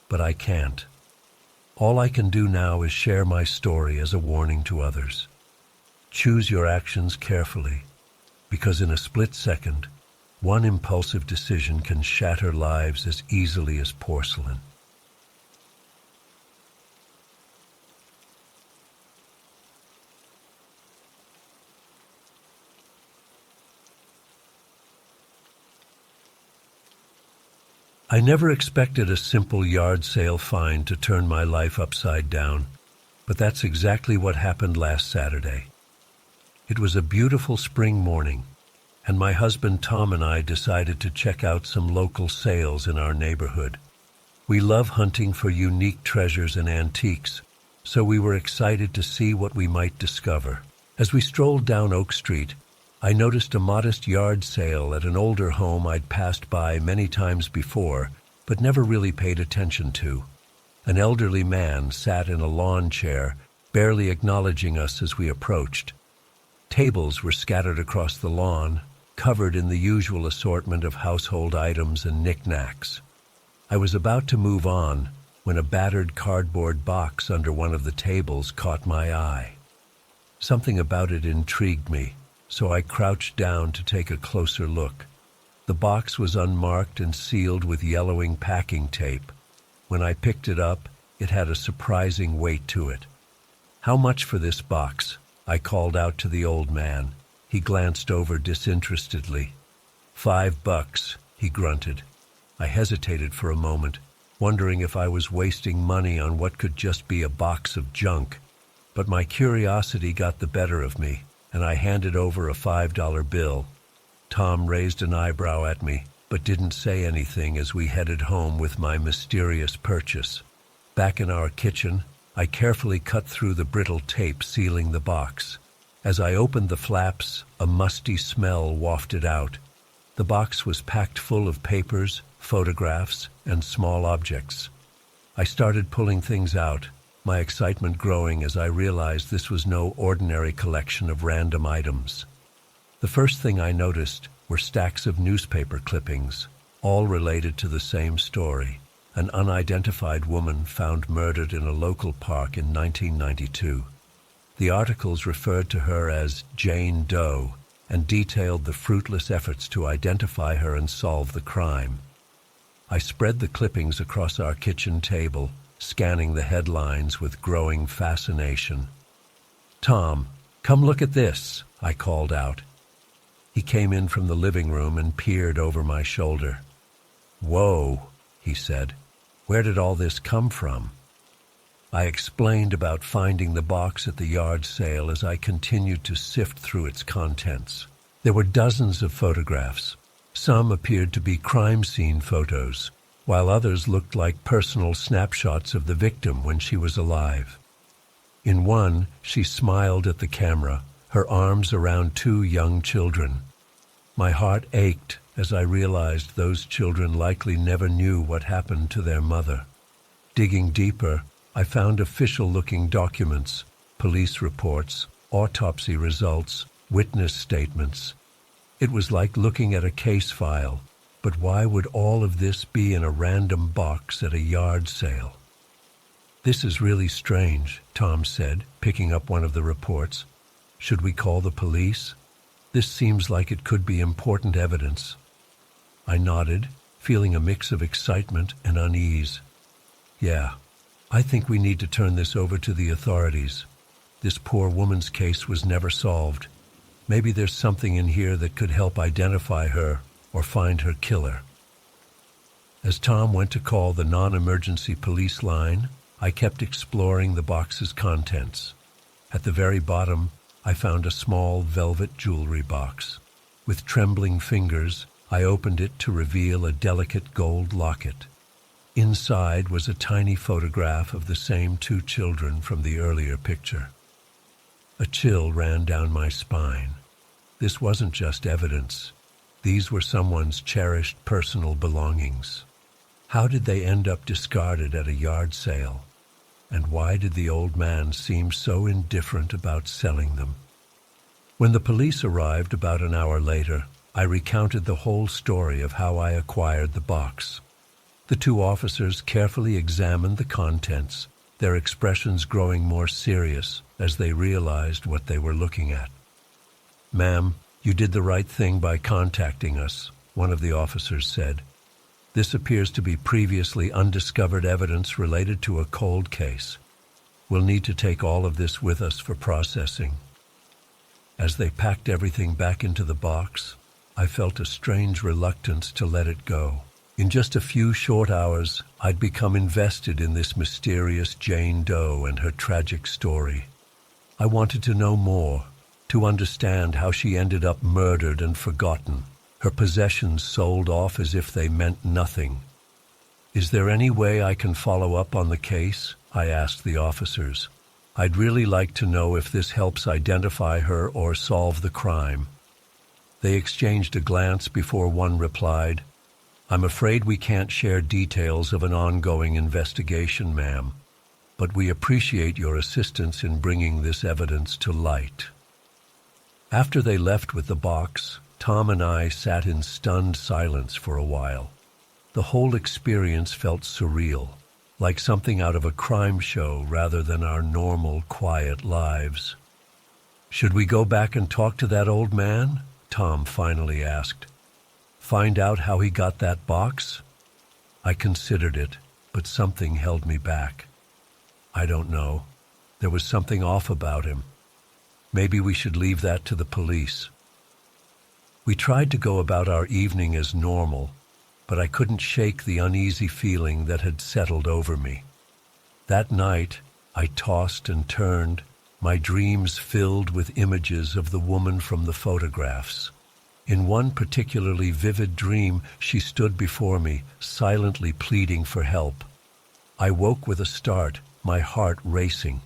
But I can't. All I can do now is share my story as a warning to others. Choose your actions carefully, because in a split second, one impulsive decision can shatter lives as easily as porcelain. I never expected a simple yard sale find to turn my life upside down, but that's exactly what happened last Saturday. It was a beautiful spring morning, and my husband Tom and I decided to check out some local sales in our neighborhood. We love hunting for unique treasures and antiques, so we were excited to see what we might discover. As we strolled down Oak Street, I noticed a modest yard sale at an older home I'd passed by many times before, but never really paid attention to. An elderly man sat in a lawn chair, barely acknowledging us as we approached. Tables were scattered across the lawn, covered in the usual assortment of household items and knickknacks. I was about to move on when a battered cardboard box under one of the tables caught my eye. Something about it intrigued me, so I crouched down to take a closer look. The box was unmarked and sealed with yellowing packing tape. When I picked it up, it had a surprising weight to it. "How much for this box?" I called out to the old man. He glanced over disinterestedly. $5, he grunted. I hesitated for a moment, wondering if I was wasting money on what could just be a box of junk. But my curiosity got the better of me, and I handed over a $5 bill. Tom raised an eyebrow at me, but didn't say anything as we headed home with my mysterious purchase. Back in our kitchen, I carefully cut through the brittle tape sealing the box. As I opened the flaps, a musty smell wafted out. The box was packed full of papers, photographs, and small objects. I started pulling things out, my excitement growing as I realized this was no ordinary collection of random items. The first thing I noticed were stacks of newspaper clippings, all related to the same story: an unidentified woman found murdered in a local park in 1992. The articles referred to her as Jane Doe and detailed the fruitless efforts to identify her and solve the crime. I spread the clippings across our kitchen table, scanning the headlines with growing fascination. "Tom, come look at this," I called out. He came in from the living room and peered over my shoulder. "Whoa," he said. "Where did all this come from?" I explained about finding the box at the yard sale as I continued to sift through its contents. There were dozens of photographs. Some appeared to be crime scene photos, while others looked like personal snapshots of the victim when she was alive. In one, she smiled at the camera, her arms around two young children. My heart ached as I realized those children likely never knew what happened to their mother. Digging deeper, I found official-looking documents, police reports, autopsy results, witness statements. It was like looking at a case file, but why would all of this be in a random box at a yard sale? "This is really strange," Tom said, picking up one of the reports. "Should we call the police? This seems like it could be important evidence." I nodded, feeling a mix of excitement and unease. "Yeah, I think we need to turn this over to the authorities. This poor woman's case was never solved. Maybe there's something in here that could help identify her or find her killer." As Tom went to call the non-emergency police line, I kept exploring the box's contents. At the very bottom, I found a small velvet jewelry box. With trembling fingers, I opened it to reveal a delicate gold locket. Inside was a tiny photograph of the same two children from the earlier picture. A chill ran down my spine. This wasn't just evidence. These were someone's cherished personal belongings. How did they end up discarded at a yard sale? And why did the old man seem so indifferent about selling them? When the police arrived about an hour later, I recounted the whole story of how I acquired the box. The two officers carefully examined the contents, their expressions growing more serious as they realized what they were looking at. "Ma'am, you did the right thing by contacting us," one of the officers said. "This appears to be previously undiscovered evidence related to a cold case. We'll need to take all of this with us for processing." As they packed everything back into the box, I felt a strange reluctance to let it go. In just a few short hours, I'd become invested in this mysterious Jane Doe and her tragic story. I wanted to know more, to understand how she ended up murdered and forgotten, her possessions sold off as if they meant nothing. "Is there any way I can follow up on the case?" I asked the officers. "I'd really like to know if this helps identify her or solve the crime." They exchanged a glance before one replied, "I'm afraid we can't share details of an ongoing investigation, ma'am, but we appreciate your assistance in bringing this evidence to light." After they left with the box, Tom and I sat in stunned silence for a while. The whole experience felt surreal, like something out of a crime show rather than our normal, quiet lives. "Should we go back and talk to that old man?" Tom finally asked. "Find out how he got that box?" I considered it, but something held me back. I don't know. There was something off about him. Maybe we should leave that to the police. We tried to go about our evening as normal, but I couldn't shake the uneasy feeling that had settled over me. That night, I tossed and turned, my dreams filled with images of the woman from the photographs. In one particularly vivid dream, she stood before me, silently pleading for help. I woke with a start, my heart racing.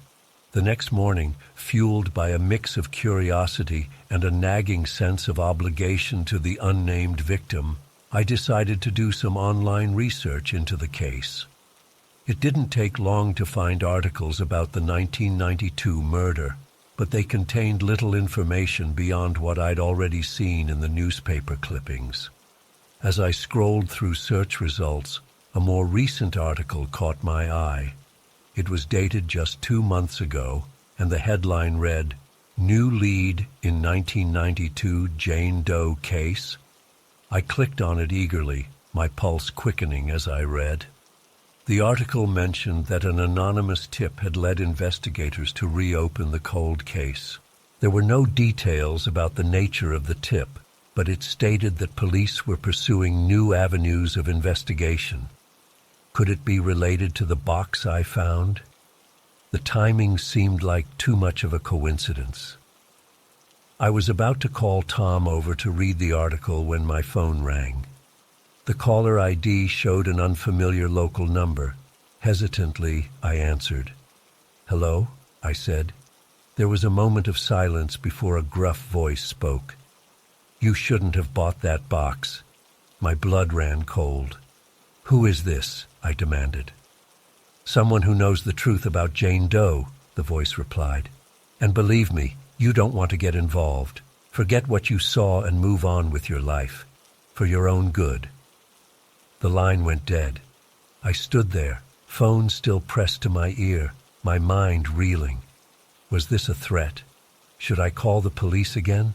The next morning, fueled by a mix of curiosity and a nagging sense of obligation to the unnamed victim, I decided to do some online research into the case. It didn't take long to find articles about the 1992 murder, but they contained little information beyond what I'd already seen in the newspaper clippings. As I scrolled through search results, a more recent article caught my eye. It was dated just 2 months ago, and the headline read, "New Lead in 1992 Jane Doe Case." I clicked on it eagerly, my pulse quickening as I read. The article mentioned that an anonymous tip had led investigators to reopen the cold case. There were no details about the nature of the tip, but it stated that police were pursuing new avenues of investigation. Could it be related to the box I found? The timing seemed like too much of a coincidence. I was about to call Tom over to read the article when my phone rang. The caller ID showed an unfamiliar local number. Hesitantly, I answered. "Hello?" I said. There was a moment of silence before a gruff voice spoke. You shouldn't have bought that box. My blood ran cold. Who is this? I demanded. Someone who knows the truth about Jane Doe, the voice replied. And believe me, you don't want to get involved. Forget what you saw and move on with your life. For your own good. The line went dead. I stood there, phone still pressed to my ear, my mind reeling. Was this a threat? Should I call the police again?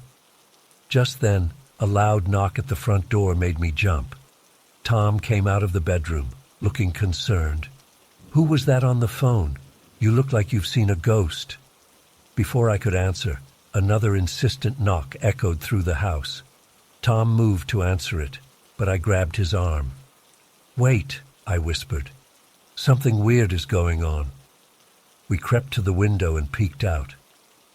Just then, a loud knock at the front door made me jump. Tom came out of the bedroom, looking concerned. Who was that on the phone? You look like you've seen a ghost. Before I could answer, another insistent knock echoed through the house. Tom moved to answer it, but I grabbed his arm. Wait, I whispered. Something weird is going on. We crept to the window and peeked out.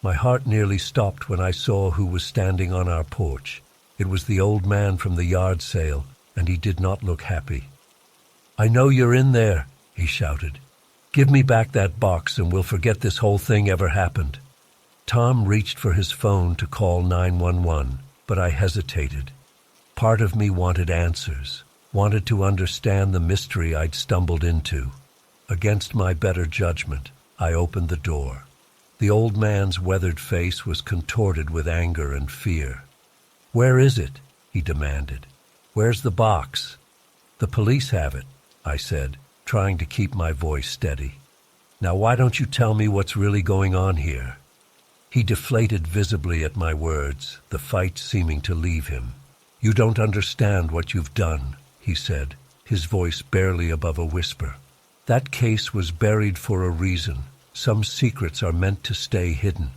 My heart nearly stopped when I saw who was standing on our porch. It was the old man from the yard sale, and he did not look happy. I know you're in there, he shouted. Give me back that box and we'll forget this whole thing ever happened. Tom reached for his phone to call 911, but I hesitated. Part of me wanted answers, wanted to understand the mystery I'd stumbled into. Against my better judgment, I opened the door. The old man's weathered face was contorted with anger and fear. Where is it? He demanded. Where's the box? The police have it, I said, trying to keep my voice steady. Now why don't you tell me what's really going on here? He deflated visibly at my words, the fight seeming to leave him. You don't understand what you've done, he said, his voice barely above a whisper. That case was buried for a reason. Some secrets are meant to stay hidden.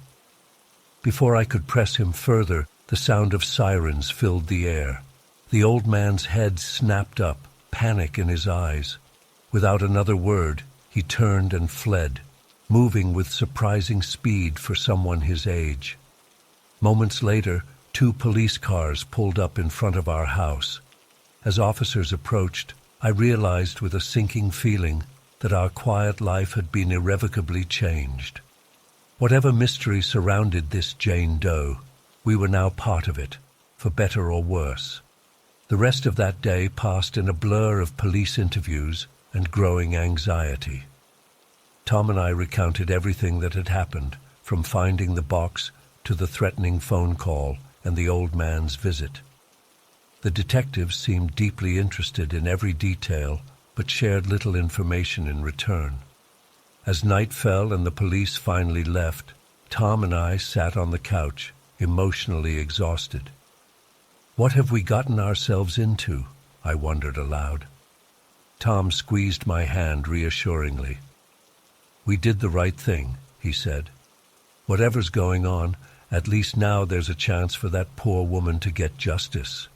Before I could press him further, the sound of sirens filled the air. The old man's head snapped up, panic in his eyes. Without another word, he turned and fled, moving with surprising speed for someone his age. Moments later, 2 police cars pulled up in front of our house. As officers approached, I realized with a sinking feeling that our quiet life had been irrevocably changed. Whatever mystery surrounded this Jane Doe, we were now part of it, for better or worse. The rest of that day passed in a blur of police interviews and growing anxiety. Tom and I recounted everything that had happened, from finding the box to the threatening phone call and the old man's visit. The detectives seemed deeply interested in every detail, but shared little information in return. As night fell and the police finally left, Tom and I sat on the couch, emotionally exhausted. What have we gotten ourselves into? I wondered aloud. Tom squeezed my hand reassuringly. We did the right thing, he said. Whatever's going on, at least now there's a chance for that poor woman to get justice.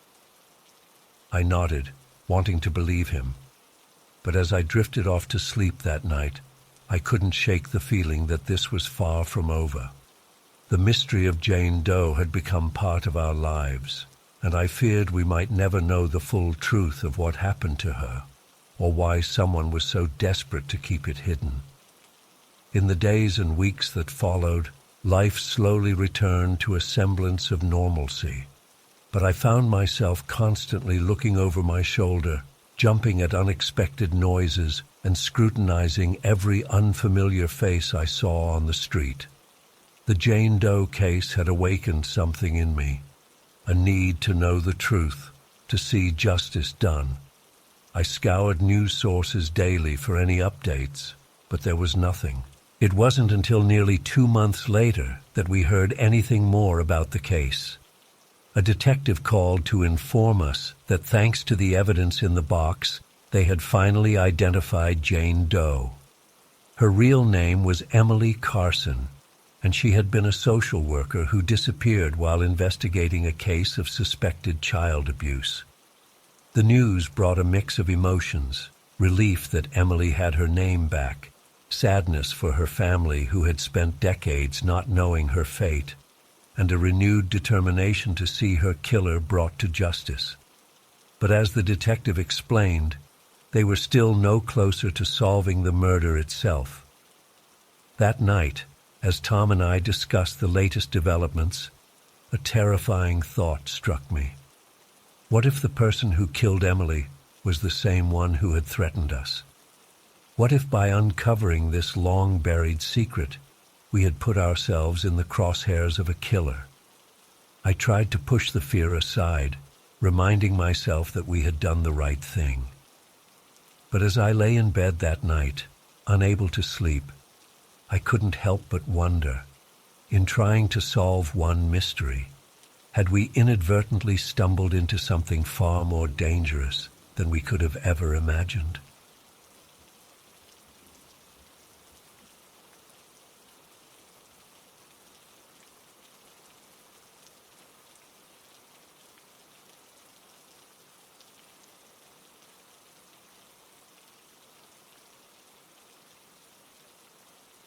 I nodded, wanting to believe him. But as I drifted off to sleep that night, I couldn't shake the feeling that this was far from over. The mystery of Jane Doe had become part of our lives, and I feared we might never know the full truth of what happened to her, or why someone was so desperate to keep it hidden. In the days and weeks that followed, life slowly returned to a semblance of normalcy, but I found myself constantly looking over my shoulder, jumping at unexpected noises and scrutinizing every unfamiliar face I saw on the street. The Jane Doe case had awakened something in me, a need to know the truth, to see justice done. I scoured news sources daily for any updates, but there was nothing. It wasn't until nearly 2 months later that we heard anything more about the case. A detective called to inform us that thanks to the evidence in the box, they had finally identified Jane Doe. Her real name was Emily Carson, and she had been a social worker who disappeared while investigating a case of suspected child abuse. The news brought a mix of emotions, relief that Emily had her name back, sadness for her family who had spent decades not knowing her fate, and a renewed determination to see her killer brought to justice. But as the detective explained, they were still no closer to solving the murder itself. That night, as Tom and I discussed the latest developments, a terrifying thought struck me. What if the person who killed Emily was the same one who had threatened us? What if by uncovering this long-buried secret, we had put ourselves in the crosshairs of a killer? I tried to push the fear aside, reminding myself that we had done the right thing. But as I lay in bed that night, unable to sleep, I couldn't help but wonder, in trying to solve one mystery, had we inadvertently stumbled into something far more dangerous than we could have ever imagined?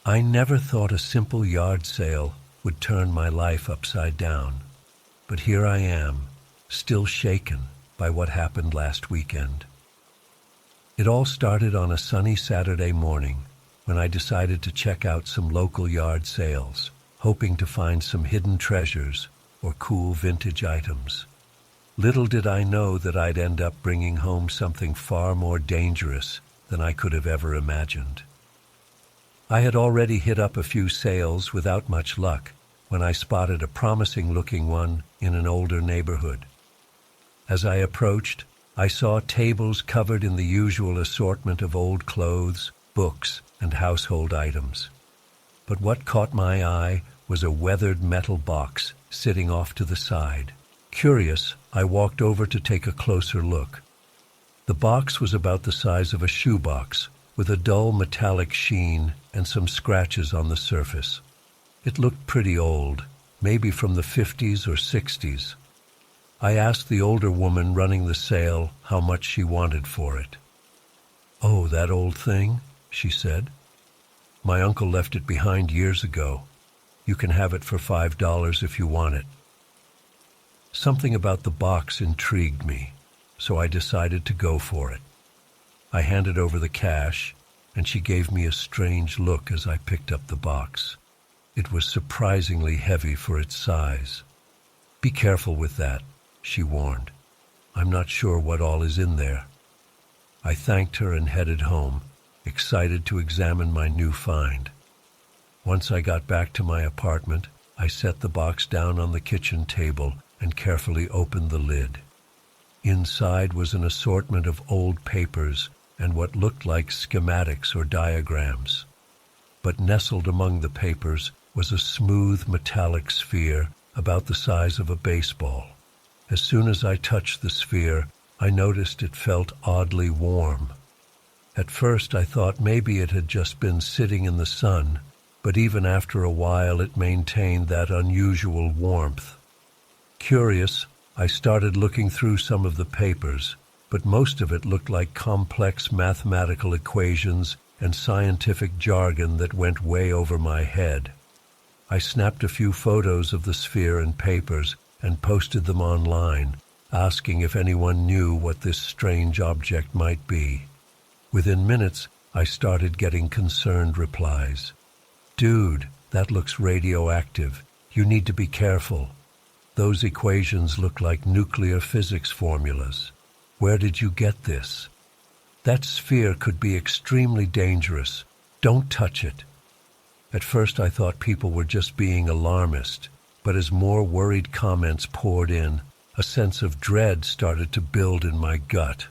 I never thought a simple yard sale would turn my life upside down, but here I am, still shaken by what happened last weekend. It all started on a sunny Saturday morning when I decided to check out some local yard sales, hoping to find some hidden treasures or cool vintage items. Little did I know that I'd end up bringing home something far more dangerous than I could have ever imagined. I had already hit up a few sales without much luck when I spotted a promising-looking one in an older neighborhood. As I approached, I saw tables covered in the usual assortment of old clothes, books, and household items. But what caught my eye was a weathered metal box sitting off to the side. Curious, I walked over to take a closer look. The box was about the size of a shoebox, with a dull metallic sheen and some scratches on the surface. It looked pretty old, maybe from the 50s or 60s. I asked the older woman running the sale how much she wanted for it. "Oh, that old thing?" she said. "My uncle left it behind years ago. You can have it for $5 if you want it." Something about the box intrigued me, so I decided to go for it. I handed over the cash, and she gave me a strange look as I picked up the box. It was surprisingly heavy for its size. "Be careful with that," she warned. "I'm not sure what all is in there." I thanked her and headed home, excited to examine my new find. Once I got back to my apartment, I set the box down on the kitchen table and carefully opened the lid. Inside was an assortment of old papers and what looked like schematics or diagrams. But nestled among the papers was a smooth metallic sphere about the size of a baseball. As soon as I touched the sphere, I noticed it felt oddly warm. At first I thought maybe it had just been sitting in the sun, but even after a while it maintained that unusual warmth. Curious, I started looking through some of the papers, but most of it looked like complex mathematical equations and scientific jargon that went way over my head. I snapped a few photos of the sphere and papers and posted them online, asking if anyone knew what this strange object might be. Within minutes, I started getting concerned replies. "Dude, that looks radioactive. You need to be careful. Those equations look like nuclear physics formulas. Where did you get this? That sphere could be extremely dangerous. Don't touch it." At first I thought people were just being alarmist, but as more worried comments poured in, a sense of dread started to build in my gut.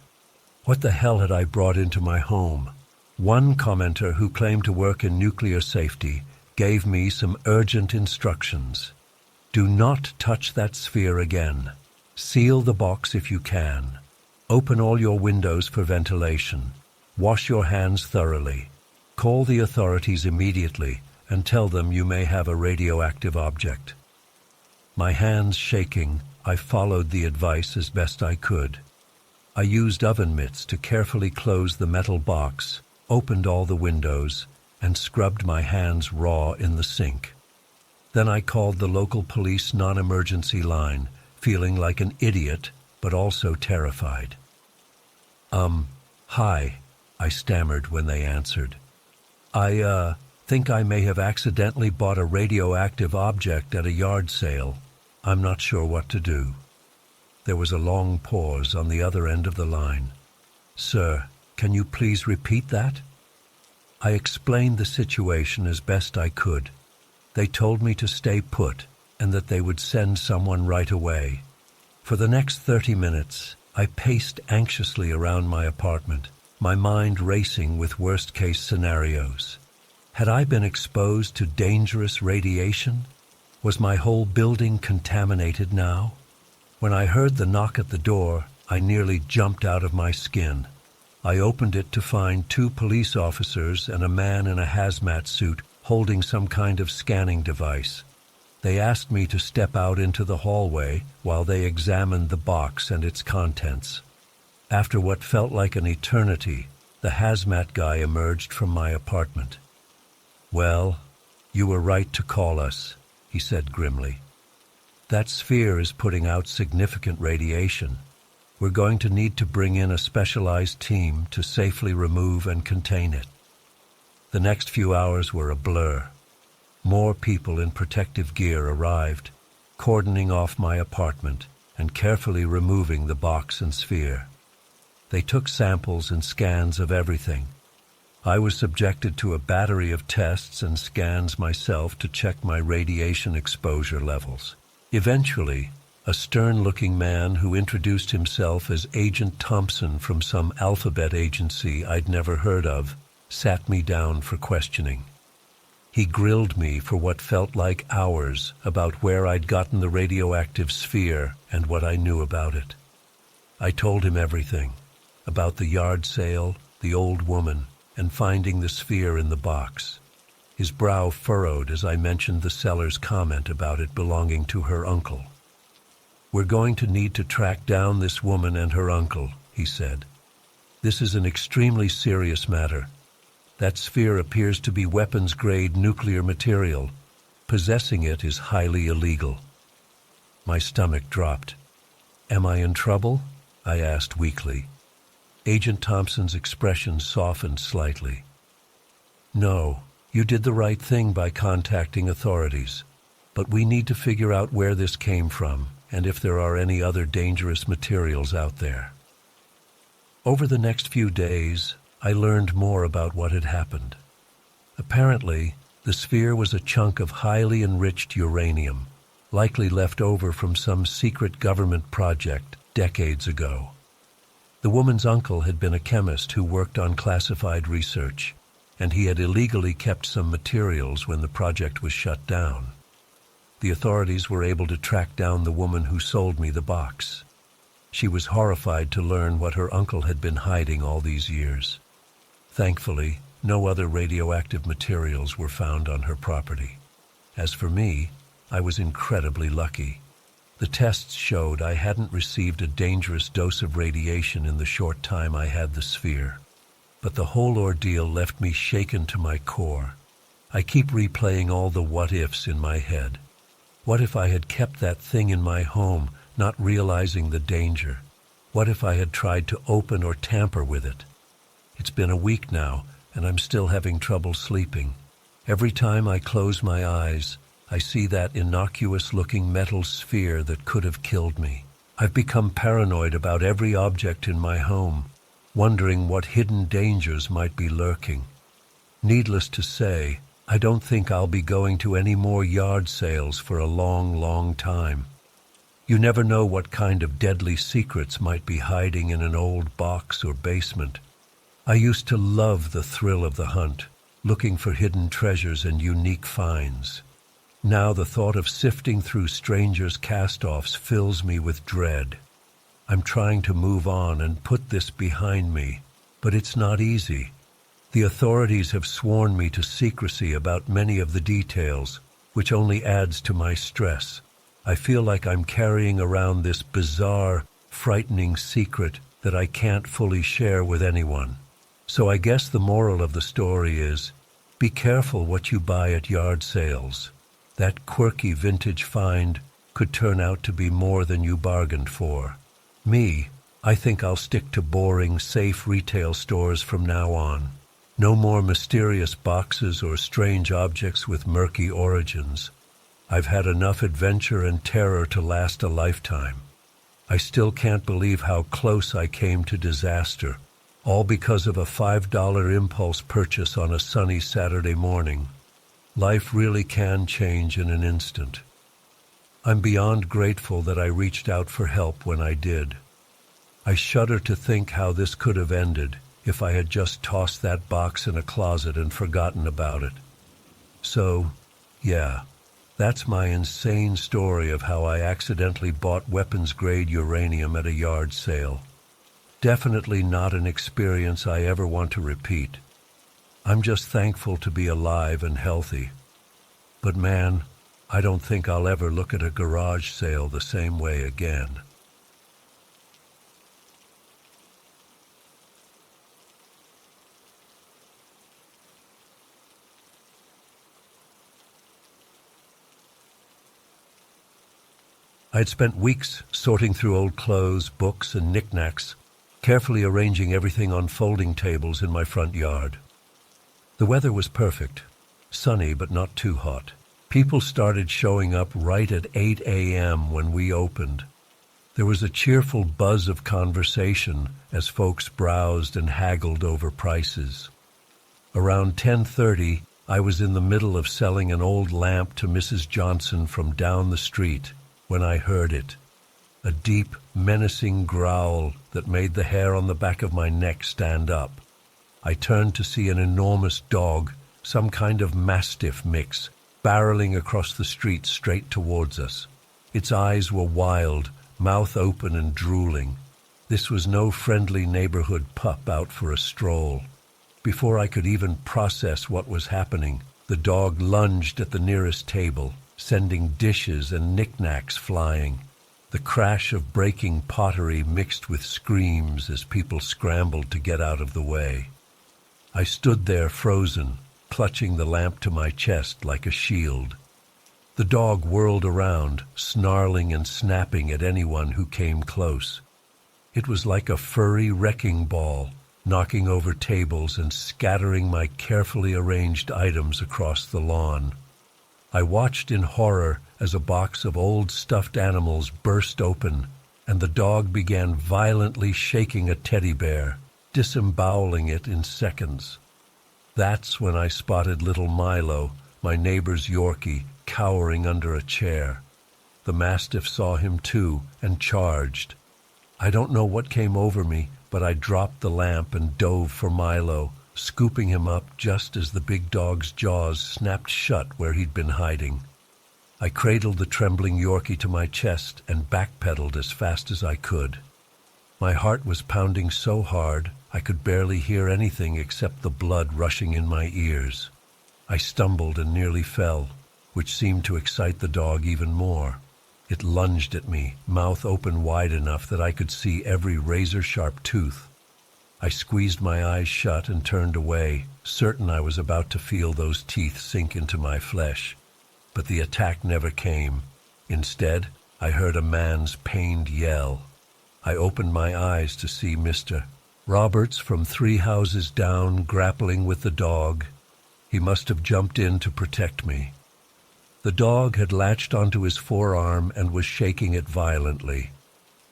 What the hell had I brought into my home? One commenter who claimed to work in nuclear safety gave me some urgent instructions. "Do not touch that sphere again. Seal the box if you can. Open all your windows for ventilation. Wash your hands thoroughly. Call the authorities immediately and tell them you may have a radioactive object." My hands shaking, I followed the advice as best I could. I used oven mitts to carefully close the metal box, opened all the windows, and scrubbed my hands raw in the sink. Then I called the local police non-emergency line, feeling like an idiot, but also terrified. Hi," I stammered when they answered. I think I may have accidentally bought a radioactive object at a yard sale. I'm not sure what to do. There was a long pause on the other end of the line. Sir, can you please repeat that? I explained the situation as best I could. They told me to stay put and that they would send someone right away. For the next 30 minutes, I paced anxiously around my apartment, my mind racing with worst-case scenarios. Had I been exposed to dangerous radiation? Was my whole building contaminated now? When I heard the knock at the door, I nearly jumped out of my skin. I opened it to find 2 police officers and a man in a hazmat suit holding some kind of scanning device. They asked me to step out into the hallway while they examined the box and its contents. After what felt like an eternity, the hazmat guy emerged from my apartment. Well, you were right to call us, he said grimly. That sphere is putting out significant radiation. We're going to need to bring in a specialized team to safely remove and contain it. The next few hours were a blur. More people in protective gear arrived, cordoning off my apartment and carefully removing the box and sphere. They took samples and scans of everything. I was subjected to a battery of tests and scans myself to check my radiation exposure levels. Eventually, a stern-looking man who introduced himself as Agent Thompson from some alphabet agency I'd never heard of sat me down for questioning. He grilled me for what felt like hours about where I'd gotten the radioactive sphere and what I knew about it. I told him everything, about the yard sale, the old woman, and finding the sphere in the box. His brow furrowed as I mentioned the seller's comment about it belonging to her uncle. We're going to need to track down this woman and her uncle, he said. This is an extremely serious matter. That sphere appears to be weapons-grade nuclear material. Possessing it is highly illegal. My stomach dropped. Am I in trouble? I asked weakly. Agent Thompson's expression softened slightly. No, you did the right thing by contacting authorities. But we need to figure out where this came from and if there are any other dangerous materials out there. Over the next few days, I learned more about what had happened. Apparently, the sphere was a chunk of highly enriched uranium, likely left over from some secret government project decades ago. The woman's uncle had been a chemist who worked on classified research, and he had illegally kept some materials when the project was shut down. The authorities were able to track down the woman who sold me the box. She was horrified to learn what her uncle had been hiding all these years. Thankfully, no other radioactive materials were found on her property. As for me, I was incredibly lucky. The tests showed I hadn't received a dangerous dose of radiation in the short time I had the sphere. But the whole ordeal left me shaken to my core. I keep replaying all the what-ifs in my head. What if I had kept that thing in my home, not realizing the danger? What if I had tried to open or tamper with it? It's been a week now, and I'm still having trouble sleeping. Every time I close my eyes, I see that innocuous-looking metal sphere that could have killed me. I've become paranoid about every object in my home, wondering what hidden dangers might be lurking. Needless to say, I don't think I'll be going to any more yard sales for a long, long time. You never know what kind of deadly secrets might be hiding in an old box or basement. I used to love the thrill of the hunt, looking for hidden treasures and unique finds. Now the thought of sifting through strangers' cast-offs fills me with dread. I'm trying to move on and put this behind me, but it's not easy. The authorities have sworn me to secrecy about many of the details, which only adds to my stress. I feel like I'm carrying around this bizarre, frightening secret that I can't fully share with anyone. So I guess the moral of the story is, be careful what you buy at yard sales. That quirky vintage find could turn out to be more than you bargained for. I think I'll stick to boring, safe retail stores from now on. No more mysterious boxes or strange objects with murky origins. I've had enough adventure and terror to last a lifetime. I still can't believe how close I came to disaster, all because of a $5 impulse purchase on a sunny Saturday morning. Life really can change in an instant. I'm beyond grateful that I reached out for help when I did. I shudder to think how this could have ended if I had just tossed that box in a closet and forgotten about it. So, yeah, that's my insane story of how I accidentally bought weapons-grade uranium at a yard sale. Definitely not an experience I ever want to repeat. I'm just thankful to be alive and healthy. But man, I don't think I'll ever look at a garage sale the same way again. I'd spent weeks sorting through old clothes, books, and knickknacks, carefully arranging everything on folding tables in my front yard. The weather was perfect, sunny but not too hot. People started showing up right at 8 a.m. when we opened. There was a cheerful buzz of conversation as folks browsed and haggled over prices. Around 10:30, I was in the middle of selling an old lamp to Mrs. Johnson from down the street when I heard it. A deep, menacing growl that made the hair on the back of my neck stand up. I turned to see an enormous dog, some kind of mastiff mix, barreling across the street straight towards us. Its eyes were wild, mouth open and drooling. This was no friendly neighborhood pup out for a stroll. Before I could even process what was happening, the dog lunged at the nearest table, sending dishes and knickknacks flying. The crash of breaking pottery mixed with screams as people scrambled to get out of the way. I stood there frozen, clutching the lamp to my chest like a shield. The dog whirled around, snarling and snapping at anyone who came close. It was like a furry wrecking ball, knocking over tables and scattering my carefully arranged items across the lawn. I watched in horror as a box of old stuffed animals burst open, and the dog began violently shaking a teddy bear, disemboweling it in seconds. That's when I spotted little Milo, my neighbor's Yorkie, cowering under a chair. The mastiff saw him too and charged. I don't know what came over me, but I dropped the lamp and dove for Milo, scooping him up just as the big dog's jaws snapped shut where he'd been hiding. I cradled the trembling Yorkie to my chest and backpedaled as fast as I could. My heart was pounding so hard I could barely hear anything except the blood rushing in my ears. I stumbled and nearly fell, which seemed to excite the dog even more. It lunged at me, mouth open wide enough that I could see every razor-sharp tooth. I squeezed my eyes shut and turned away, certain I was about to feel those teeth sink into my flesh. But the attack never came. Instead, I heard a man's pained yell. I opened my eyes to see Mr. Roberts from 3 houses down grappling with the dog. He must have jumped in to protect me. The dog had latched onto his forearm and was shaking it violently.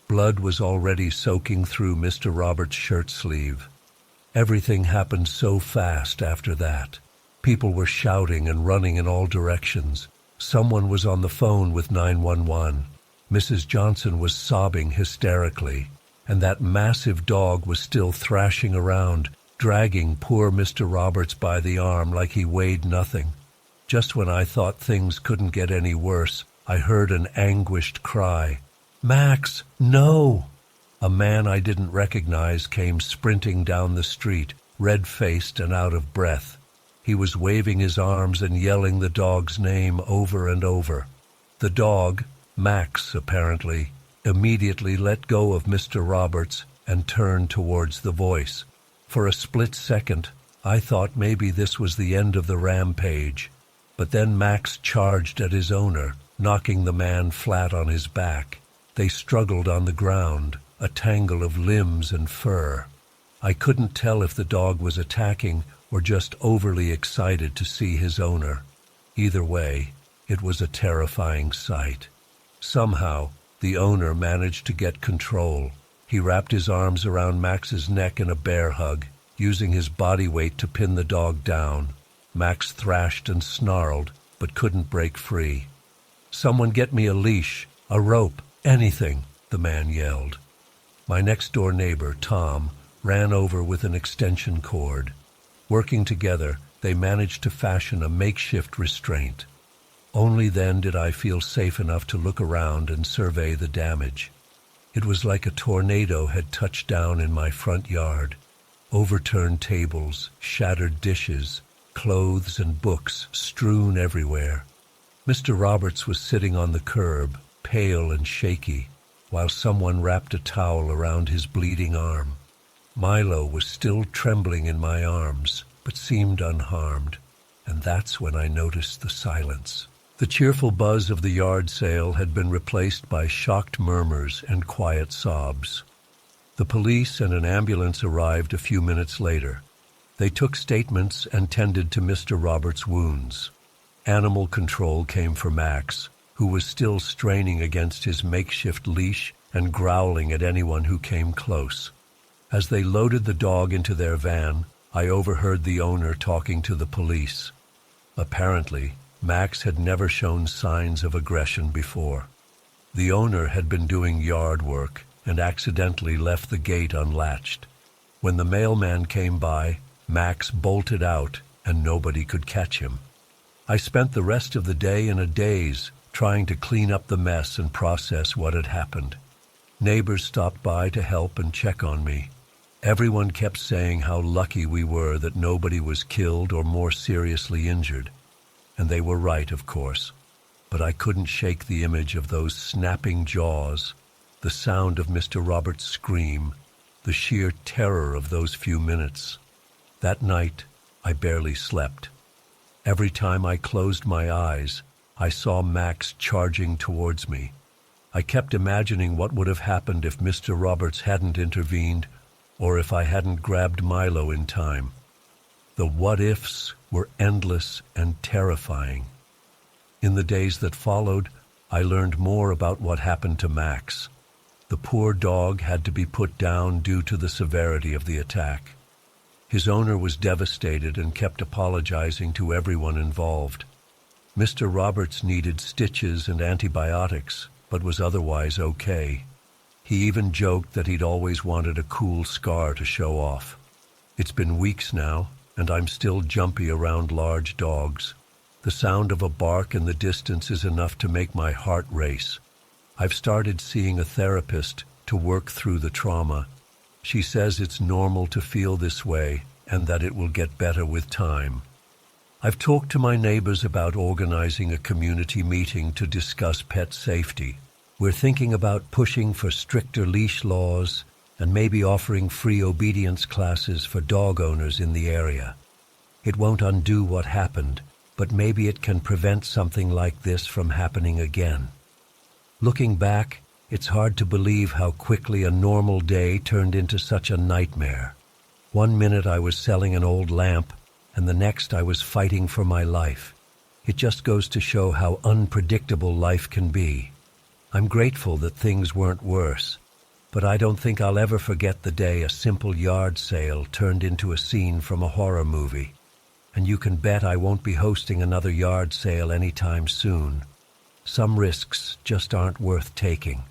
Blood was already soaking through Mr. Roberts' shirt sleeve. Everything happened so fast after that. People were shouting and running in all directions. Someone was on the phone with 911. Mrs. Johnson was sobbing hysterically, and that massive dog was still thrashing around, dragging poor Mr. Roberts by the arm like he weighed nothing. Just when I thought things couldn't get any worse, I heard an anguished cry. "Max, no!" A man I didn't recognize came sprinting down the street, red-faced and out of breath. He was waving his arms and yelling the dog's name over and over. The dog, Max apparently, immediately let go of Mr. Roberts and turned towards the voice. For a split second, I thought maybe this was the end of the rampage. But then Max charged at his owner, knocking the man flat on his back. They struggled on the ground, a tangle of limbs and fur. I couldn't tell if the dog was attacking or just overly excited to see his owner. Either way, It was a terrifying sight. Somehow, the owner managed to get control. He wrapped his arms around Max's neck in a bear hug, using his body weight to pin the dog down. Max thrashed and snarled, but couldn't break free. "Someone get me a leash, a rope, anything," the man yelled. My next-door neighbor, Tom, ran over with an extension cord. Working together, they managed to fashion a makeshift restraint. Only then did I feel safe enough to look around and survey the damage. It was like a tornado had touched down in my front yard. Overturned tables, shattered dishes, clothes and books strewn everywhere. Mr. Roberts was sitting on the curb, pale and shaky, while someone wrapped a towel around his bleeding arm. Milo was still trembling in my arms, but seemed unharmed, and that's when I noticed the silence. The cheerful buzz of the yard sale had been replaced by shocked murmurs and quiet sobs. The police and an ambulance arrived a few minutes later. They took statements and tended to Mr. Roberts' wounds. Animal control came for Max, who was still straining against his makeshift leash and growling at anyone who came close. As they loaded the dog into their van, I overheard the owner talking to the police. Apparently, Max had never shown signs of aggression before. The owner had been doing yard work and accidentally left the gate unlatched. When the mailman came by, Max bolted out and nobody could catch him. I spent the rest of the day in a daze, trying to clean up the mess and process what had happened. Neighbors stopped by to help and check on me. Everyone kept saying how lucky we were that nobody was killed or more seriously injured. And they were right, of course. But I couldn't shake the image of those snapping jaws, the sound of Mr. Roberts' scream, the sheer terror of those few minutes. That night, I barely slept. Every time I closed my eyes, I saw Max charging towards me. I kept imagining what would have happened if Mr. Roberts hadn't intervened, or if I hadn't grabbed Milo in time. The what-ifs were endless and terrifying. In the days that followed, I learned more about what happened to Max. The poor dog had to be put down due to the severity of the attack. His owner was devastated and kept apologizing to everyone involved. Mr. Roberts needed stitches and antibiotics, but was otherwise okay. He even joked that he'd always wanted a cool scar to show off. It's been weeks now, and I'm still jumpy around large dogs. The sound of a bark in the distance is enough to make my heart race. I've started seeing a therapist to work through the trauma. She says it's normal to feel this way and that it will get better with time. I've talked to my neighbors about organizing a community meeting to discuss pet safety. We're thinking about pushing for stricter leash laws and maybe offering free obedience classes for dog owners in the area. It won't undo what happened, but maybe it can prevent something like this from happening again. Looking back, it's hard to believe how quickly a normal day turned into such a nightmare. One minute I was selling an old lamp, and the next I was fighting for my life. It just goes to show how unpredictable life can be. I'm grateful that things weren't worse, but I don't think I'll ever forget the day a simple yard sale turned into a scene from a horror movie. And you can bet I won't be hosting another yard sale anytime soon. Some risks just aren't worth taking.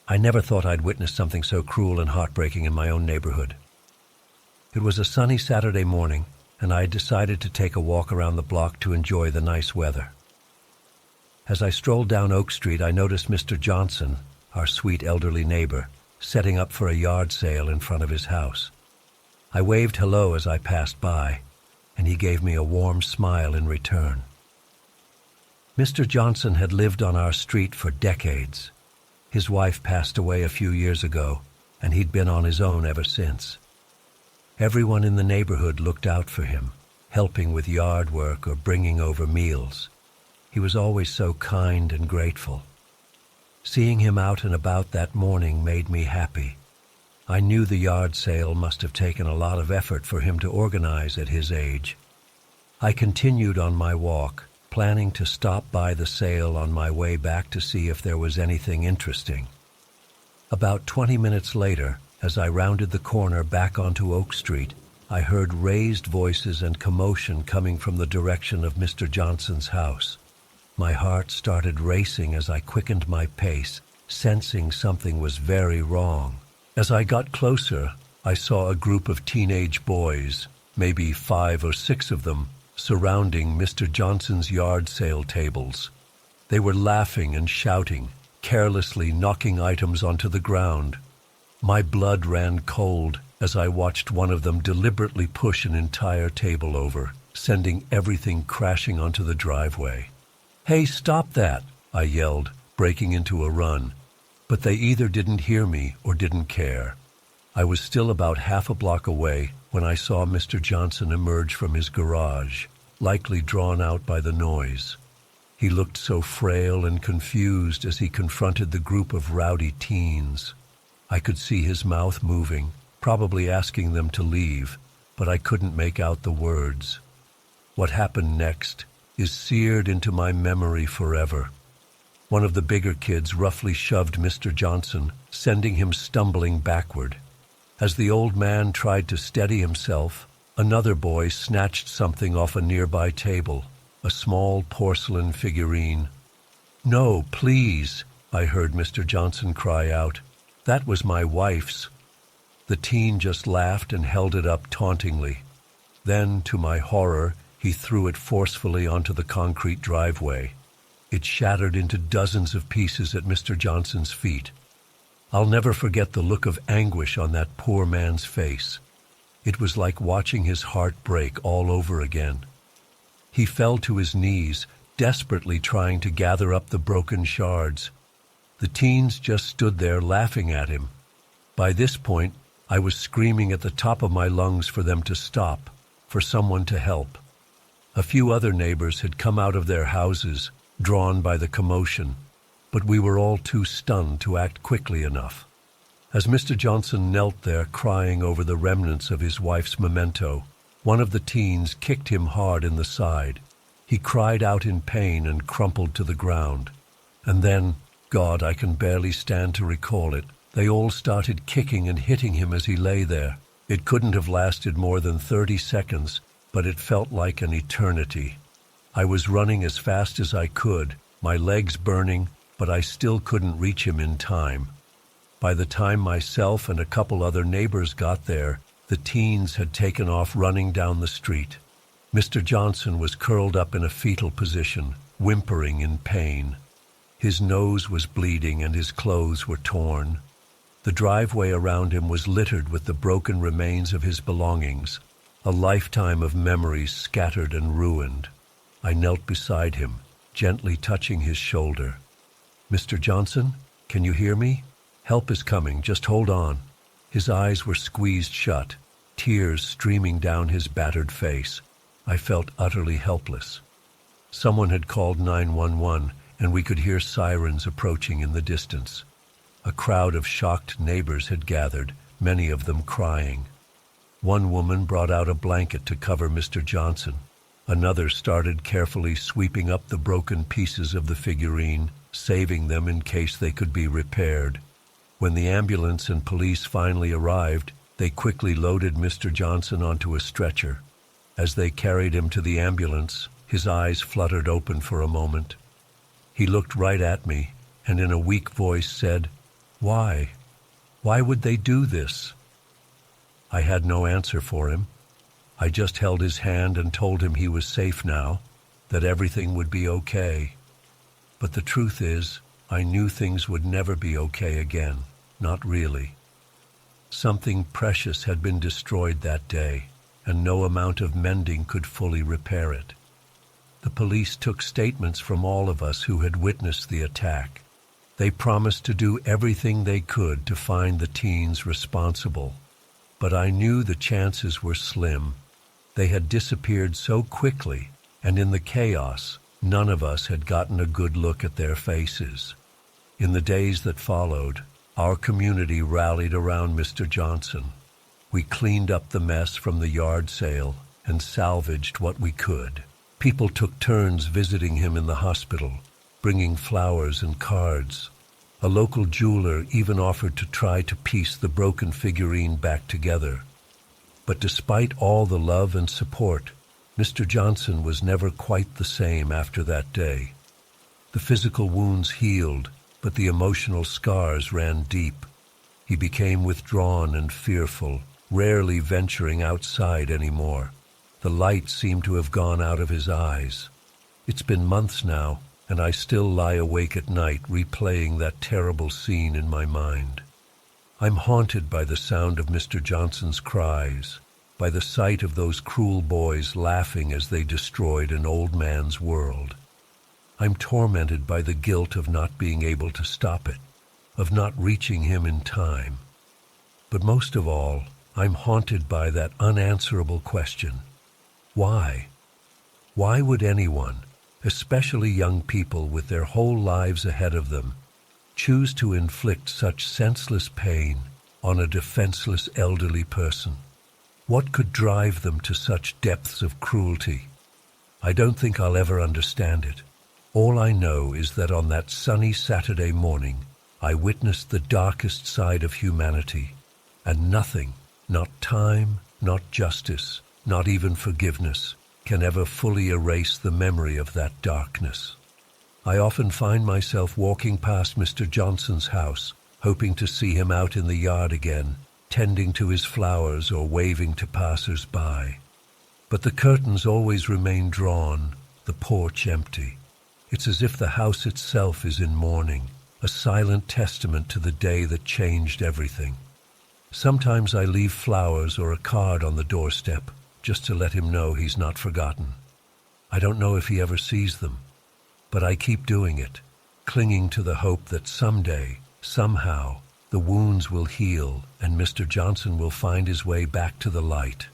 I never thought I'd witness something so cruel and heartbreaking in my own neighborhood. It was a sunny Saturday morning, and I had decided to take a walk around the block to enjoy the nice weather. As I strolled down Oak Street, I noticed Mr. Johnson, our sweet elderly neighbor, setting up for a yard sale in front of his house. I waved hello as I passed by, and he gave me a warm smile in return. Mr. Johnson had lived on our street for decades. His wife passed away a few years ago, and he'd been on his own ever since. Everyone in the neighborhood looked out for him, helping with yard work or bringing over meals. He was always so kind and grateful. Seeing him out and about that morning made me happy. I knew the yard sale must have taken a lot of effort for him to organize at his age. I continued on my walk, planning to stop by the sale on my way back to see if there was anything interesting. About 20 minutes later, as I rounded the corner back onto Oak Street, I heard raised voices and commotion coming from the direction of Mr. Johnson's house. My heart started racing as I quickened my pace, sensing something was very wrong. As I got closer, I saw a group of teenage boys, maybe 5 or 6 of them, surrounding Mr. Johnson's yard sale tables. They were laughing and shouting, carelessly knocking items onto the ground. My blood ran cold as I watched one of them deliberately push an entire table over, sending everything crashing onto the driveway. "Hey, stop that!" I yelled, breaking into a run. But they either didn't hear me or didn't care. I was still about half a block away when I saw Mr. Johnson emerge from his garage, likely drawn out by the noise. He looked so frail and confused as he confronted the group of rowdy teens. I could see his mouth moving, probably asking them to leave, but I couldn't make out the words. What happened next is seared into my memory forever. One of the bigger kids roughly shoved Mr. Johnson, sending him stumbling backward. As the old man tried to steady himself, another boy snatched something off a nearby table, a small porcelain figurine. "No, please," I heard Mr. Johnson cry out. "That was my wife's." The teen just laughed and held it up tauntingly. Then, to my horror, he threw it forcefully onto the concrete driveway. It shattered into dozens of pieces at Mr. Johnson's feet. I'll never forget the look of anguish on that poor man's face. It was like watching his heart break all over again. He fell to his knees, desperately trying to gather up the broken shards. The teens just stood there laughing at him. By this point, I was screaming at the top of my lungs for them to stop, for someone to help. A few other neighbors had come out of their houses, drawn by the commotion, but we were all too stunned to act quickly enough. As Mr. Johnson knelt there crying over the remnants of his wife's memento, one of the teens kicked him hard in the side. He cried out in pain and crumpled to the ground. And then, God, I can barely stand to recall it, they all started kicking and hitting him as he lay there. It couldn't have lasted more than 30 seconds, but it felt like an eternity. I was running as fast as I could, my legs burning, but I still couldn't reach him in time. By the time myself and a couple other neighbors got there, the teens had taken off running down the street. Mr. Johnson was curled up in a fetal position, whimpering in pain. His nose was bleeding and his clothes were torn. The driveway around him was littered with the broken remains of his belongings, a lifetime of memories scattered and ruined. I knelt beside him, gently touching his shoulder. "Mr. Johnson, can you hear me? Help is coming, just hold on." His eyes were squeezed shut, tears streaming down his battered face. I felt utterly helpless. Someone had called 911, and we could hear sirens approaching in the distance. A crowd of shocked neighbors had gathered, many of them crying. One woman brought out a blanket to cover Mr. Johnson. Another started carefully sweeping up the broken pieces of the figurine, saving them in case they could be repaired. When the ambulance and police finally arrived, they quickly loaded Mr. Johnson onto a stretcher. As they carried him to the ambulance, his eyes fluttered open for a moment. He looked right at me and in a weak voice said, "Why? Why would they do this?" I had no answer for him. I just held his hand and told him he was safe now, that everything would be okay. But the truth is, I knew things would never be okay again, not really. Something precious had been destroyed that day, and no amount of mending could fully repair it. The police took statements from all of us who had witnessed the attack. They promised to do everything they could to find the teens responsible. But I knew the chances were slim. They had disappeared so quickly, and in the chaos, none of us had gotten a good look at their faces. In the days that followed, Our community rallied around Mr. Johnson. We cleaned up the mess from the yard sale and salvaged what we could. People took turns visiting him in the hospital, bringing flowers and cards. A local jeweler even offered to try to piece the broken figurine back together. But despite all the love and support, Mr. Johnson was never quite the same after that day. The physical wounds healed, but the emotional scars ran deep. He became withdrawn and fearful, rarely venturing outside anymore. The light seemed to have gone out of his eyes. It's been months now, and I still lie awake at night replaying that terrible scene in my mind. I'm haunted by the sound of Mr. Johnson's cries, by the sight of those cruel boys laughing as they destroyed an old man's world. I'm tormented by the guilt of not being able to stop it, of not reaching him in time. But most of all, I'm haunted by that unanswerable question. Why? Why would anyone, especially young people with their whole lives ahead of them, choose to inflict such senseless pain on a defenseless elderly person? What could drive them to such depths of cruelty? I don't think I'll ever understand it. All I know is that on that sunny Saturday morning, I witnessed the darkest side of humanity, and nothing, not time, not justice, not even forgiveness, can ever fully erase the memory of that darkness. I often find myself walking past Mr. Johnson's house, hoping to see him out in the yard again, tending to his flowers or waving to passers-by. But the curtains always remain drawn, the porch empty. It's as if the house itself is in mourning, a silent testament to the day that changed everything. Sometimes I leave flowers or a card on the doorstep, just to let him know he's not forgotten. I don't know if he ever sees them, but I keep doing it, clinging to the hope that someday, somehow, the wounds will heal and Mr. Johnson will find his way back to the light.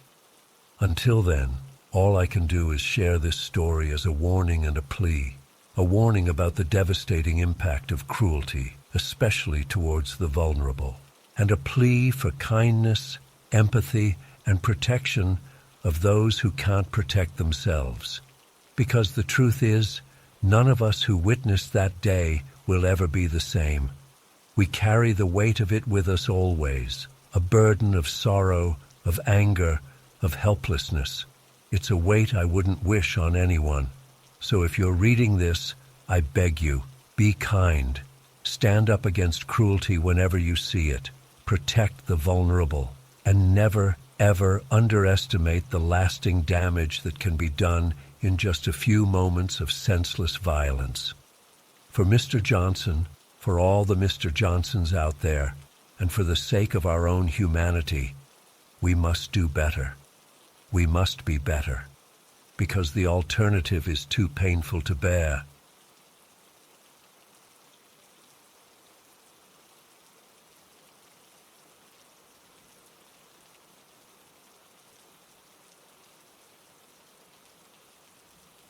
Until then, all I can do is share this story as a warning and a plea, a warning about the devastating impact of cruelty, especially towards the vulnerable, and a plea for kindness, empathy, and protection of those who can't protect themselves. Because the truth is, none of us who witnessed that day will ever be the same. We carry the weight of it with us always, a burden of sorrow, of anger, of helplessness. It's a weight I wouldn't wish on anyone. So if you're reading this, I beg you, be kind. Stand up against cruelty whenever you see it. Protect the vulnerable, and never, ever underestimate the lasting damage that can be done in just a few moments of senseless violence. For Mr. Johnson, for all the Mr. Johnsons out there, and for the sake of our own humanity, we must do better. We must be better, because the alternative is too painful to bear.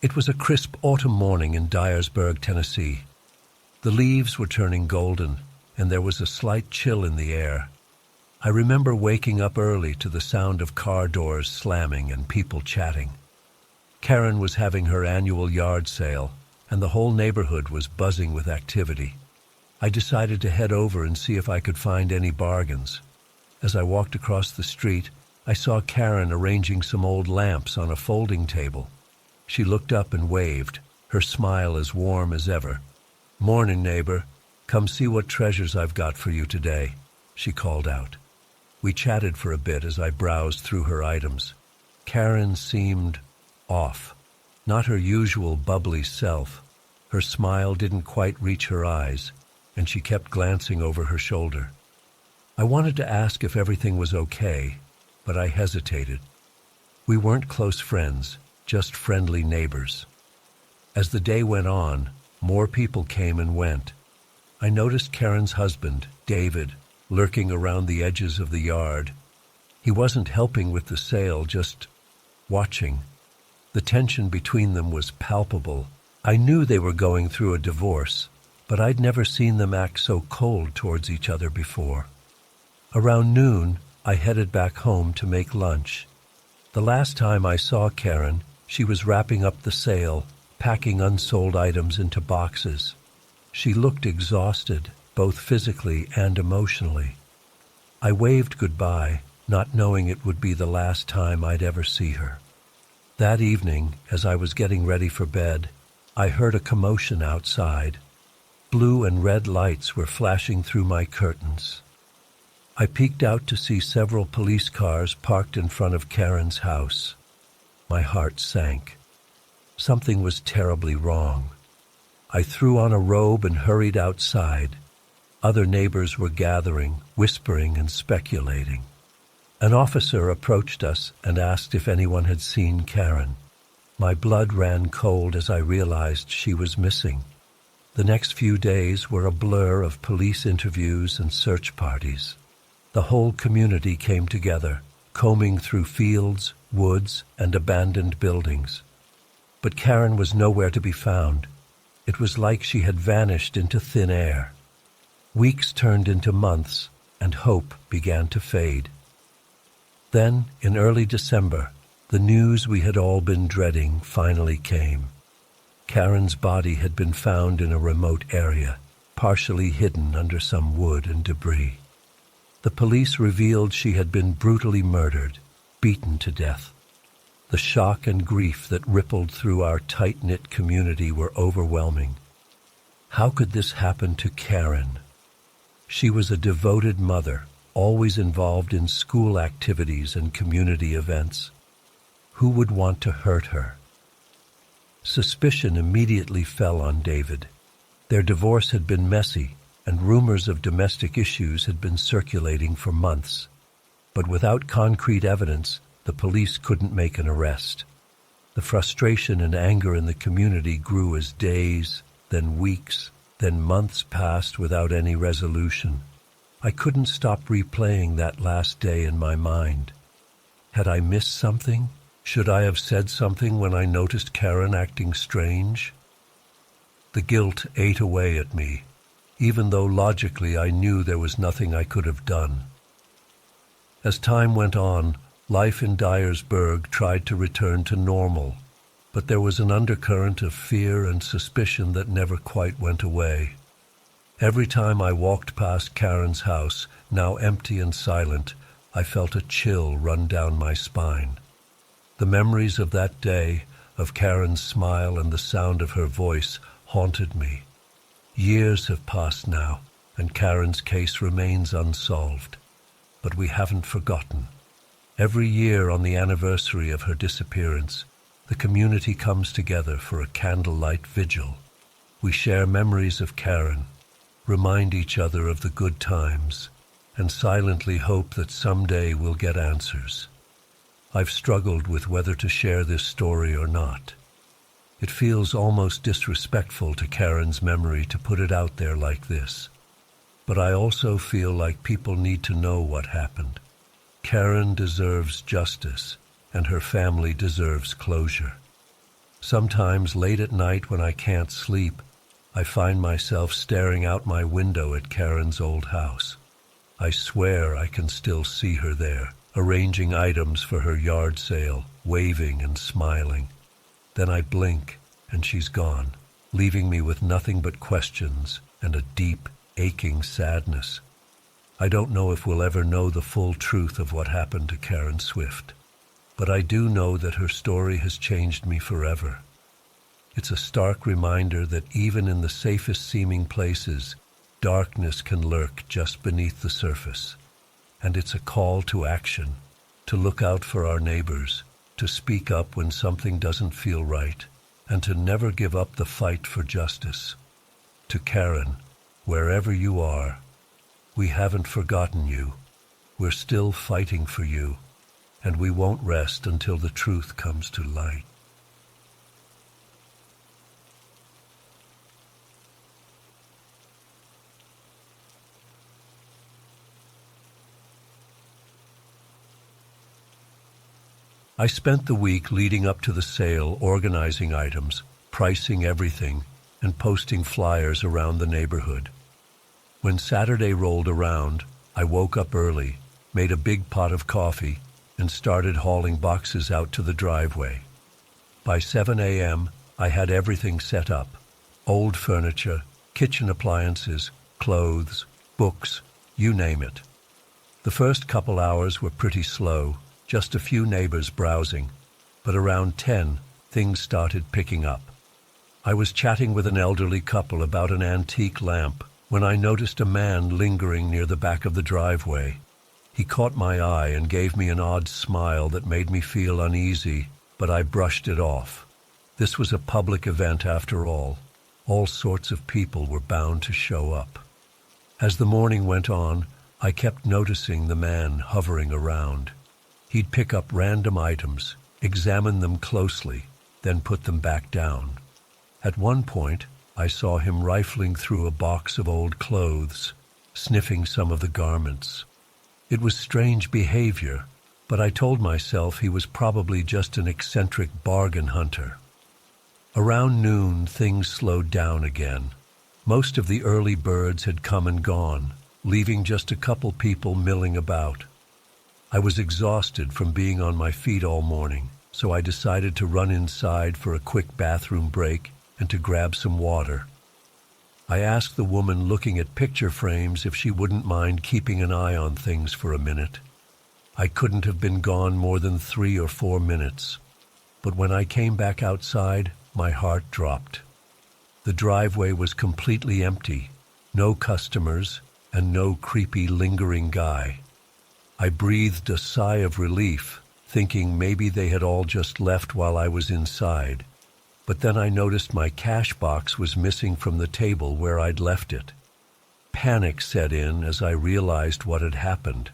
It was a crisp autumn morning in Dyersburg, Tennessee. The leaves were turning golden, and there was a slight chill in the air. I remember waking up early to the sound of car doors slamming and people chatting. Karen was having her annual yard sale, and the whole neighborhood was buzzing with activity. I decided to head over and see if I could find any bargains. As I walked across the street, I saw Karen arranging some old lamps on a folding table. She looked up and waved, her smile as warm as ever. "Morning, neighbor. Come see what treasures I've got for you today," she called out. We chatted for a bit as I browsed through her items. Karen seemed off, not her usual bubbly self. Her smile didn't quite reach her eyes, and she kept glancing over her shoulder. I wanted to ask if everything was okay, but I hesitated. We weren't close friends, just friendly neighbors. As the day went on, more people came and went. I noticed Karen's husband, David, lurking around the edges of the yard. He wasn't helping with the sale, just watching. The tension between them was palpable. I knew they were going through a divorce, but I'd never seen them act so cold towards each other before. Around noon, I headed back home to make lunch. The last time I saw Karen, she was wrapping up the sale, packing unsold items into boxes. She looked exhausted, both physically and emotionally. I waved goodbye, not knowing it would be the last time I'd ever see her. That evening, as I was getting ready for bed, I heard a commotion outside. Blue and red lights were flashing through my curtains. I peeked out to see several police cars parked in front of Karen's house. My heart sank. Something was terribly wrong. I threw on a robe and hurried outside. Other neighbors were gathering, whispering and speculating. An officer approached us and asked if anyone had seen Karen. My blood ran cold as I realized she was missing. The next few days were a blur of police interviews and search parties. The whole community came together, combing through fields, woods, and abandoned buildings. But Karen was nowhere to be found. It was like she had vanished into thin air. Weeks turned into months, and hope began to fade. Then, in early December, the news we had all been dreading finally came. Karen's body had been found in a remote area, partially hidden under some wood and debris. The police revealed she had been brutally murdered, beaten to death. The shock and grief that rippled through our tight-knit community were overwhelming. How could this happen to Karen? She was a devoted mother, always involved in school activities and community events. Who would want to hurt her? Suspicion immediately fell on David. Their divorce had been messy, and rumors of domestic issues had been circulating for months. But without concrete evidence, the police couldn't make an arrest. The frustration and anger in the community grew as days, then weeks, then months passed without any resolution. I couldn't stop replaying that last day in my mind. Had I missed something? Should I have said something when I noticed Karen acting strange? The guilt ate away at me, even though logically I knew there was nothing I could have done. As time went on, life in Dyersburg tried to return to normal, but there was an undercurrent of fear and suspicion that never quite went away. Every time I walked past Karen's house, now empty and silent, I felt a chill run down my spine. The memories of that day, of Karen's smile and the sound of her voice, haunted me. Years have passed now, and Karen's case remains unsolved. But we haven't forgotten. Every year on the anniversary of her disappearance, the community comes together for a candlelight vigil. We share memories of Karen, remind each other of the good times, and silently hope that someday we'll get answers. I've struggled with whether to share this story or not. It feels almost disrespectful to Karen's memory to put it out there like this. But I also feel like people need to know what happened. Karen deserves justice, and her family deserves closure. Sometimes late at night when I can't sleep, I find myself staring out my window at Karen's old house. I swear I can still see her there, arranging items for her yard sale, waving and smiling. Then I blink, and she's gone, leaving me with nothing but questions and a deep, aching sadness. I don't know if we'll ever know the full truth of what happened to Karen Swift, but I do know that her story has changed me forever. It's a stark reminder that even in the safest seeming places, darkness can lurk just beneath the surface. And it's a call to action, to look out for our neighbors, to speak up when something doesn't feel right, and to never give up the fight for justice. To Karen, wherever you are, we haven't forgotten you. We're still fighting for you, and we won't rest until the truth comes to light. I spent the week leading up to the sale organizing items, pricing everything, and posting flyers around the neighborhood. When Saturday rolled around, I woke up early, made a big pot of coffee, and started hauling boxes out to the driveway. By 7 a.m., I had everything set up: old furniture, kitchen appliances, clothes, books, you name it. The first couple hours were pretty slow, just a few neighbors browsing, but around 10, things started picking up. I was chatting with an elderly couple about an antique lamp when I noticed a man lingering near the back of the driveway. He caught my eye and gave me an odd smile that made me feel uneasy, but I brushed it off. This was a public event after all. All sorts of people were bound to show up. As the morning went on, I kept noticing the man hovering around. He'd pick up random items, examine them closely, then put them back down. At one point, I saw him rifling through a box of old clothes, sniffing some of the garments. It was strange behavior, but I told myself he was probably just an eccentric bargain hunter. Around noon, things slowed down again. Most of the early birds had come and gone, leaving just a couple people milling about. I was exhausted from being on my feet all morning, so I decided to run inside for a quick bathroom break and to grab some water. I asked the woman looking at picture frames if she wouldn't mind keeping an eye on things for a minute. I couldn't have been gone more than 3 or 4 minutes, but when I came back outside, my heart dropped. The driveway was completely empty, no customers, and no creepy lingering guy. I breathed a sigh of relief, thinking maybe they had all just left while I was inside. But then I noticed my cash box was missing from the table where I'd left it. Panic set in as I realized what had happened.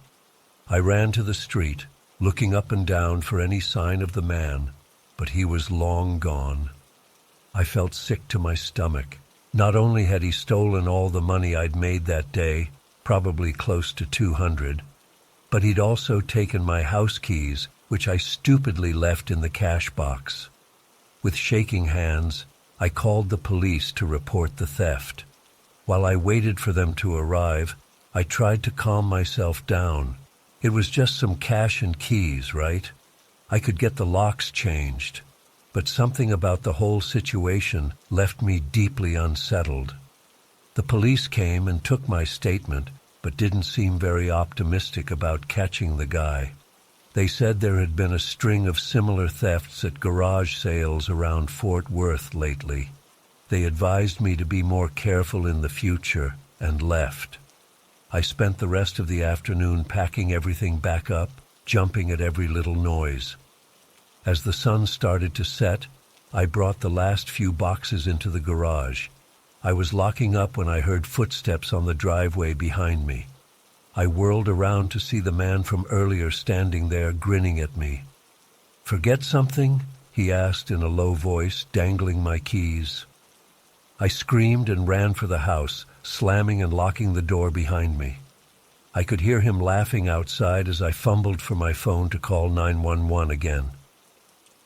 I ran to the street, looking up and down for any sign of the man, but he was long gone. I felt sick to my stomach. Not only had he stolen all the money I'd made that day, probably close to 200, but he'd also taken my house keys, which I stupidly left in the cash box. With shaking hands, I called the police to report the theft. While I waited for them to arrive, I tried to calm myself down. It was just some cash and keys, right? I could get the locks changed. But something about the whole situation left me deeply unsettled. The police came and took my statement, but didn't seem very optimistic about catching the guy. They said there had been a string of similar thefts at garage sales around Fort Worth lately. They advised me to be more careful in the future and left. I spent the rest of the afternoon packing everything back up, jumping at every little noise. As the sun started to set, I brought the last few boxes into the garage. I was locking up when I heard footsteps on the driveway behind me. I whirled around to see the man from earlier standing there grinning at me. "Forget something?" he asked in a low voice, dangling my keys. I screamed and ran for the house, slamming and locking the door behind me. I could hear him laughing outside as I fumbled for my phone to call 911 again.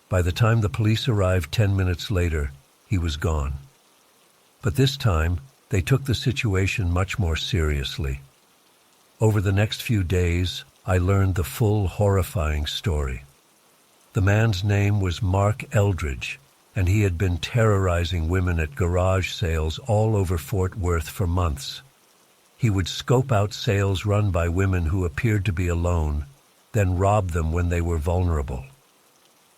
By the time the police arrived 10 minutes later, he was gone. But this time, they took the situation much more seriously. Over the next few days, I learned the full horrifying story. The man's name was Mark Eldridge, and he had been terrorizing women at garage sales all over Fort Worth for months. He would scope out sales run by women who appeared to be alone, then rob them when they were vulnerable.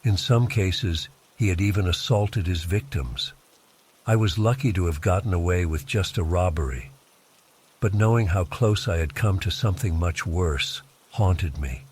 In some cases, he had even assaulted his victims. I was lucky to have gotten away with just a robbery. But knowing how close I had come to something much worse haunted me.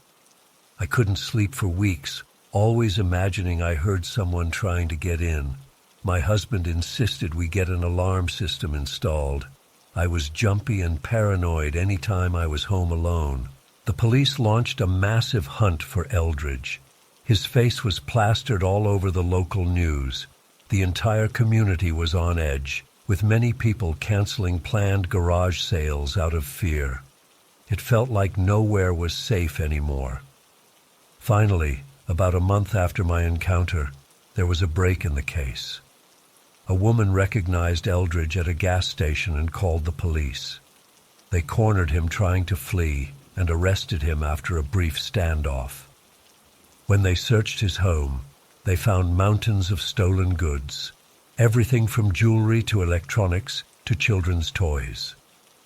I couldn't sleep for weeks, always imagining I heard someone trying to get in. My husband insisted we get an alarm system installed. I was jumpy and paranoid any time I was home alone. The police launched a massive hunt for Eldridge. His face was plastered all over the local news. The entire community was on edge, with many people canceling planned garage sales out of fear. It felt like nowhere was safe anymore. Finally, about a month after my encounter, there was a break in the case. A woman recognized Eldridge at a gas station and called the police. They cornered him trying to flee and arrested him after a brief standoff. When they searched his home, they found mountains of stolen goods, everything from jewelry to electronics to children's toys.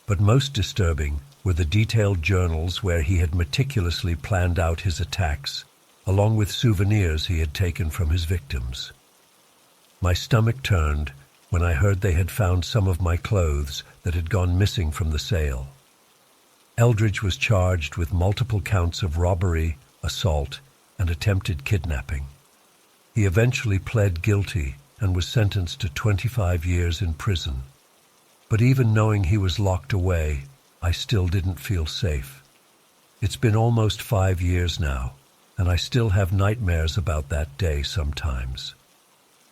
But most disturbing were the detailed journals where he had meticulously planned out his attacks, along with souvenirs he had taken from his victims. My stomach turned when I heard they had found some of my clothes that had gone missing from the sale. Eldridge was charged with multiple counts of robbery, assault, and attempted kidnapping. He eventually pled guilty and was sentenced to 25 years in prison. But even knowing he was locked away, I still didn't feel safe. It's been almost 5 years now, and I still have nightmares about that day sometimes.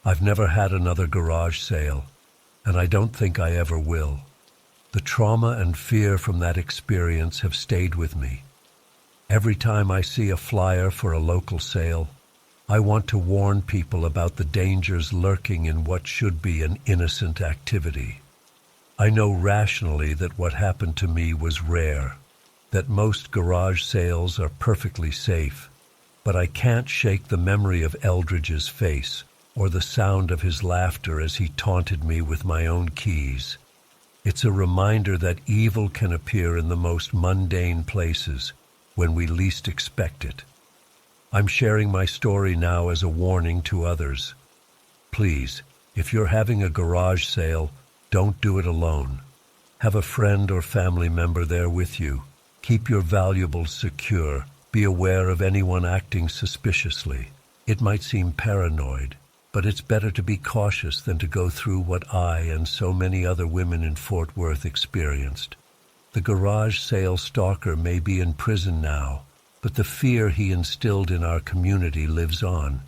I've never had another garage sale, and I don't think I ever will. The trauma and fear from that experience have stayed with me. Every time I see a flyer for a local sale, I want to warn people about the dangers lurking in what should be an innocent activity. I know rationally that what happened to me was rare, that most garage sales are perfectly safe, but I can't shake the memory of Eldridge's face or the sound of his laughter as he taunted me with my own keys. It's a reminder that evil can appear in the most mundane places when we least expect it. I'm sharing my story now as a warning to others. Please, if you're having a garage sale, don't do it alone. Have a friend or family member there with you. Keep your valuables secure. Be aware of anyone acting suspiciously. It might seem paranoid, but it's better to be cautious than to go through what I and so many other women in Fort Worth experienced. The garage sale stalker may be in prison now, but the fear he instilled in our community lives on.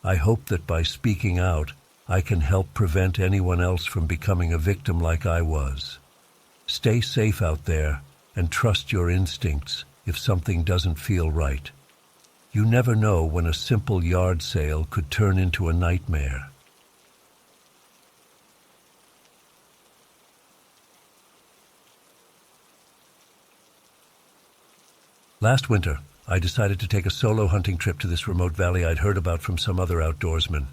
I hope that by speaking out, I can help prevent anyone else from becoming a victim like I was. Stay safe out there and trust your instincts if something doesn't feel right. You never know when a simple yard sale could turn into a nightmare. Last winter, I decided to take a solo hunting trip to this remote valley I'd heard about from some other outdoorsmen.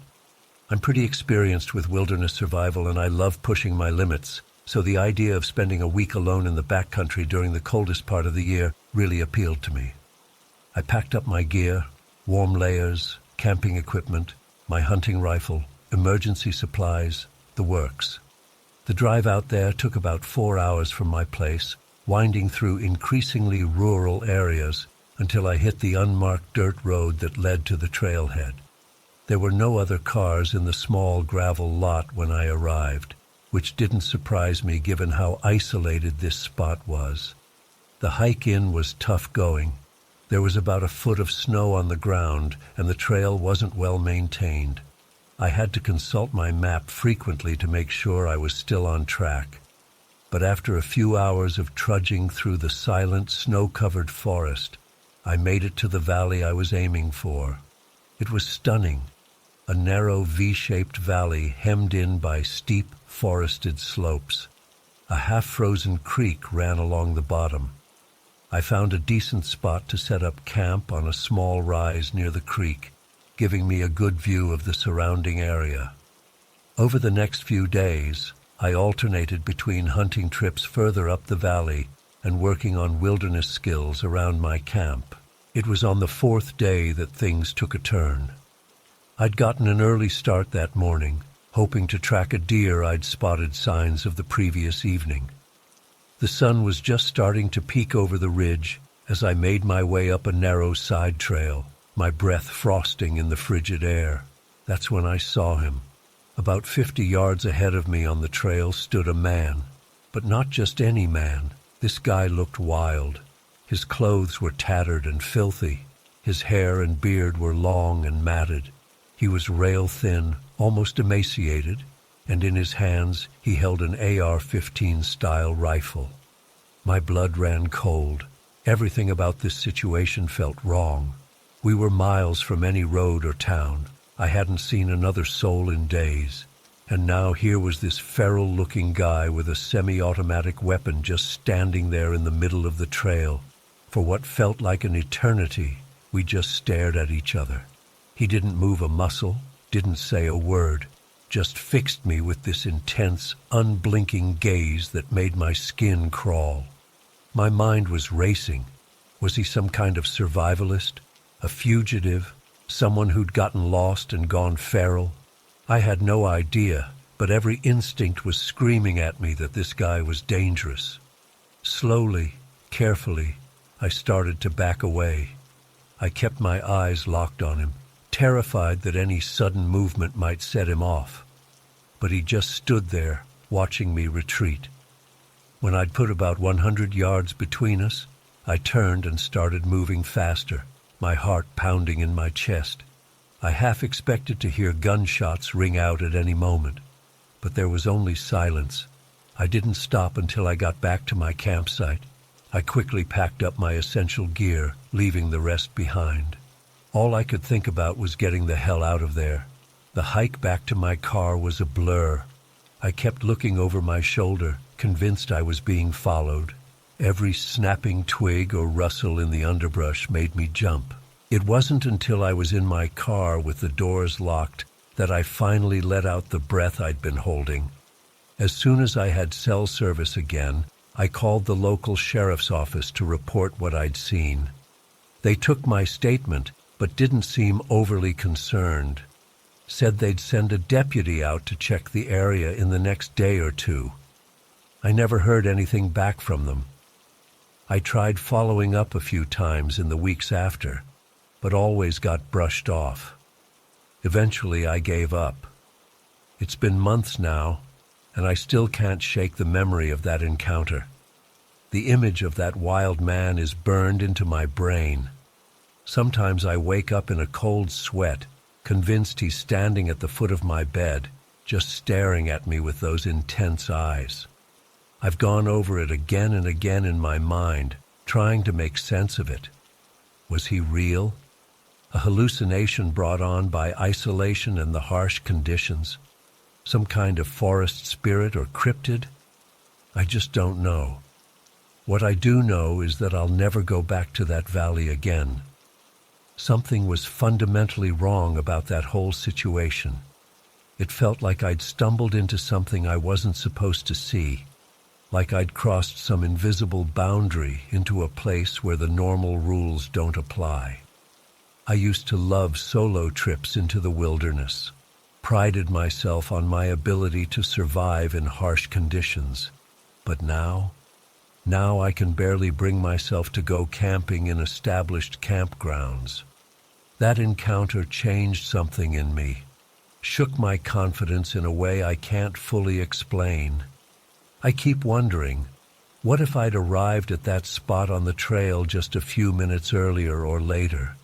I'm pretty experienced with wilderness survival and I love pushing my limits, so the idea of spending a week alone in the backcountry during the coldest part of the year really appealed to me. I packed up my gear, warm layers, camping equipment, my hunting rifle, emergency supplies, the works. The drive out there took about 4 hours from my place, winding through increasingly rural areas until I hit the unmarked dirt road that led to the trailhead. There were no other cars in the small gravel lot when I arrived, which didn't surprise me given how isolated this spot was. The hike in was tough going. There was about a foot of snow on the ground, and the trail wasn't well maintained. I had to consult my map frequently to make sure I was still on track. But after a few hours of trudging through the silent, snow-covered forest, I made it to the valley I was aiming for. It was stunning, a narrow V-shaped valley hemmed in by steep, forested slopes. A half-frozen creek ran along the bottom. I found a decent spot to set up camp on a small rise near the creek, giving me a good view of the surrounding area. Over the next few days, I alternated between hunting trips further up the valley and working on wilderness skills around my camp. It was on the 4th day that things took a turn. I'd gotten an early start that morning, hoping to track a deer I'd spotted signs of the previous evening. The sun was just starting to peek over the ridge as I made my way up a narrow side trail, my breath frosting in the frigid air. That's when I saw him. About 50 yards ahead of me on the trail stood a man, but not just any man. This guy looked wild. His clothes were tattered and filthy. His hair and beard were long and matted. He was rail-thin, almost emaciated, and in his hands he held an AR-15 style rifle. My blood ran cold. Everything about this situation felt wrong. We were miles from any road or town. I hadn't seen another soul in days, And now here was this feral-looking guy with a semi-automatic weapon just standing there in the middle of the trail. For what felt like an eternity, we just stared at each other. He didn't move a muscle, didn't say a word, just fixed me with this intense, unblinking gaze that made my skin crawl. My mind was racing. Was he some kind of survivalist? A fugitive? Someone who'd gotten lost and gone feral? I had no idea, but every instinct was screaming at me that this guy was dangerous. Slowly, carefully, I started to back away. I kept my eyes locked on him, terrified that any sudden movement might set him off. But he just stood there, watching me retreat. When I'd put about 100 yards between us, I turned and started moving faster, my heart pounding in my chest. I half expected to hear gunshots ring out at any moment, but there was only silence. I didn't stop until I got back to my campsite. I quickly packed up my essential gear, leaving the rest behind. All I could think about was getting the hell out of there. The hike back to my car was a blur. I kept looking over my shoulder, convinced I was being followed. Every snapping twig or rustle in the underbrush made me jump. It wasn't until I was in my car with the doors locked that I finally let out the breath I'd been holding. As soon as I had cell service again, I called the local sheriff's office to report what I'd seen. They took my statement, but didn't seem overly concerned. Said they'd send a deputy out to check the area in the next day or two. I never heard anything back from them. I tried following up a few times in the weeks after, but always got brushed off. Eventually, I gave up. It's been months now, and I still can't shake the memory of that encounter. The image of that wild man is burned into my brain. Sometimes I wake up in a cold sweat, convinced he's standing at the foot of my bed, just staring at me with those intense eyes. I've gone over it again and again in my mind, trying to make sense of it. Was he real? A hallucination brought on by isolation and the harsh conditions? Some kind of forest spirit or cryptid? I just don't know. What I do know is that I'll never go back to that valley again. Something was fundamentally wrong about that whole situation. It felt like I'd stumbled into something I wasn't supposed to see, like I'd crossed some invisible boundary into a place where the normal rules don't apply. I used to love solo trips into the wilderness, prided myself on my ability to survive in harsh conditions. But now I can barely bring myself to go camping in established campgrounds. That encounter changed something in me, shook my confidence in a way I can't fully explain. I keep wondering, what if I'd arrived at that spot on the trail just a few minutes earlier or later?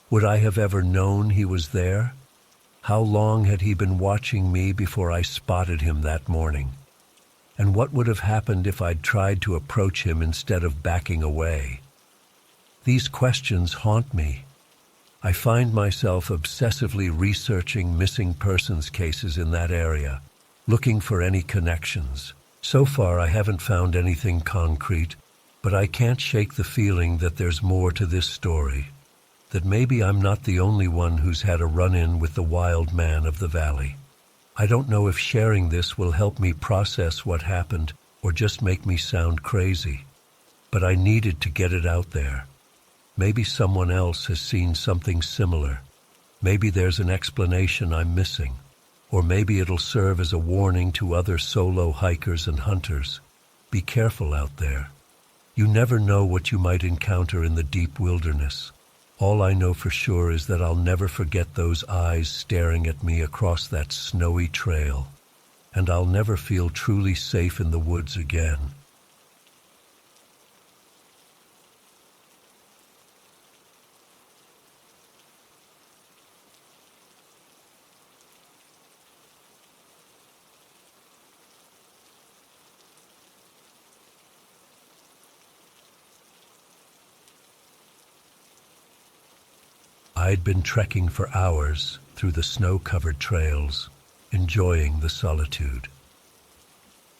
Would I have ever known he was there? How long had he been watching me before I spotted him that morning? And what would have happened if I'd tried to approach him instead of backing away? These questions haunt me. I find myself obsessively researching missing persons cases in that area, looking for any connections. So far, I haven't found anything concrete, but I can't shake the feeling that there's more to this story, that maybe I'm not the only one who's had a run-in with the wild man of the valley. I don't know if sharing this will help me process what happened or just make me sound crazy, but I needed to get it out there. Maybe someone else has seen something similar. Maybe there's an explanation I'm missing, or maybe it'll serve as a warning to other solo hikers and hunters. Be careful out there. You never know what you might encounter in the deep wilderness. All I know for sure is that I'll never forget those eyes staring at me across that snowy trail, and I'll never feel truly safe in the woods again. I'd been trekking for hours through the snow-covered trails. enjoying the solitude.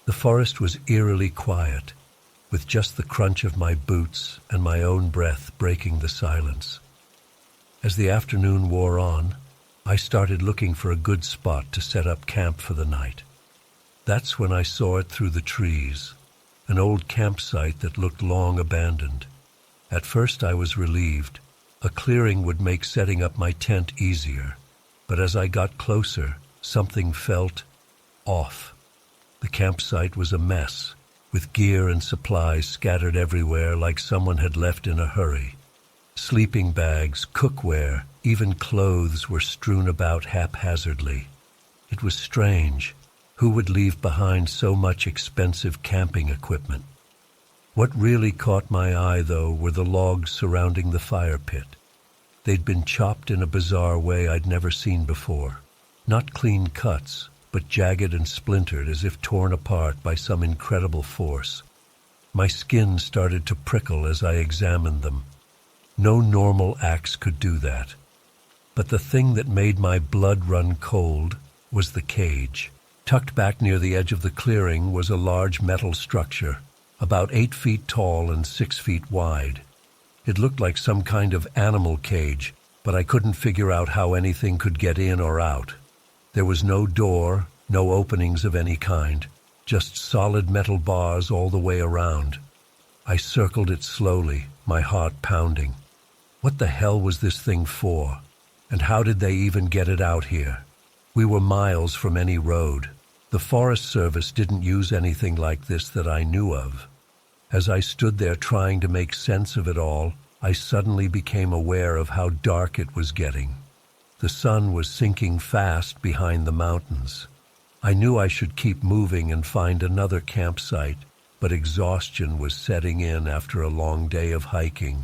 The forest was eerily quiet, with just the crunch of my boots and my own breath breaking the silence. As the afternoon wore on, I started looking for a good spot to set up camp for the night. That's when I saw it through the trees, an old campsite that looked long abandoned. At first I was relieved. A clearing would make setting up my tent easier, but as I got closer, something felt off. The campsite was a mess, with gear and supplies scattered everywhere like someone had left in a hurry. Sleeping bags, cookware, even clothes were strewn about haphazardly. It was strange. Who would leave behind so much expensive camping equipment? What really caught my eye, though, were the logs surrounding the fire pit. They'd been chopped in a bizarre way I'd never seen before. Not clean cuts, but jagged and splintered as if torn apart by some incredible force. My skin started to prickle as I examined them. No normal axe could do that. But the thing that made my blood run cold was the cage. Tucked back near the edge of the clearing was a large metal structure, about 8 feet tall and 6 feet wide. It looked like some kind of animal cage, but I couldn't figure out how anything could get in or out. There was no door, no openings of any kind, just solid metal bars all the way around. I circled it slowly, my heart pounding. What the hell was this thing for? And how did they even get it out here? We were miles from any road. The Forest Service didn't use anything like this that I knew of. As I stood there trying to make sense of it all, I suddenly became aware of how dark it was getting. The sun was sinking fast behind the mountains. I knew I should keep moving and find another campsite, but exhaustion was setting in after a long day of hiking,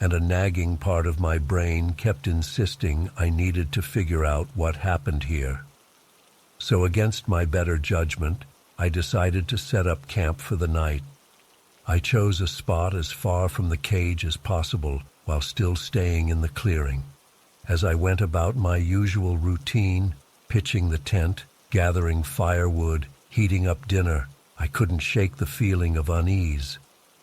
and a nagging part of my brain kept insisting I needed to figure out what happened here. So against my better judgment, I decided to set up camp for the night. I chose a spot as far from the cage as possible while still staying in the clearing. As I went about my usual routine, pitching the tent, gathering firewood, heating up dinner, I couldn't shake the feeling of unease.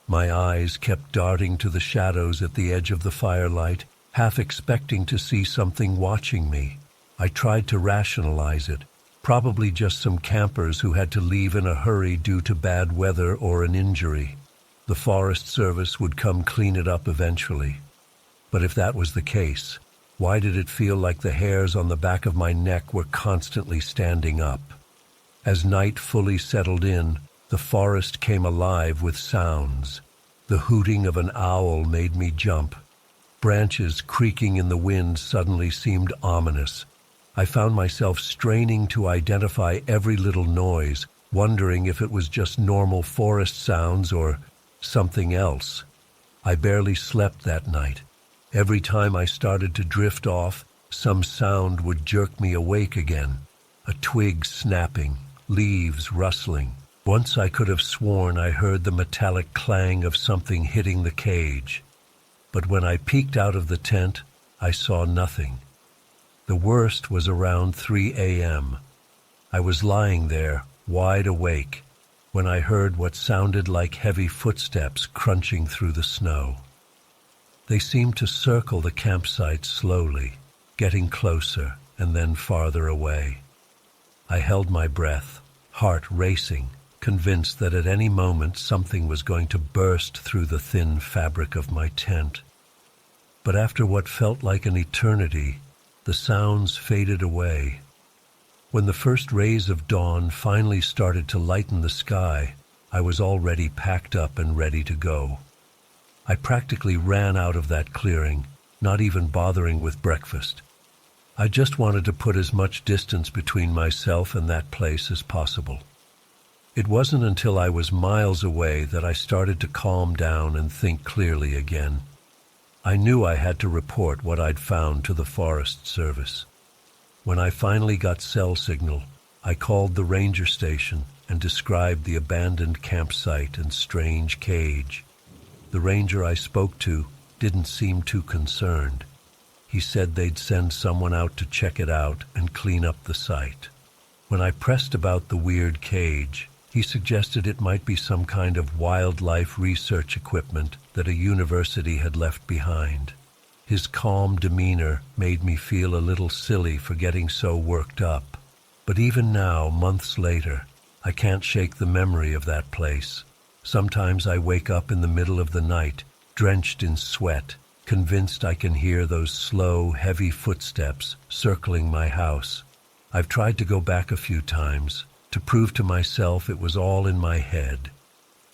My eyes kept darting to the shadows at the edge of the firelight, half expecting to see something watching me. I tried to rationalize it, probably just some campers who had to leave in a hurry due to bad weather or an injury. The Forest Service would come clean it up eventually. But if that was the case, why did it feel like the hairs on the back of my neck were constantly standing up? As night fully settled in, the forest came alive with sounds. The hooting of an owl made me jump. Branches creaking in the wind suddenly seemed ominous. I found myself straining to identify every little noise, wondering if it was just normal forest sounds or something else. I barely slept that night. Every time I started to drift off, some sound would jerk me awake again. A twig snapping, leaves rustling. Once I could have sworn I heard the metallic clang of something hitting the cage. But when I peeked out of the tent, I saw nothing. The worst was around 3 a.m. I was lying there, wide awake, when I heard what sounded like heavy footsteps crunching through the snow. They seemed to circle the campsite slowly, getting closer and then farther away. I held my breath, heart racing, convinced that at any moment something was going to burst through the thin fabric of my tent. But after what felt like an eternity, the sounds faded away. When the first rays of dawn finally started to lighten the sky, I was already packed up and ready to go. I practically ran out of that clearing, not even bothering with breakfast. I just wanted to put as much distance between myself and that place as possible. It wasn't until I was miles away that I started to calm down and think clearly again. I knew I had to report what I'd found to the Forest Service. When I finally got cell signal, I called the ranger station and described the abandoned campsite and strange cage. The ranger I spoke to didn't seem too concerned. He said they'd send someone out to check it out and clean up the site. When I pressed about the weird cage, he suggested it might be some kind of wildlife research equipment that a university had left behind. His calm demeanor made me feel a little silly for getting so worked up. But even now, months later, I can't shake the memory of that place. Sometimes I wake up in the middle of the night, drenched in sweat, convinced I can hear those slow, heavy footsteps circling my house. I've tried to go back a few times, to prove to myself it was all in my head.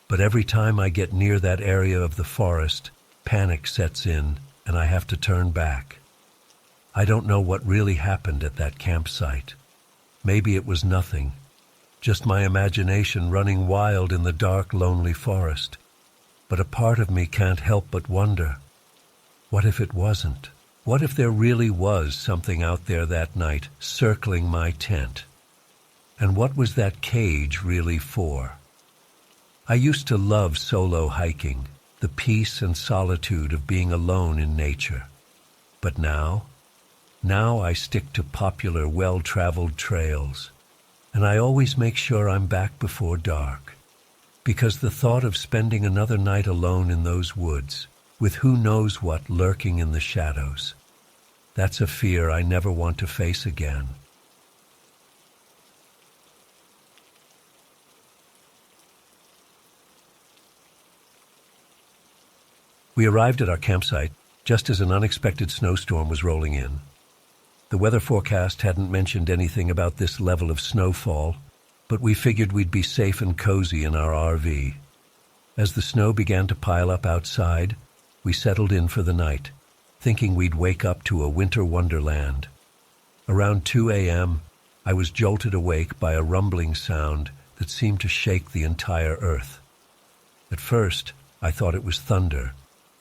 But every time I get near that area of the forest, panic sets in and I have to turn back. I don't know what really happened at that campsite. Maybe it was nothing, just my imagination running wild in the dark, lonely forest. But a part of me can't help but wonder, what if it wasn't? What if there really was something out there that night circling my tent? And what was that cage really for? I used to love solo hiking, the peace and solitude of being alone in nature. But now I stick to popular, well-traveled trails, and I always make sure I'm back before dark, because the thought of spending another night alone in those woods, with who knows what lurking in the shadows, that's a fear I never want to face again. We arrived at our campsite just as an unexpected snowstorm was rolling in. The weather forecast hadn't mentioned anything about this level of snowfall, but we figured we'd be safe and cozy in our RV. As the snow began to pile up outside, we settled in for the night, thinking we'd wake up to a winter wonderland. Around 2 a.m., I was jolted awake by a rumbling sound that seemed to shake the entire earth. At first, I thought it was thunder,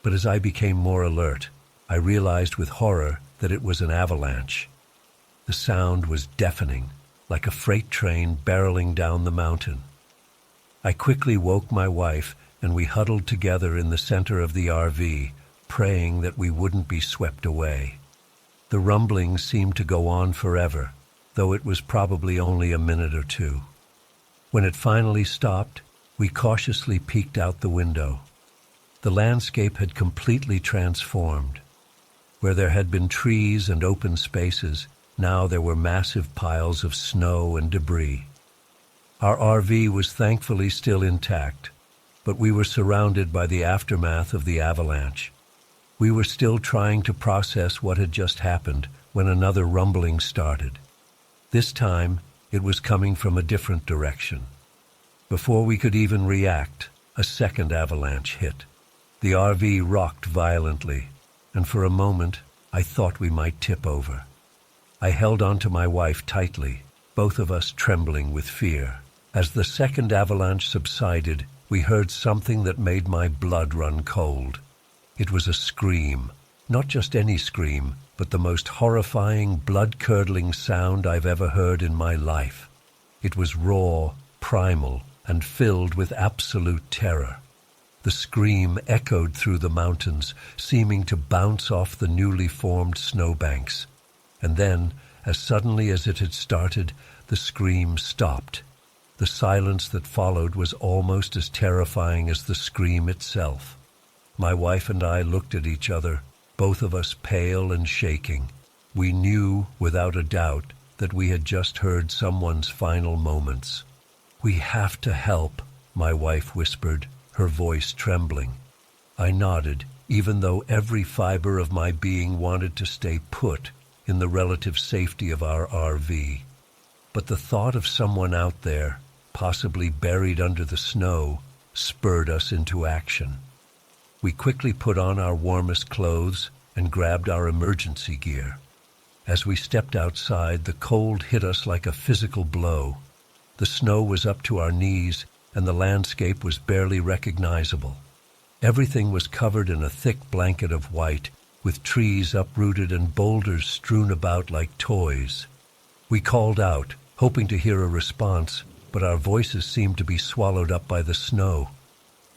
but as I became more alert, I realized with horror that it was an avalanche. The sound was deafening, like a freight train barreling down the mountain. I quickly woke my wife, and we huddled together in the center of the RV, praying that we wouldn't be swept away. The rumbling seemed to go on forever, though it was probably only a minute or two. When it finally stopped, we cautiously peeked out the window. The landscape had completely transformed. Where there had been trees and open spaces, now there were massive piles of snow and debris. Our RV was thankfully still intact, but we were surrounded by the aftermath of the avalanche. We were still trying to process what had just happened when another rumbling started. This time, it was coming from a different direction. Before we could even react, a second avalanche hit. The RV rocked violently, and for a moment, I thought we might tip over. I held on to my wife tightly, both of us trembling with fear. As the second avalanche subsided, we heard something that made my blood run cold. It was a scream, not just any scream, but the most horrifying, blood-curdling sound I've ever heard in my life. It was raw, primal, and filled with absolute terror. The scream echoed through the mountains, seeming to bounce off the newly formed snowbanks. And then, as suddenly as it had started, the scream stopped. The silence that followed was almost as terrifying as the scream itself. My wife and I looked at each other, both of us pale and shaking. We knew, without a doubt, that we had just heard someone's final moments. "We have to help," my wife whispered, her voice trembling. I nodded, even though every fiber of my being wanted to stay put in the relative safety of our RV. But the thought of someone out there, possibly buried under the snow, spurred us into action. We quickly put on our warmest clothes and grabbed our emergency gear. As we stepped outside, the cold hit us like a physical blow. The snow was up to our knees, and the landscape was barely recognizable. Everything was covered in a thick blanket of white, with trees uprooted and boulders strewn about like toys. We called out, hoping to hear a response, but our voices seemed to be swallowed up by the snow.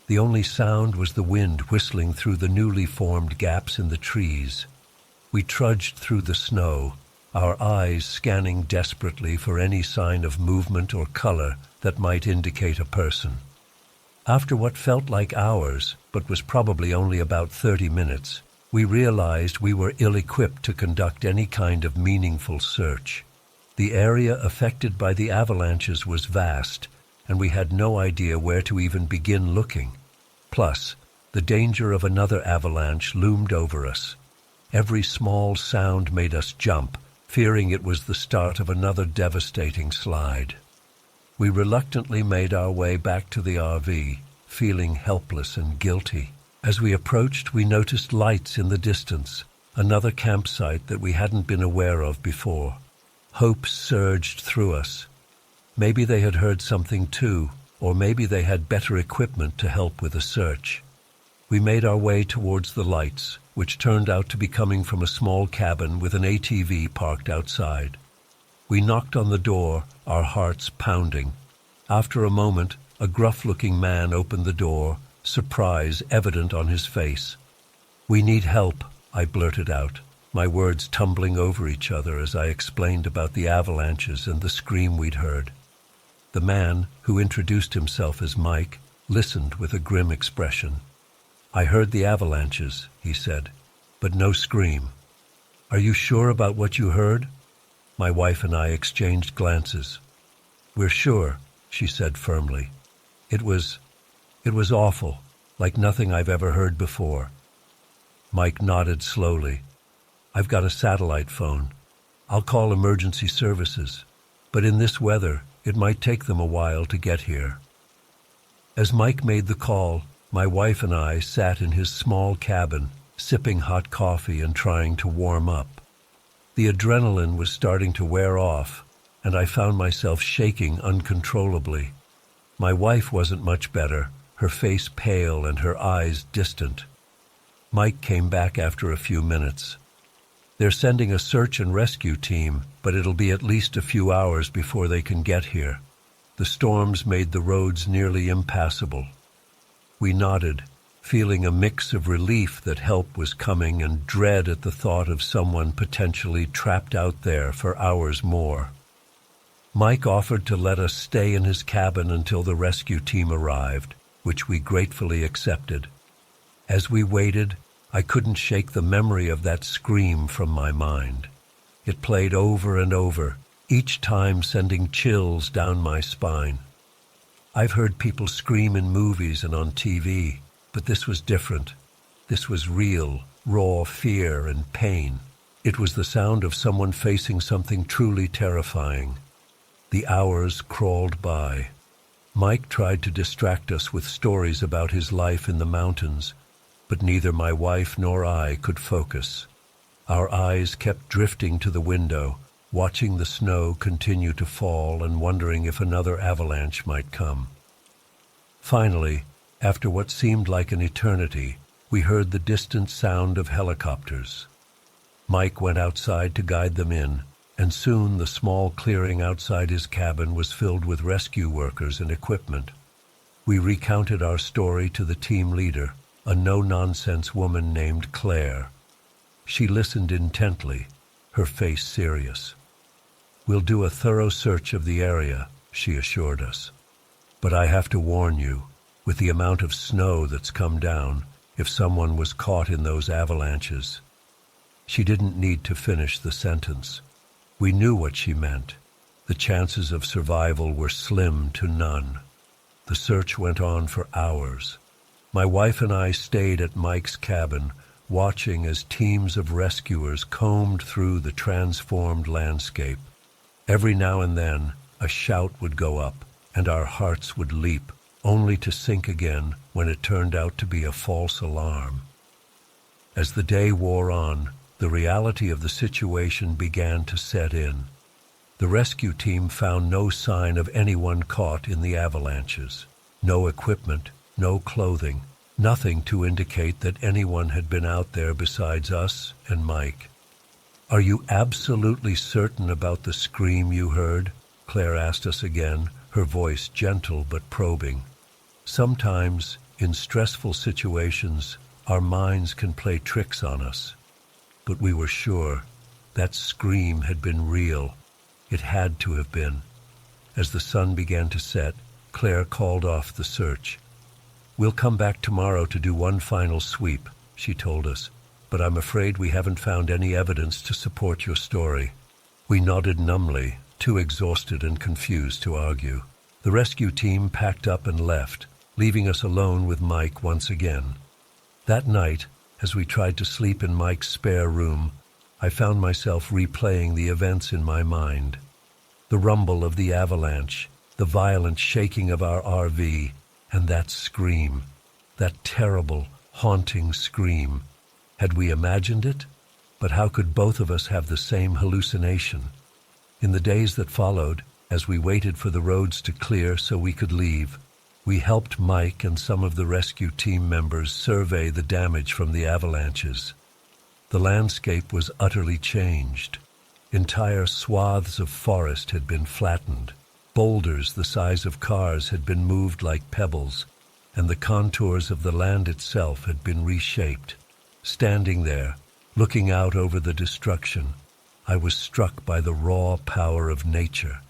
The only sound was the wind whistling through the newly formed gaps in the trees. We trudged through the snow, our eyes scanning desperately for any sign of movement or color that might indicate a person. After what felt like hours, but was probably only about 30 minutes, we realized we were ill-equipped to conduct any kind of meaningful search. The area affected by the avalanches was vast, and we had no idea where to even begin looking. Plus, the danger of another avalanche loomed over us. Every small sound made us jump, fearing it was the start of another devastating slide. We reluctantly made our way back to the RV, feeling helpless and guilty. As we approached, we noticed lights in the distance, another campsite that we hadn't been aware of before. Hope surged through us. Maybe they had heard something too, or maybe they had better equipment to help with the search. We made our way towards the lights, which turned out to be coming from a small cabin with an ATV parked outside. We knocked on the door, our hearts pounding. After a moment, a gruff-looking man opened the door, surprise evident on his face. "We need help," I blurted out, my words tumbling over each other as I explained about the avalanches and the scream we'd heard. The man, who introduced himself as Mike, listened with a grim expression. "I heard the avalanches," he said, "but no scream." "Are you sure about what you heard?" My wife and I exchanged glances. "We're sure," she said firmly. It was awful, like nothing I've ever heard before." Mike nodded slowly. "I've got a satellite phone. I'll call emergency services, but in this weather, it might take them a while to get here." As Mike made the call, my wife and I sat in his small cabin, sipping hot coffee and trying to warm up. The adrenaline was starting to wear off, and I found myself shaking uncontrollably. My wife wasn't much better, her face pale and her eyes distant. Mike came back after a few minutes. "They're sending a search and rescue team, but it'll be at least a few hours before they can get here. The storms made the roads nearly impassable." We nodded, feeling a mix of relief that help was coming and dread at the thought of someone potentially trapped out there for hours more. Mike offered to let us stay in his cabin until the rescue team arrived, which we gratefully accepted. As we waited, I couldn't shake the memory of that scream from my mind. It played over and over, each time sending chills down my spine. I've heard people scream in movies and on TV, but this was different. This was real, raw fear and pain. It was the sound of someone facing something truly terrifying. The hours crawled by. Mike tried to distract us with stories about his life in the mountains, but neither my wife nor I could focus. Our eyes kept drifting to the window, watching the snow continue to fall and wondering if another avalanche might come. Finally, after what seemed like an eternity, we heard the distant sound of helicopters. Mike went outside to guide them in, and soon the small clearing outside his cabin was filled with rescue workers and equipment. We recounted our story to the team leader, a no-nonsense woman named Claire. She listened intently, her face serious. "We'll do a thorough search of the area," she assured us. "But I have to warn you, with the amount of snow that's come down, if someone was caught in those avalanches." She didn't need to finish the sentence. We knew what she meant. The chances of survival were slim to none. The search went on for hours. My wife and I stayed at Mike's cabin, watching as teams of rescuers combed through the transformed landscape. Every now and then, a shout would go up, and our hearts would leap, only to sink again when it turned out to be a false alarm. As the day wore on, the reality of the situation began to set in. The rescue team found no sign of anyone caught in the avalanches. No equipment, no clothing, nothing to indicate that anyone had been out there besides us and Mike. "Are you absolutely certain about the scream you heard?" Claire asked us again, her voice gentle but probing. Sometimes, in stressful situations, our minds can play tricks on us. But we were sure. That scream had been real. It had to have been. As the sun began to set, Claire called off the search. "We'll come back tomorrow to do one final sweep," she told us, "but I'm afraid we haven't found any evidence to support your story." We nodded numbly, too exhausted and confused to argue. The rescue team packed up and left, leaving us alone with Mike once again. That night, as we tried to sleep in Mike's spare room, I found myself replaying the events in my mind. The rumble of the avalanche, the violent shaking of our RV, and that scream, that terrible, haunting scream. Had we imagined it? But how could both of us have the same hallucination? In the days that followed, as we waited for the roads to clear so we could leave, we helped Mike and some of the rescue team members survey the damage from the avalanches. The landscape was utterly changed. Entire swaths of forest had been flattened. Boulders the size of cars had been moved like pebbles, and the contours of the land itself had been reshaped. Standing there, looking out over the destruction, I was struck by the raw power of nature.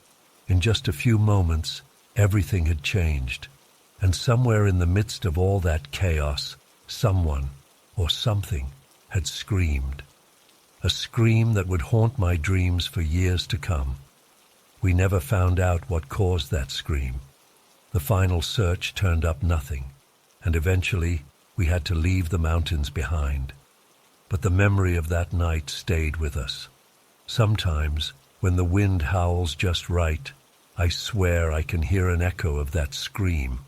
In just a few moments, everything had changed, and somewhere in the midst of all that chaos, someone or something had screamed. A scream that would haunt my dreams for years to come. We never found out what caused that scream. The final search turned up nothing, and eventually we had to leave the mountains behind. But the memory of that night stayed with us. Sometimes, when the wind howls just right, I swear I can hear an echo of that scream,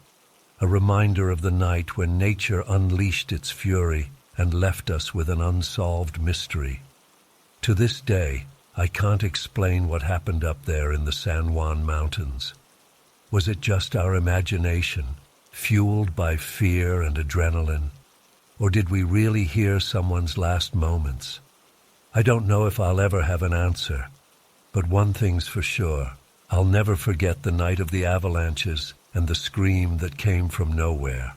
a reminder of the night when nature unleashed its fury and left us with an unsolved mystery. To this day, I can't explain what happened up there in the San Juan Mountains. Was it just our imagination, fueled by fear and adrenaline? Or did we really hear someone's last moments? I don't know if I'll ever have an answer, but one thing's for sure. I'll never forget the night of the avalanches and the scream that came from nowhere.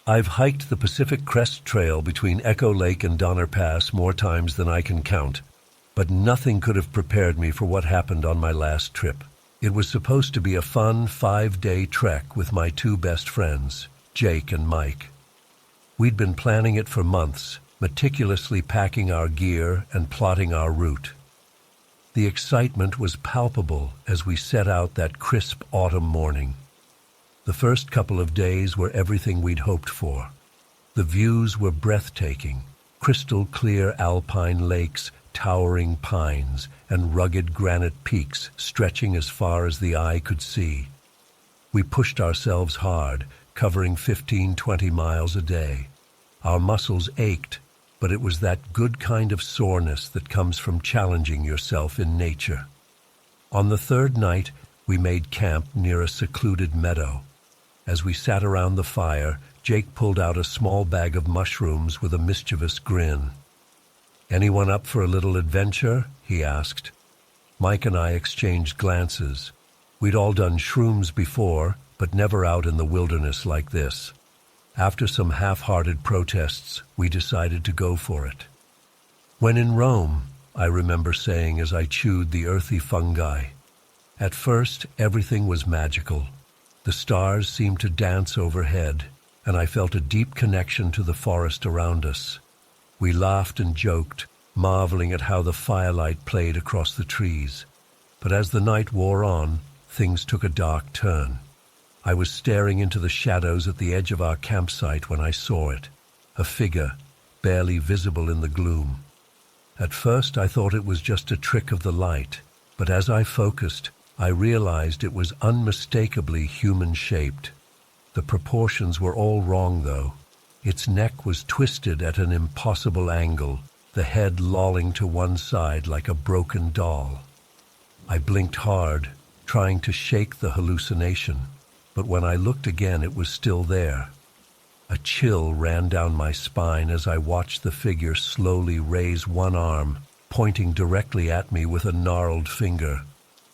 I've hiked the Pacific Crest Trail between Echo Lake and Donner Pass more times than I can count, but nothing could have prepared me for what happened on my last trip. It was supposed to be a fun 5-day trek with my two best friends, Jake and Mike. We'd been planning it for months, meticulously packing our gear and plotting our route. The excitement was palpable as we set out that crisp autumn morning. The first couple of days were everything we'd hoped for. The views were breathtaking, crystal-clear alpine lakes, towering pines, and rugged granite peaks stretching as far as the eye could see. We pushed ourselves hard, covering 15-20 miles a day. Our muscles ached, but it was that good kind of soreness that comes from challenging yourself in nature. On the third night, we made camp near a secluded meadow. As we sat around the fire, Jake pulled out a small bag of mushrooms with a mischievous grin. "Anyone up for a little adventure?" he asked. Mike and I exchanged glances. We'd all done shrooms before, but never out in the wilderness like this. After some half-hearted protests, we decided to go for it. "When in Rome," I remember saying as I chewed the earthy fungi. At first, everything was magical. The stars seemed to dance overhead, and I felt a deep connection to the forest around us. We laughed and joked, marveling at how the firelight played across the trees. But as the night wore on, things took a dark turn. I was staring into the shadows at the edge of our campsite when I saw it, a figure, barely visible in the gloom. At first I thought it was just a trick of the light, but as I focused, I realized it was unmistakably human-shaped. The proportions were all wrong, though. Its neck was twisted at an impossible angle, the head lolling to one side like a broken doll. I blinked hard, trying to shake the hallucination, but when I looked again it was still there. A chill ran down my spine as I watched the figure slowly raise one arm, pointing directly at me with a gnarled finger.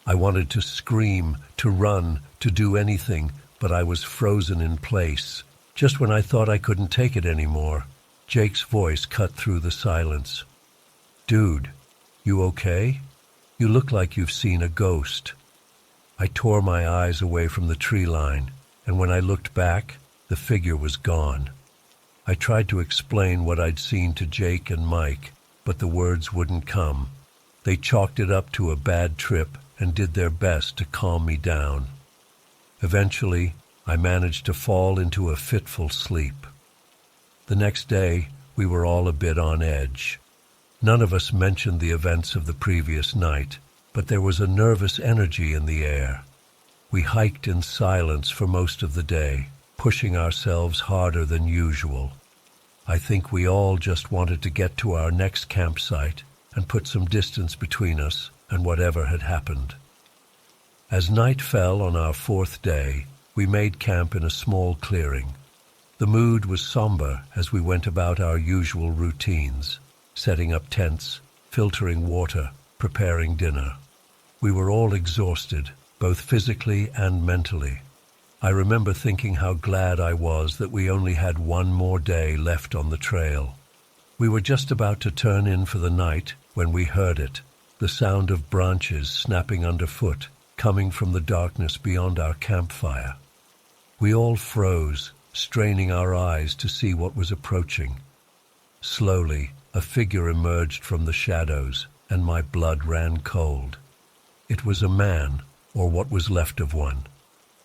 I wanted to scream, to run, to do anything, but I was frozen in place. Just when I thought I couldn't take it anymore, Jake's voice cut through the silence. "Dude, you okay? You look like you've seen a ghost." I tore my eyes away from the tree line, and when I looked back, the figure was gone. I tried to explain what I'd seen to Jake and Mike, but the words wouldn't come. They chalked it up to a bad trip and did their best to calm me down. Eventually, I managed to fall into a fitful sleep. The next day, we were all a bit on edge. None of us mentioned the events of the previous night, but there was a nervous energy in the air. We hiked in silence for most of the day, pushing ourselves harder than usual. I think we all just wanted to get to our next campsite and put some distance between us and whatever had happened. As night fell on our fourth day, we made camp in a small clearing. The mood was somber as we went about our usual routines, setting up tents, filtering water, preparing dinner. We were all exhausted, both physically and mentally. I remember thinking how glad I was that we only had one more day left on the trail. We were just about to turn in for the night when we heard it, the sound of branches snapping underfoot, coming from the darkness beyond our campfire. We all froze, straining our eyes to see what was approaching. Slowly, a figure emerged from the shadows, and my blood ran cold. It was a man, or what was left of one.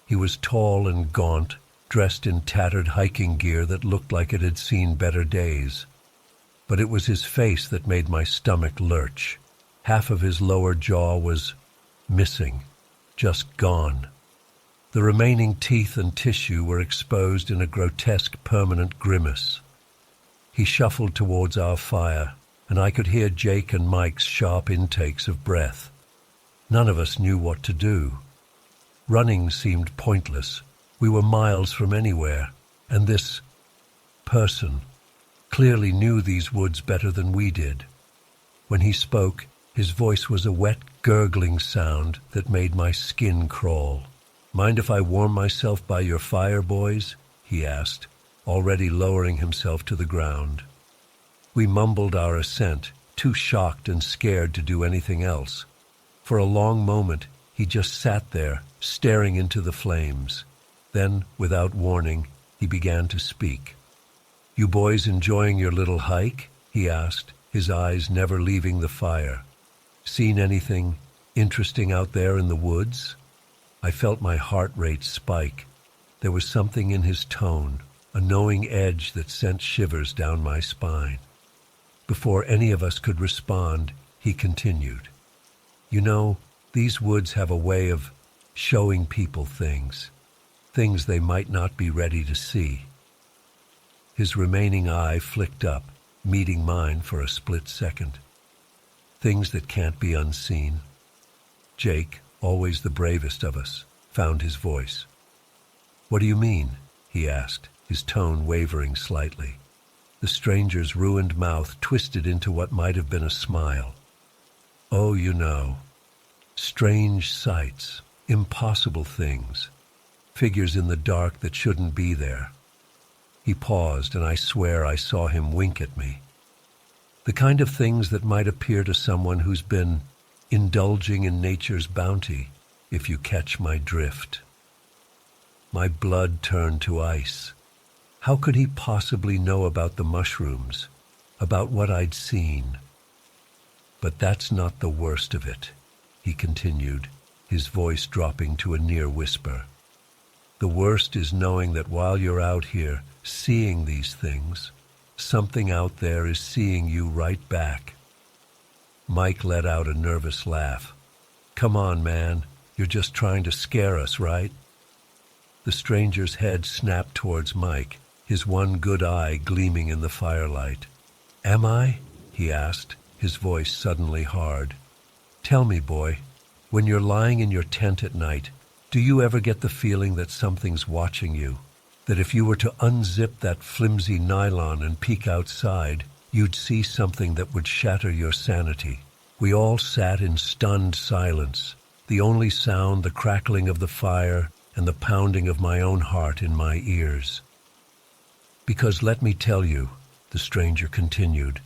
He was tall and gaunt, dressed in tattered hiking gear that looked like it had seen better days. But it was his face that made my stomach lurch. Half of his lower jaw was missing, just gone. The remaining teeth and tissue were exposed in a grotesque, permanent grimace. He shuffled towards our fire, and I could hear Jake and Mike's sharp intakes of breath. None of us knew what to do. Running seemed pointless. We were miles from anywhere, and this person clearly knew these woods better than we did. When he spoke, his voice was a wet, gurgling sound that made my skin crawl. "Mind if I warm myself by your fire, boys?" he asked, already lowering himself to the ground. We mumbled our assent, too shocked and scared to do anything else. For a long moment, he just sat there, staring into the flames. Then, without warning, he began to speak. "You boys enjoying your little hike?" he asked, his eyes never leaving the fire. "Seen anything interesting out there in the woods?" I felt my heart rate spike. There was something in his tone, a knowing edge that sent shivers down my spine. Before any of us could respond, he continued. "You know, these woods have a way of showing people things they might not be ready to see." His remaining eye flicked up, meeting mine for a split second. "Things that can't be unseen." Jake, always the bravest of us, found his voice. "What do you mean?" he asked, his tone wavering slightly. The stranger's ruined mouth twisted into what might have been a smile. "Oh, you know, strange sights, impossible things, figures in the dark that shouldn't be there." He paused, and I swear I saw him wink at me. "The kind of things that might appear to someone who's been indulging in nature's bounty, if you catch my drift." My blood turned to ice. How could he possibly know about the mushrooms, about what I'd seen? "But that's not the worst of it," he continued, his voice dropping to a near whisper. "The worst is knowing that while you're out here seeing these things, something out there is seeing you right back." Mike let out a nervous laugh. "Come on, man. You're just trying to scare us, right?" The stranger's head snapped towards Mike, his one good eye gleaming in the firelight. "Am I?" he asked, his voice suddenly hard. "Tell me, boy, when you're lying in your tent at night, do you ever get the feeling that something's watching you? That if you were to unzip that flimsy nylon and peek outside, you'd see something that would shatter your sanity?" We all sat in stunned silence, the only sound the crackling of the fire and the pounding of my own heart in my ears. Because let me tell you, the stranger continued,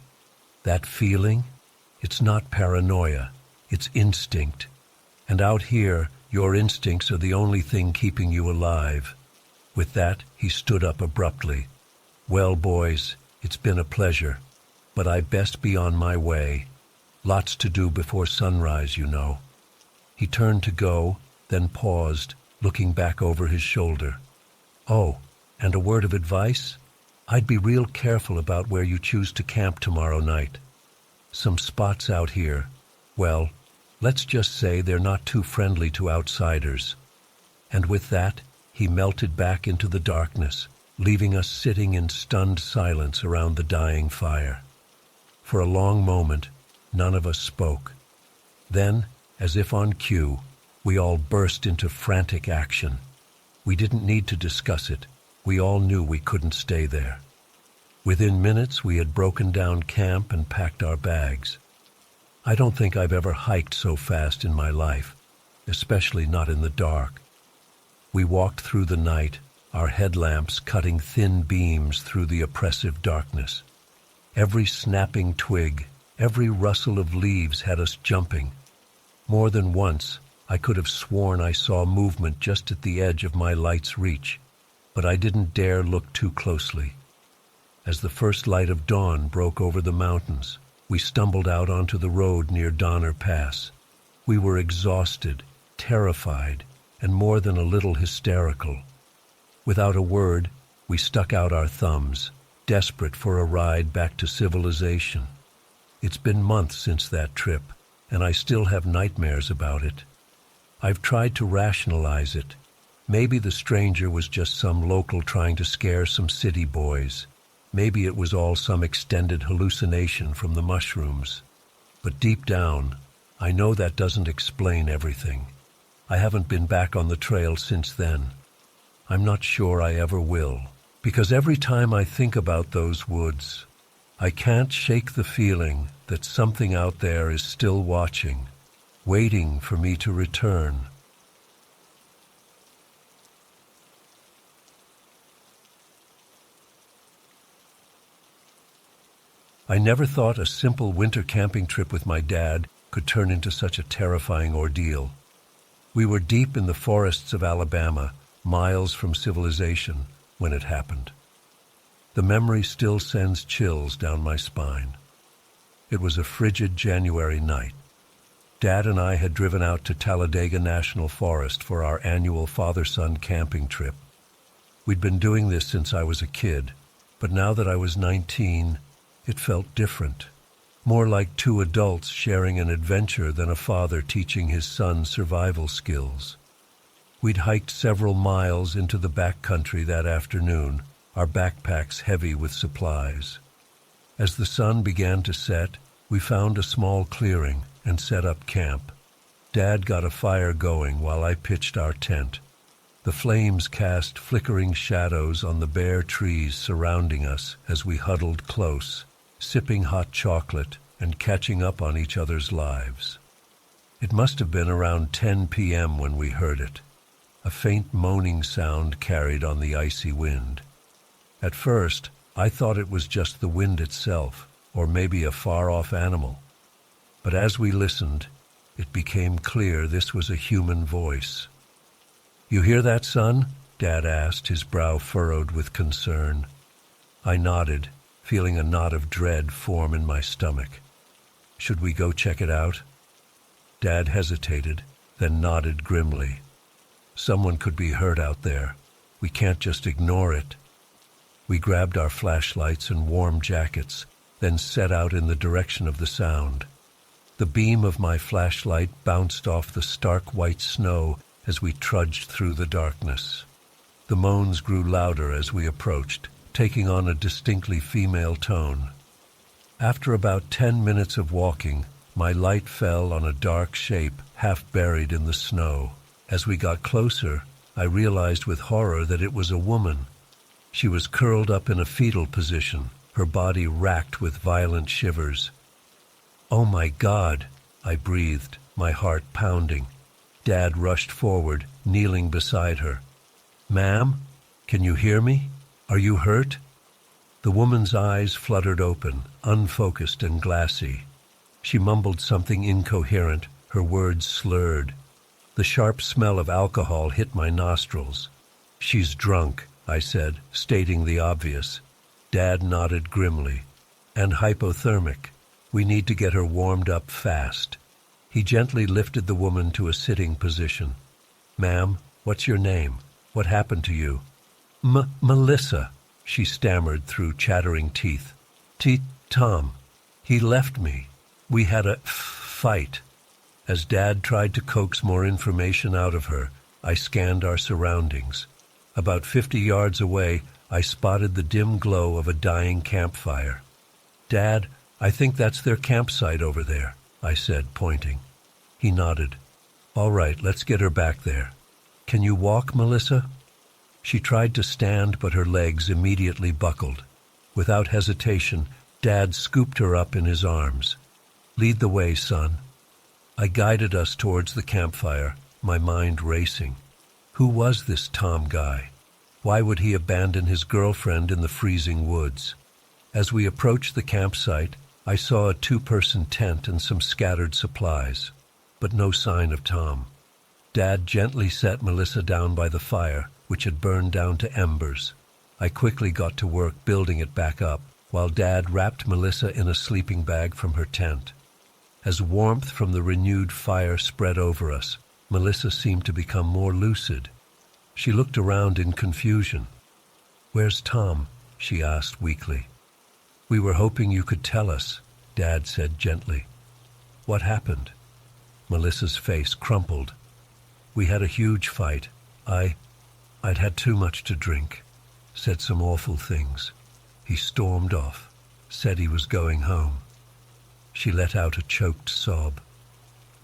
that feeling, it's not paranoia, it's instinct. And out here, your instincts are the only thing keeping you alive. With that, he stood up abruptly. Well, boys, it's been a pleasure, but I best be on my way. Lots to do before sunrise, you know. He turned to go, then paused, looking back over his shoulder. Oh, and a word of advice? I'd be real careful about where you choose to camp tomorrow night. Some spots out here, well, let's just say they're not too friendly to outsiders. And with that, he melted back into the darkness, leaving us sitting in stunned silence around the dying fire. For a long moment, none of us spoke. Then, as if on cue, we all burst into frantic action. We didn't need to discuss it. We all knew we couldn't stay there. Within minutes, we had broken down camp and packed our bags. I don't think I've ever hiked so fast in my life, especially not in the dark. We walked through the night, our headlamps cutting thin beams through the oppressive darkness. Every snapping twig, every rustle of leaves had us jumping. More than once, I could have sworn I saw movement just at the edge of my light's reach, but I didn't dare look too closely. As the first light of dawn broke over the mountains, we stumbled out onto the road near Donner Pass. We were exhausted, terrified, and more than a little hysterical. Without a word, we stuck out our thumbs, desperate for a ride back to civilization. It's been months since that trip, and I still have nightmares about it. I've tried to rationalize it. Maybe the stranger was just some local trying to scare some city boys. Maybe it was all some extended hallucination from the mushrooms. But deep down, I know that doesn't explain everything. I haven't been back on the trail since then. I'm not sure I ever will, because every time I think about those woods, I can't shake the feeling that something out there is still watching, waiting for me to return. I never thought a simple winter camping trip with my dad could turn into such a terrifying ordeal. We were deep in the forests of Alabama, miles from civilization, when it happened. The memory still sends chills down my spine. It was a frigid January night. Dad and I had driven out to Talladega National Forest for our annual father-son camping trip. We'd been doing this since I was a kid, but now that I was 19, it felt different. More like two adults sharing an adventure than a father teaching his son survival skills. We'd hiked several miles into the backcountry that afternoon, our backpacks heavy with supplies. As the sun began to set, we found a small clearing and set up camp. Dad got a fire going while I pitched our tent. The flames cast flickering shadows on the bare trees surrounding us as we huddled close, sipping hot chocolate and catching up on each other's lives. It must have been around 10 p.m. when we heard it. A faint moaning sound carried on the icy wind. At first, I thought it was just the wind itself, or maybe a far-off animal. But as we listened, it became clear this was a human voice. "You hear that, son?" Dad asked, his brow furrowed with concern. I nodded, feeling a knot of dread form in my stomach. Should we go check it out? Dad hesitated, then nodded grimly. Someone could be hurt out there. We can't just ignore it. We grabbed our flashlights and warm jackets, then set out in the direction of the sound. The beam of my flashlight bounced off the stark white snow as we trudged through the darkness. The moans grew louder as we approached, taking on a distinctly female tone. After about 10 minutes of walking, my light fell on a dark shape half buried in the snow. As we got closer, I realized with horror that it was a woman. She was curled up in a fetal position, her body racked with violent shivers. "Oh my God," I breathed, my heart pounding. Dad rushed forward, kneeling beside her. "Ma'am, can you hear me? Are you hurt?" The woman's eyes fluttered open, unfocused and glassy. She mumbled something incoherent, her words slurred. The sharp smell of alcohol hit my nostrils. "She's drunk," I said, stating the obvious. Dad nodded grimly. "And hypothermic. We need to get her warmed up fast." He gently lifted the woman to a sitting position. "Ma'am, what's your name? What happened to you?" Melissa," she stammered through chattering teeth. Tom. He left me. We had a fight." As Dad tried to coax more information out of her, I scanned our surroundings. About 50 yards away, I spotted the dim glow of a dying campfire. "Dad, I think that's their campsite over there," I said, pointing. He nodded. "All right, let's get her back there. Can you walk, Melissa?" She tried to stand, but her legs immediately buckled. Without hesitation, Dad scooped her up in his arms. "Lead the way, son." I guided us towards the campfire, my mind racing. Who was this Tom guy? Why would he abandon his girlfriend in the freezing woods? As we approached the campsite, I saw a 2-person tent and some scattered supplies, but no sign of Tom. Dad gently set Melissa down by the fire, which had burned down to embers. I quickly got to work building it back up, while Dad wrapped Melissa in a sleeping bag from her tent. As warmth from the renewed fire spread over us, Melissa seemed to become more lucid. She looked around in confusion. "Where's Tom?" she asked weakly. "We were hoping you could tell us," Dad said gently. "What happened?" Melissa's face crumpled. "We had a huge fight. I'd had too much to drink. Said some awful things. He stormed off. Said he was going home." She let out a choked sob.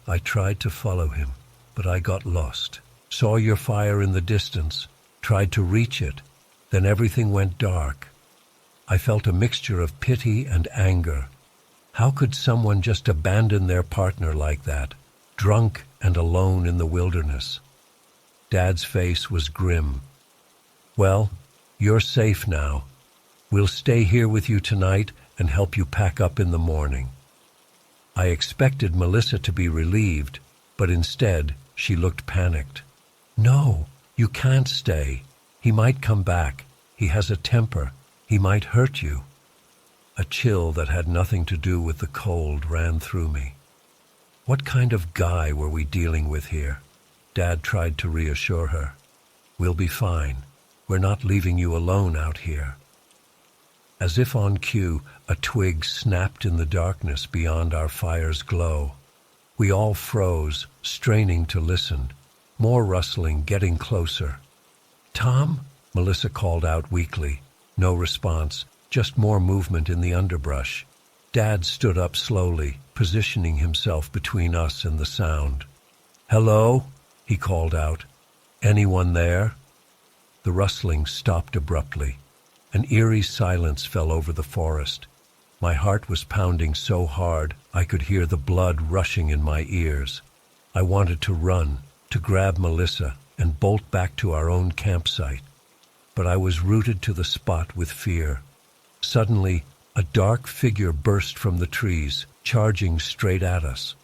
"I tried to follow him, but I got lost. Saw your fire in the distance, tried to reach it, then everything went dark. I felt a mixture of pity and anger. How could someone just abandon their partner like that, drunk and alone in the wilderness?" Dad's face was grim. "Well, you're safe now. We'll stay here with you tonight and help you pack up in the morning." I expected Melissa to be relieved, but instead she looked panicked. "No, you can't stay. He might come back. He has a temper. He might hurt you." A chill that had nothing to do with the cold ran through me. What kind of guy were we dealing with here? Dad tried to reassure her. "We'll be fine. We're not leaving you alone out here." As if on cue, a twig snapped in the darkness beyond our fire's glow. We all froze, straining to listen. More rustling, getting closer. "Tom?" Melissa called out weakly. No response, just more movement in the underbrush. Dad stood up slowly, positioning himself between us and the sound. "Hello?" he called out. "Anyone there?" The rustling stopped abruptly. An eerie silence fell over the forest. My heart was pounding so hard I could hear the blood rushing in my ears. I wanted to run, to grab Melissa, and bolt back to our own campsite. But I was rooted to the spot with fear. Suddenly, a dark figure burst from the trees, charging straight at us.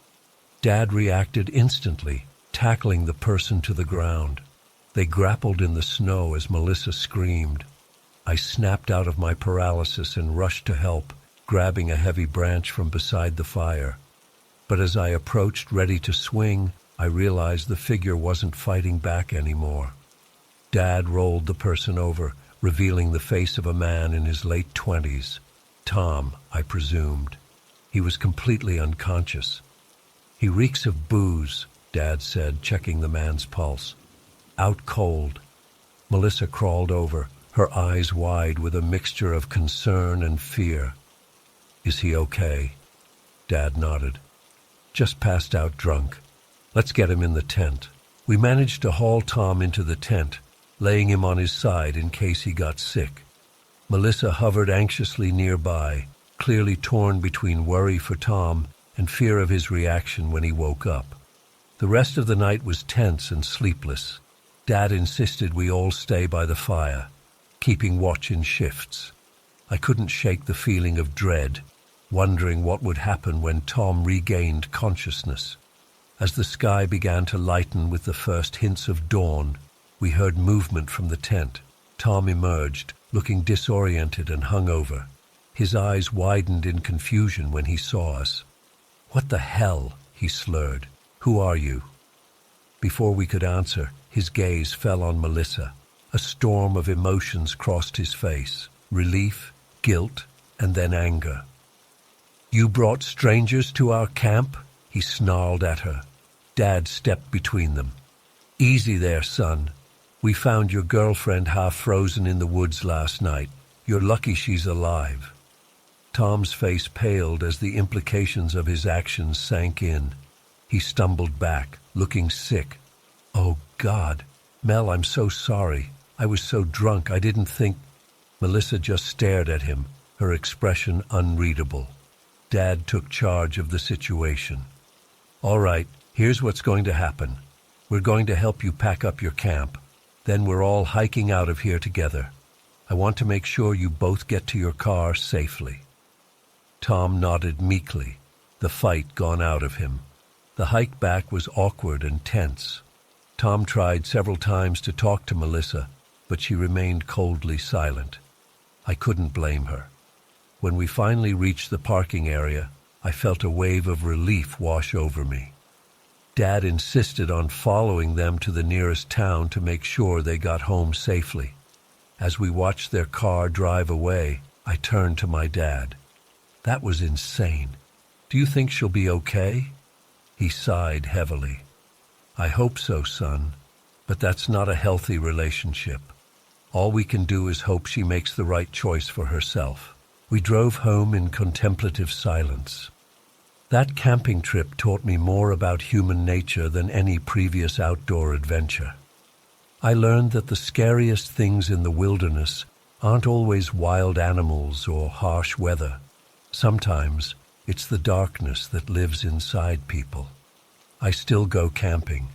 Dad reacted instantly, tackling the person to the ground. They grappled in the snow as Melissa screamed. I snapped out of my paralysis and rushed to help, grabbing a heavy branch from beside the fire. But as I approached, ready to swing, I realized the figure wasn't fighting back anymore. Dad rolled the person over, revealing the face of a man in his late 20s. Tom, I presumed. He was completely unconscious. "He reeks of booze," Dad said, checking the man's pulse. "Out cold." Melissa crawled over, her eyes wide with a mixture of concern and fear. "Is he okay?" Dad nodded. "Just passed out drunk. Let's get him in the tent." We managed to haul Tom into the tent, laying him on his side in case he got sick. Melissa hovered anxiously nearby, clearly torn between worry for Tom and fear of his reaction when he woke up. The rest of the night was tense and sleepless. Dad insisted we all stay by the fire, keeping watch in shifts. I couldn't shake the feeling of dread, wondering what would happen when Tom regained consciousness. As the sky began to lighten with the first hints of dawn, we heard movement from the tent. Tom emerged, looking disoriented and hungover. His eyes widened in confusion when he saw us. "What the hell?" he slurred. "Who are you?" Before we could answer, his gaze fell on Melissa. A storm of emotions crossed his face: relief, guilt, and then anger. "You brought strangers to our camp?" he snarled at her. Dad stepped between them. "Easy there, son. We found your girlfriend half frozen in the woods last night. You're lucky she's alive." Tom's face paled as the implications of his actions sank in. He stumbled back, looking sick. "Oh, God. Mel, I'm so sorry. I was so drunk, I didn't think—" Melissa just stared at him, her expression unreadable. Dad took charge of the situation. "All right, here's what's going to happen. We're going to help you pack up your camp. Then we're all hiking out of here together. I want to make sure you both get to your car safely." Tom nodded meekly, the fight gone out of him. The hike back was awkward and tense. Tom tried several times to talk to Melissa, but she remained coldly silent. I couldn't blame her. When we finally reached the parking area, I felt a wave of relief wash over me. Dad insisted on following them to the nearest town to make sure they got home safely. As we watched their car drive away, I turned to my dad. "That was insane. Do you think she'll be okay?" He sighed heavily. "I hope so, son, but that's not a healthy relationship. All we can do is hope she makes the right choice for herself." We drove home in contemplative silence. That camping trip taught me more about human nature than any previous outdoor adventure. I learned that the scariest things in the wilderness aren't always wild animals or harsh weather. Sometimes it's the darkness that lives inside people. I still go camping,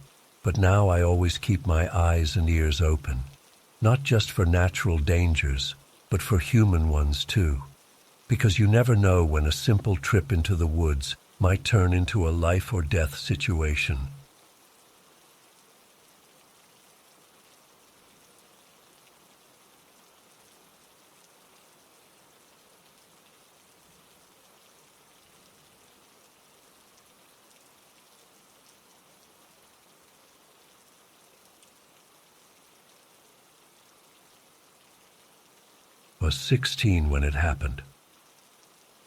but now I always keep my eyes and ears open, not just for natural dangers, but for human ones too. Because you never know when a simple trip into the woods might turn into a life-or-death situation. I was 16 when it happened.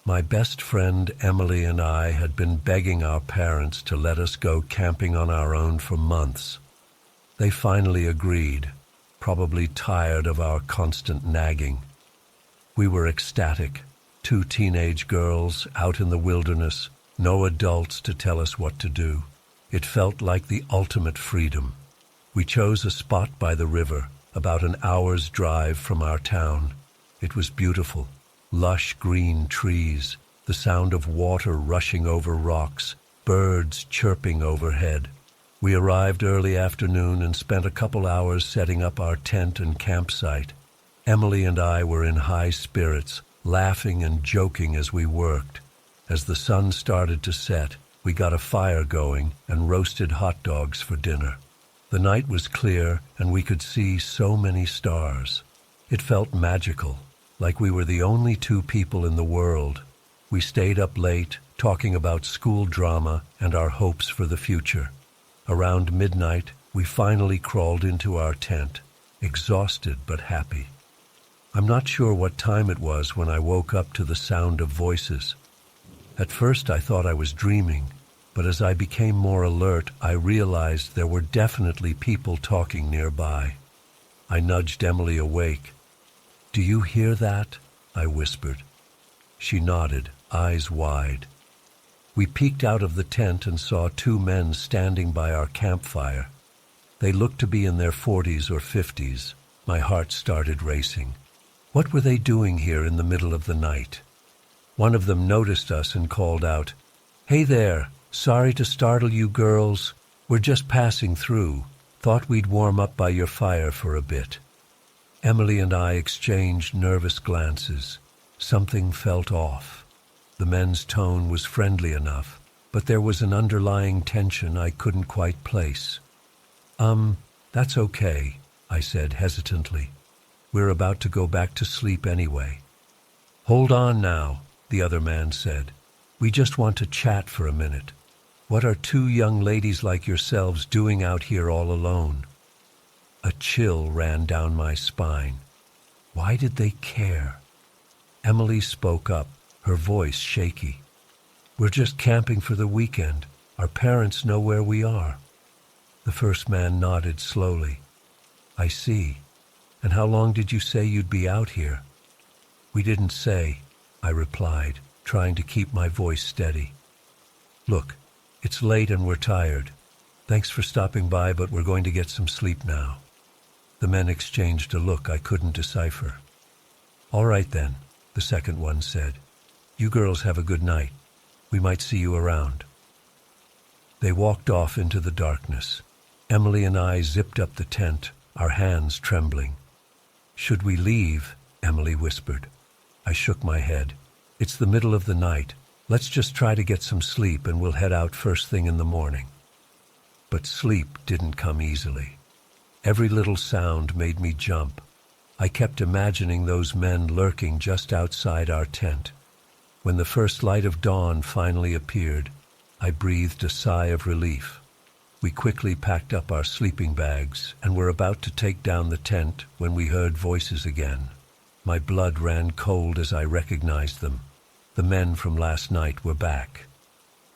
My best friend Emily and I had been begging our parents to let us go camping on our own for months. They finally agreed, probably tired of our constant nagging. We were ecstatic, 2 teenage girls out in the wilderness, no adults to tell us what to do. It felt like the ultimate freedom. We chose a spot by the river, about an hour's drive from our town. It was beautiful. Lush green trees, the sound of water rushing over rocks, birds chirping overhead. We arrived early afternoon and spent a couple hours setting up our tent and campsite. Emily and I were in high spirits, laughing and joking as we worked. As the sun started to set, we got a fire going and roasted hot dogs for dinner. The night was clear and we could see so many stars. It felt magical, like we were the only 2 people in the world. We stayed up late, talking about school drama and our hopes for the future. Around midnight, we finally crawled into our tent, exhausted but happy. I'm not sure what time it was when I woke up to the sound of voices. At first I thought I was dreaming, but as I became more alert, I realized there were definitely people talking nearby. I nudged Emily awake. "Do you hear that?" I whispered. She nodded, eyes wide. We peeked out of the tent and saw 2 men standing by our campfire. They looked to be in their 40s or 50s. My heart started racing. What were they doing here in the middle of the night? One of them noticed us and called out, "Hey there, sorry to startle you girls. "We're just passing through. Thought we'd warm up by your fire for a bit." Emily and I exchanged nervous glances. Something felt off. The men's tone was friendly enough, but there was an underlying tension I couldn't quite place. That's okay," I said hesitantly. "We're about to go back to sleep anyway." "Hold on now," the other man said. "We just want to chat for a minute. What are two young ladies like yourselves doing out here all alone?" A chill ran down my spine. Why did they care? Emily spoke up, her voice shaky. "We're just camping for the weekend. Our parents know where we are." The first man nodded slowly. "I see. And how long did you say you'd be out here?" "We didn't say," I replied, trying to keep my voice steady. "Look, it's late and we're tired. Thanks for stopping by, but we're going to get some sleep now." The men exchanged a look I couldn't decipher. "All right then," the second one said. "You girls have a good night. We might see you around." They walked off into the darkness. Emily and I zipped up the tent, our hands trembling. "Should we leave?" Emily whispered. I shook my head. "It's the middle of the night. Let's just try to get some sleep and we'll head out first thing in the morning." But sleep didn't come easily. Every little sound made me jump. I kept imagining those men lurking just outside our tent. When the first light of dawn finally appeared, I breathed a sigh of relief. We quickly packed up our sleeping bags and were about to take down the tent when we heard voices again. My blood ran cold as I recognized them. The men from last night were back.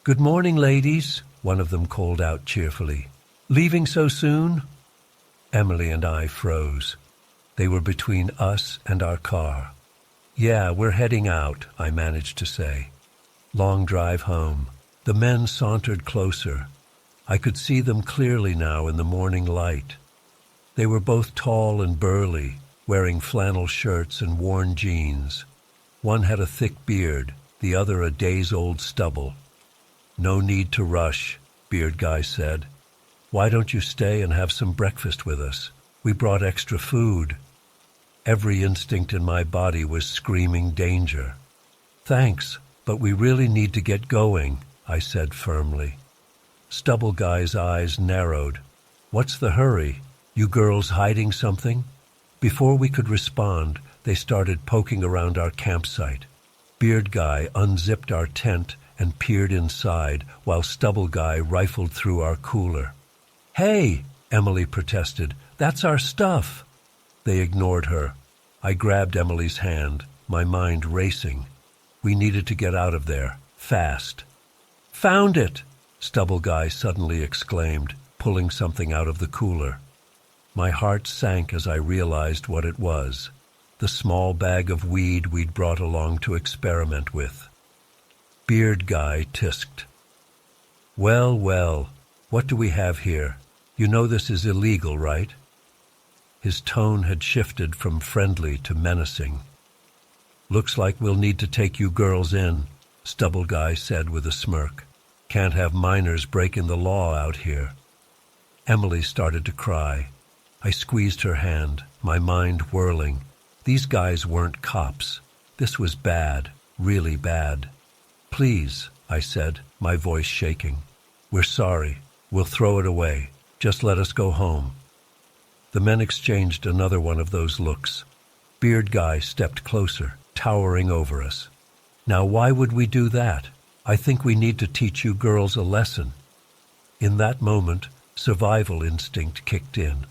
"Good morning, ladies," one of them called out cheerfully. "Leaving so soon?" Emily and I froze. They were between us and our car. "Yeah, we're heading out," I managed to say. Long drive home. The men sauntered closer. I could see them clearly now in the morning light. They were both tall and burly, wearing flannel shirts and worn jeans. One had a thick beard, the other a days-old stubble. "No need to rush," Beard Guy said. "Why don't you stay and have some breakfast with us? We brought extra food." Every instinct in my body was screaming danger. "Thanks, but we really need to get going," I said firmly. Stubble Guy's eyes narrowed. "What's the hurry? You girls hiding something?" Before we could respond, they started poking around our campsite. Beard Guy unzipped our tent and peered inside, while Stubble Guy rifled through our cooler. "Hey!" Emily protested. "That's our stuff!" They ignored her. I grabbed Emily's hand, my mind racing. We needed to get out of there, fast. "Found it!" Stubble Guy suddenly exclaimed, pulling something out of the cooler. My heart sank as I realized what it was, the small bag of weed we'd brought along to experiment with. Beard Guy tisked. Well, well, what do we have here? You know this is illegal, right?" His tone had shifted from friendly to menacing. "Looks like we'll need to take you girls in," Stubble Guy said with a smirk. "Can't have minors breaking the law out here." Emily started to cry. I squeezed her hand, my mind whirling. These guys weren't cops. This was bad, really bad. "Please," I said, my voice shaking. "We're sorry. We'll throw it away. Just let us go home." The men exchanged another one of those looks. Beard Guy stepped closer, towering over us. "Now why would we do that? I think we need to teach you girls a lesson." In that moment, survival instinct kicked in.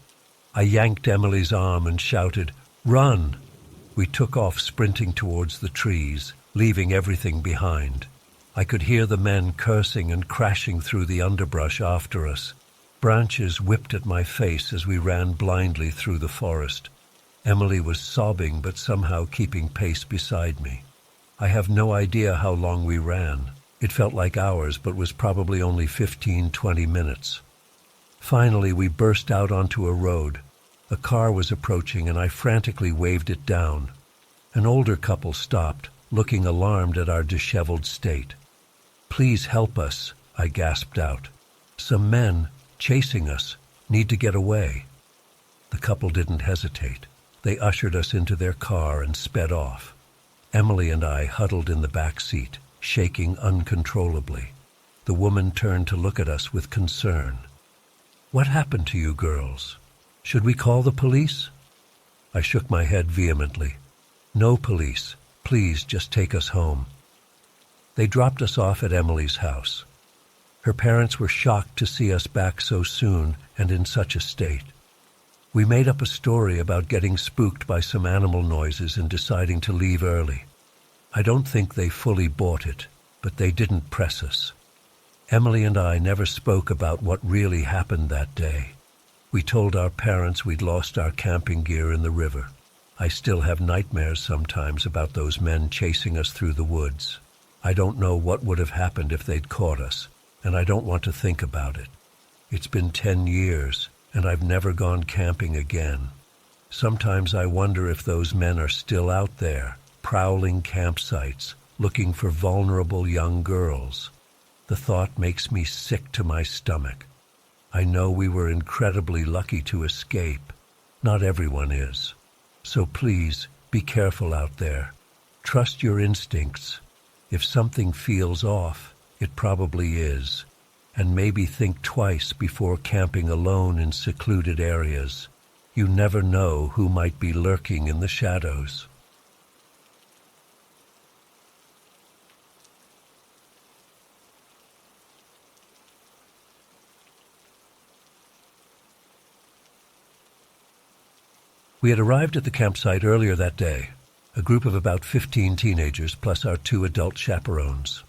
I yanked Emily's arm and shouted, "Run!" We took off sprinting towards the trees, leaving everything behind. I could hear the men cursing and crashing through the underbrush after us. Branches whipped at my face as we ran blindly through the forest. Emily was sobbing but somehow keeping pace beside me. I have no idea how long we ran. It felt like hours but was probably only 15-20 minutes. Finally, we burst out onto a road. A car was approaching and I frantically waved it down. An older couple stopped, looking alarmed at our disheveled state. "Please help us," I gasped out. "Some men, chasing us, need to get away." The couple didn't hesitate. They ushered us into their car and sped off. Emily and I huddled in the back seat, shaking uncontrollably. The woman turned to look at us with concern. "What happened to you girls? Should we call the police?" I shook my head vehemently. "No police. Please just take us home." They dropped us off at Emily's house. Her parents were shocked to see us back so soon and in such a state. We made up a story about getting spooked by some animal noises and deciding to leave early. I don't think they fully bought it, but they didn't press us. Emily and I never spoke about what really happened that day. We told our parents we'd lost our camping gear in the river. I still have nightmares sometimes about those men chasing us through the woods. I don't know what would have happened if they'd caught us, and I don't want to think about it. It's been 10 years, and I've never gone camping again. Sometimes I wonder if those men are still out there, prowling campsites, looking for vulnerable young girls. The thought makes me sick to my stomach. I know we were incredibly lucky to escape. Not everyone is. So please, be careful out there. Trust your instincts. If something feels off, it probably is. And maybe think twice before camping alone in secluded areas. You never know who might be lurking in the shadows. We had arrived at the campsite earlier that day, a group of about 15 teenagers plus our 2 adult chaperones.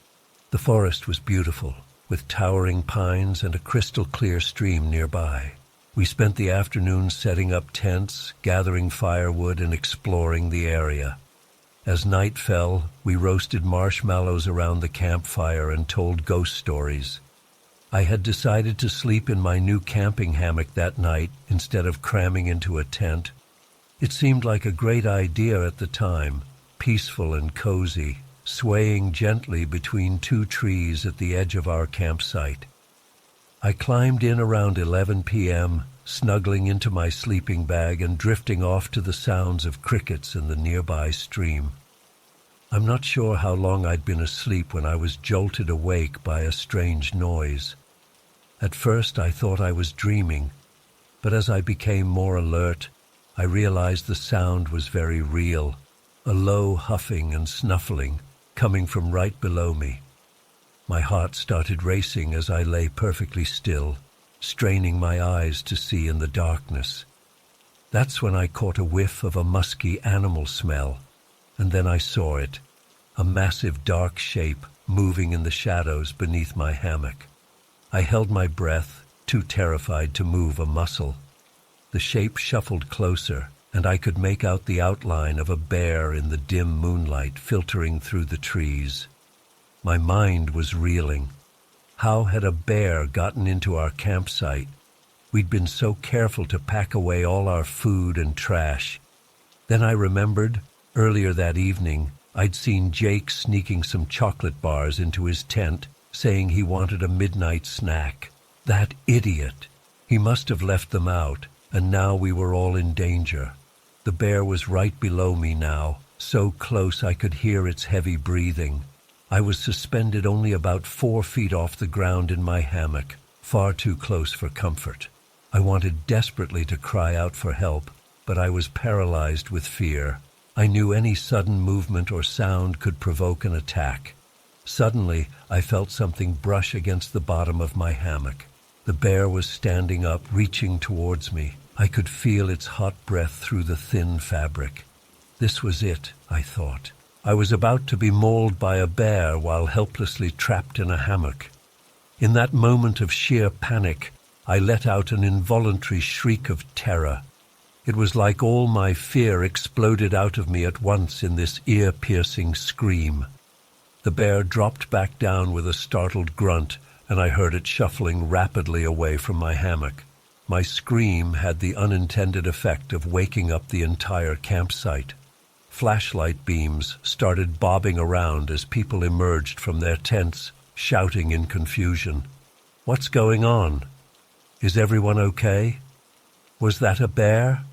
The forest was beautiful, with towering pines and a crystal-clear stream nearby. We spent the afternoon setting up tents, gathering firewood, and exploring the area. As night fell, we roasted marshmallows around the campfire and told ghost stories. I had decided to sleep in my new camping hammock that night instead of cramming into a tent. It seemed like a great idea at the time, peaceful and cozy, swaying gently between 2 trees at the edge of our campsite. I climbed in around 11 p.m., snuggling into my sleeping bag and drifting off to the sounds of crickets in the nearby stream. I'm not sure how long I'd been asleep when I was jolted awake by a strange noise. At first I thought I was dreaming, but as I became more alert, I realized the sound was very real, a low huffing and snuffling coming from right below me. My heart started racing as I lay perfectly still, straining my eyes to see in the darkness. That's when I caught a whiff of a musky animal smell, and then I saw it, a massive dark shape moving in the shadows beneath my hammock. I held my breath, too terrified to move a muscle. The shape shuffled closer, and I could make out the outline of a bear in the dim moonlight filtering through the trees. My mind was reeling. How had a bear gotten into our campsite? We'd been so careful to pack away all our food and trash. Then I remembered, earlier that evening, I'd seen Jake sneaking some chocolate bars into his tent, saying he wanted a midnight snack. That idiot! He must have left them out, and now we were all in danger. The bear was right below me now, so close I could hear its heavy breathing. I was suspended only about 4 feet off the ground in my hammock, far too close for comfort. I wanted desperately to cry out for help, but I was paralyzed with fear. I knew any sudden movement or sound could provoke an attack. Suddenly, I felt something brush against the bottom of my hammock. The bear was standing up, reaching towards me. I could feel its hot breath through the thin fabric. This was it, I thought. I was about to be mauled by a bear while helplessly trapped in a hammock. In that moment of sheer panic, I let out an involuntary shriek of terror. It was like all my fear exploded out of me at once in this ear-piercing scream. The bear dropped back down with a startled grunt, and I heard it shuffling rapidly away from my hammock. My scream had the unintended effect of waking up the entire campsite. Flashlight beams started bobbing around as people emerged from their tents, shouting in confusion. "What's going on?" Is everyone okay? Was that a bear?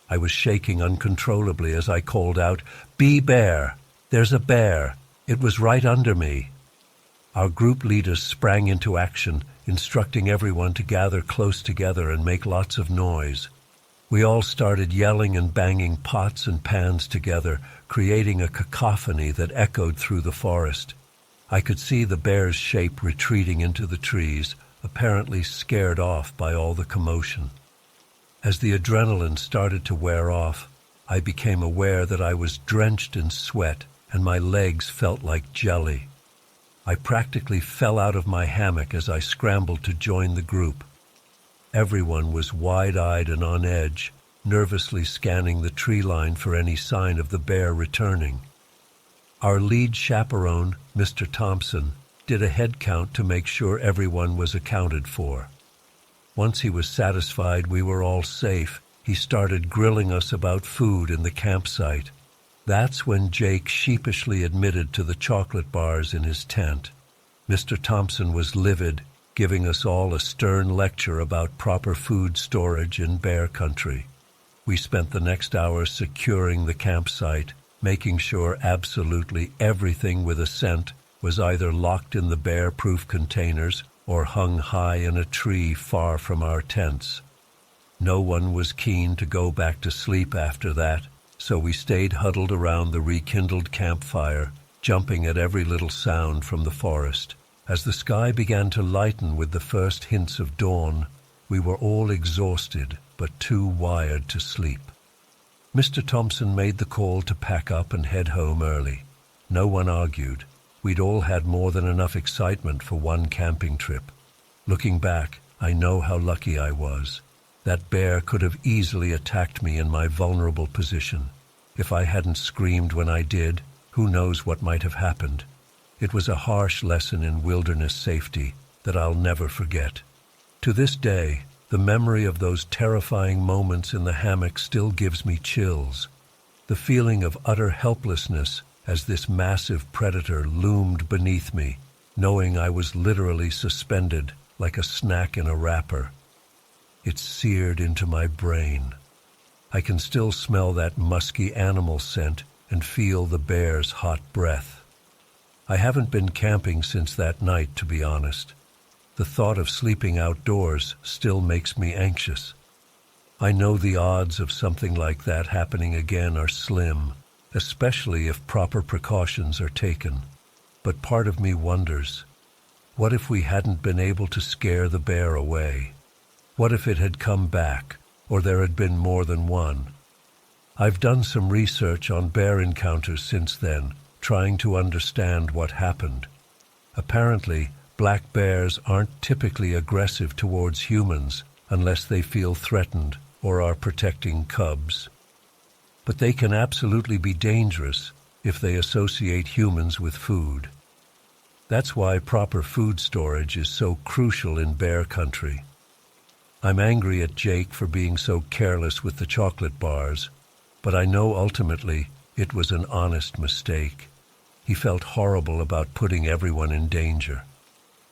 I was shaking uncontrollably as I called out, "Be bear! There's a bear! It was right under me!" Our group leaders sprang into action, instructing everyone to gather close together and make lots of noise. We all started yelling and banging pots and pans together, creating a cacophony that echoed through the forest. I could see the bear's shape retreating into the trees, apparently scared off by all the commotion. As the adrenaline started to wear off, I became aware that I was drenched in sweat and my legs felt like jelly. I practically fell out of my hammock as I scrambled to join the group. Everyone was wide-eyed and on edge, nervously scanning the tree line for any sign of the bear returning. Our lead chaperone, Mr. Thompson, did a head count to make sure everyone was accounted for. Once he was satisfied we were all safe, he started grilling us about food in the campsite. That's when Jake sheepishly admitted to the chocolate bars in his tent. Mr. Thompson was livid, giving us all a stern lecture about proper food storage in bear country. We spent the next hour securing the campsite, making sure absolutely everything with a scent was either locked in the bear-proof containers or hung high in a tree far from our tents. No one was keen to go back to sleep after that, so we stayed huddled around the rekindled campfire, jumping at every little sound from the forest. As the sky began to lighten with the first hints of dawn, we were all exhausted but too wired to sleep. Mr. Thompson made the call to pack up and head home early. No one argued. We'd all had more than enough excitement for one camping trip. Looking back, I know how lucky I was. That bear could have easily attacked me in my vulnerable position. If I hadn't screamed when I did, who knows what might have happened. It was a harsh lesson in wilderness safety that I'll never forget. To this day, the memory of those terrifying moments in the hammock still gives me chills. The feeling of utter helplessness as this massive predator loomed beneath me, knowing I was literally suspended like a snack in a wrapper. It seared into my brain. I can still smell that musky animal scent and feel the bear's hot breath. I haven't been camping since that night, to be honest. The thought of sleeping outdoors still makes me anxious. I know the odds of something like that happening again are slim, especially if proper precautions are taken. But part of me wonders, what if we hadn't been able to scare the bear away? What if it had come back, or there had been more than one? I've done some research on bear encounters since then, trying to understand what happened. Apparently, black bears aren't typically aggressive towards humans unless they feel threatened or are protecting cubs. But they can absolutely be dangerous if they associate humans with food. That's why proper food storage is so crucial in bear country. I'm angry at Jake for being so careless with the chocolate bars, but I know ultimately it was an honest mistake. He felt horrible about putting everyone in danger.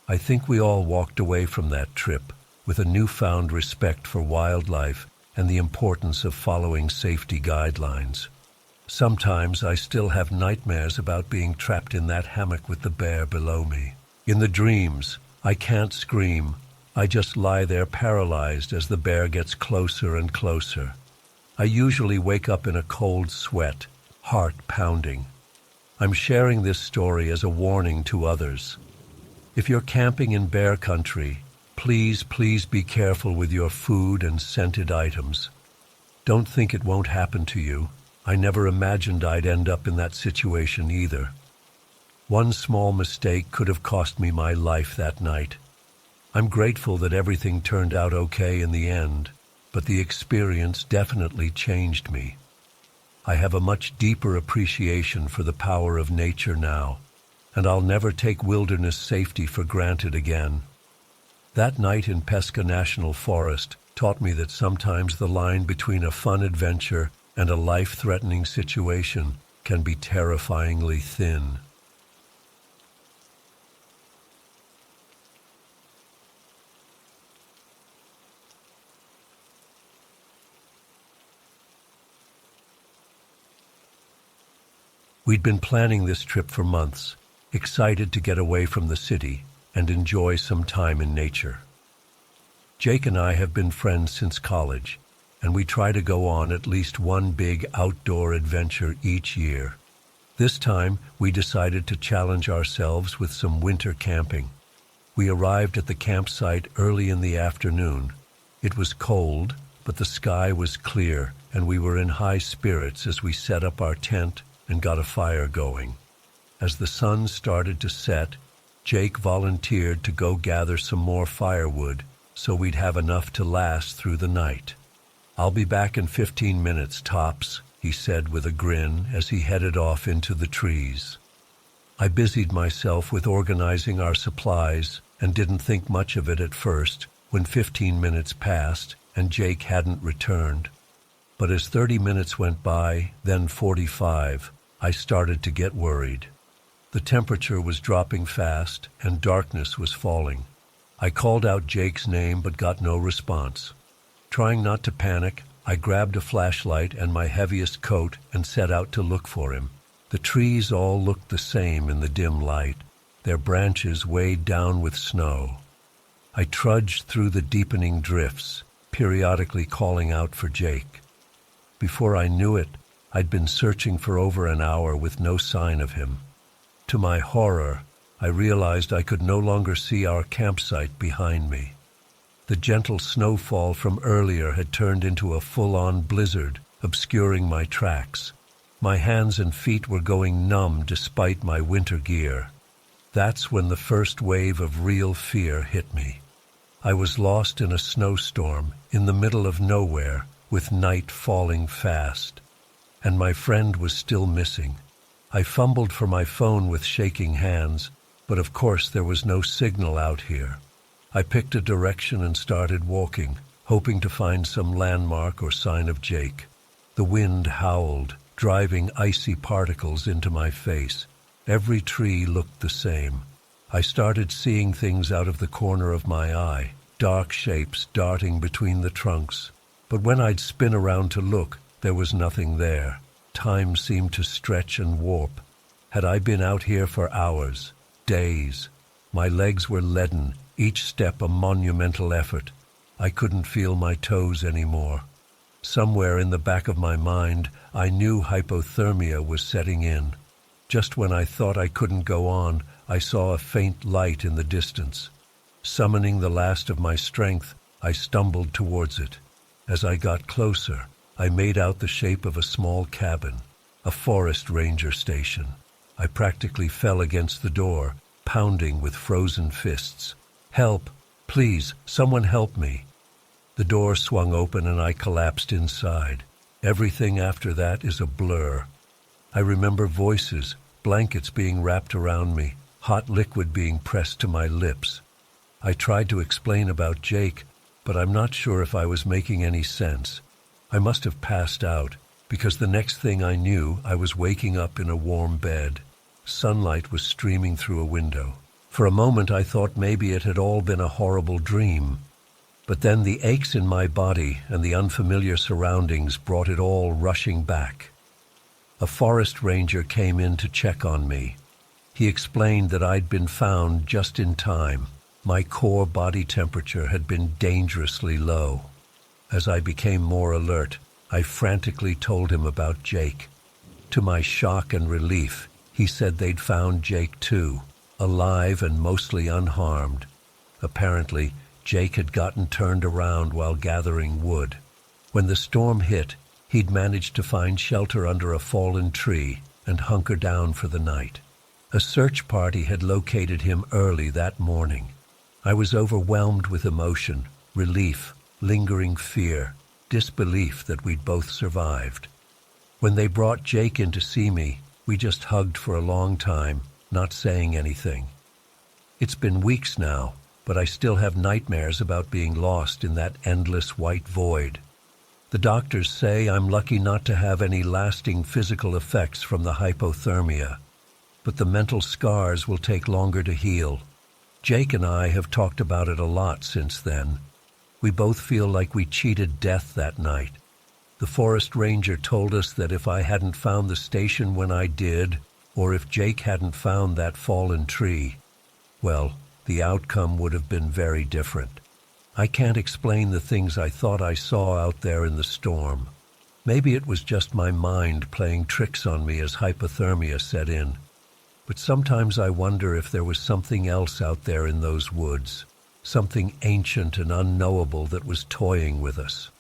I think we all walked away from that trip with a newfound respect for wildlife and the importance of following safety guidelines. Sometimes I still have nightmares about being trapped in that hammock with the bear below me. In the dreams, I can't scream. I just lie there paralyzed as the bear gets closer and closer. I usually wake up in a cold sweat, heart pounding. I'm sharing this story as a warning to others. If you're camping in bear country, please be careful with your food and scented items. Don't think it won't happen to you. I never imagined I'd end up in that situation either. One small mistake could have cost me my life that night. I'm grateful that everything turned out okay in the end, but the experience definitely changed me. I have a much deeper appreciation for the power of nature now, and I'll never take wilderness safety for granted again. That night in Pesca National Forest taught me that sometimes the line between a fun adventure and a life-threatening situation can be terrifyingly thin. We'd been planning this trip for months, excited to get away from the city and enjoy some time in nature. Jake and I have been friends since college, and we try to go on at least one big outdoor adventure each year. This time, we decided to challenge ourselves with some winter camping. We arrived at the campsite early in the afternoon. It was cold, but the sky was clear, and we were in high spirits as we set up our tent and got a fire going. As the sun started to set, Jake volunteered to go gather some more firewood so we'd have enough to last through the night. "I'll be back in 15 minutes, tops," he said with a grin as he headed off into the trees. I busied myself with organizing our supplies and didn't think much of it at first when 15 minutes passed and Jake hadn't returned. But as 30 minutes went by, then 45, I started to get worried. The temperature was dropping fast and darkness was falling. I called out Jake's name but got no response. Trying not to panic, I grabbed a flashlight and my heaviest coat and set out to look for him. The trees all looked the same in the dim light, their branches weighed down with snow. I trudged through the deepening drifts, periodically calling out for Jake. Before I knew it, I'd been searching for over an hour with no sign of him. To my horror, I realized I could no longer see our campsite behind me. The gentle snowfall from earlier had turned into a full-on blizzard, obscuring my tracks. My hands and feet were going numb despite my winter gear. That's when the first wave of real fear hit me. I was lost in a snowstorm, in the middle of nowhere, with night falling fast. And my friend was still missing. I fumbled for my phone with shaking hands, but of course there was no signal out here. I picked a direction and started walking, hoping to find some landmark or sign of Jake. The wind howled, driving icy particles into my face. Every tree looked the same. I started seeing things out of the corner of my eye, dark shapes darting between the trunks. But when I'd spin around to look, there was nothing there. Time seemed to stretch and warp. Had I been out here for hours, days? My legs were leaden, each step a monumental effort. I couldn't feel my toes anymore. Somewhere in the back of my mind, I knew hypothermia was setting in. Just when I thought I couldn't go on, I saw a faint light in the distance. Summoning the last of my strength, I stumbled towards it. As I got closer, I made out the shape of a small cabin, a forest ranger station. I practically fell against the door, pounding with frozen fists. "Help! Please, someone help me!" The door swung open and I collapsed inside. Everything after that is a blur. I remember voices, blankets being wrapped around me, hot liquid being pressed to my lips. I tried to explain about Jake, but I'm not sure if I was making any sense. I must have passed out, because the next thing I knew, I was waking up in a warm bed. Sunlight was streaming through a window. For a moment I thought maybe it had all been a horrible dream. But then the aches in my body and the unfamiliar surroundings brought it all rushing back. A forest ranger came in to check on me. He explained that I'd been found just in time. My core body temperature had been dangerously low. As I became more alert, I frantically told him about Jake. To my shock and relief, he said they'd found Jake too, alive and mostly unharmed. Apparently, Jake had gotten turned around while gathering wood. When the storm hit, he'd managed to find shelter under a fallen tree and hunker down for the night. A search party had located him early that morning. I was overwhelmed with emotion, relief, lingering fear, disbelief that we'd both survived. When they brought Jake in to see me, we just hugged for a long time, not saying anything. It's been weeks now, but I still have nightmares about being lost in that endless white void. The doctors say I'm lucky not to have any lasting physical effects from the hypothermia, but the mental scars will take longer to heal. Jake and I have talked about it a lot since then. We both feel like we cheated death that night. The forest ranger told us that if I hadn't found the station when I did, or if Jake hadn't found that fallen tree, well, the outcome would have been very different. I can't explain the things I thought I saw out there in the storm. Maybe it was just my mind playing tricks on me as hypothermia set in. But sometimes I wonder if there was something else out there in those woods, something ancient and unknowable that was toying with us.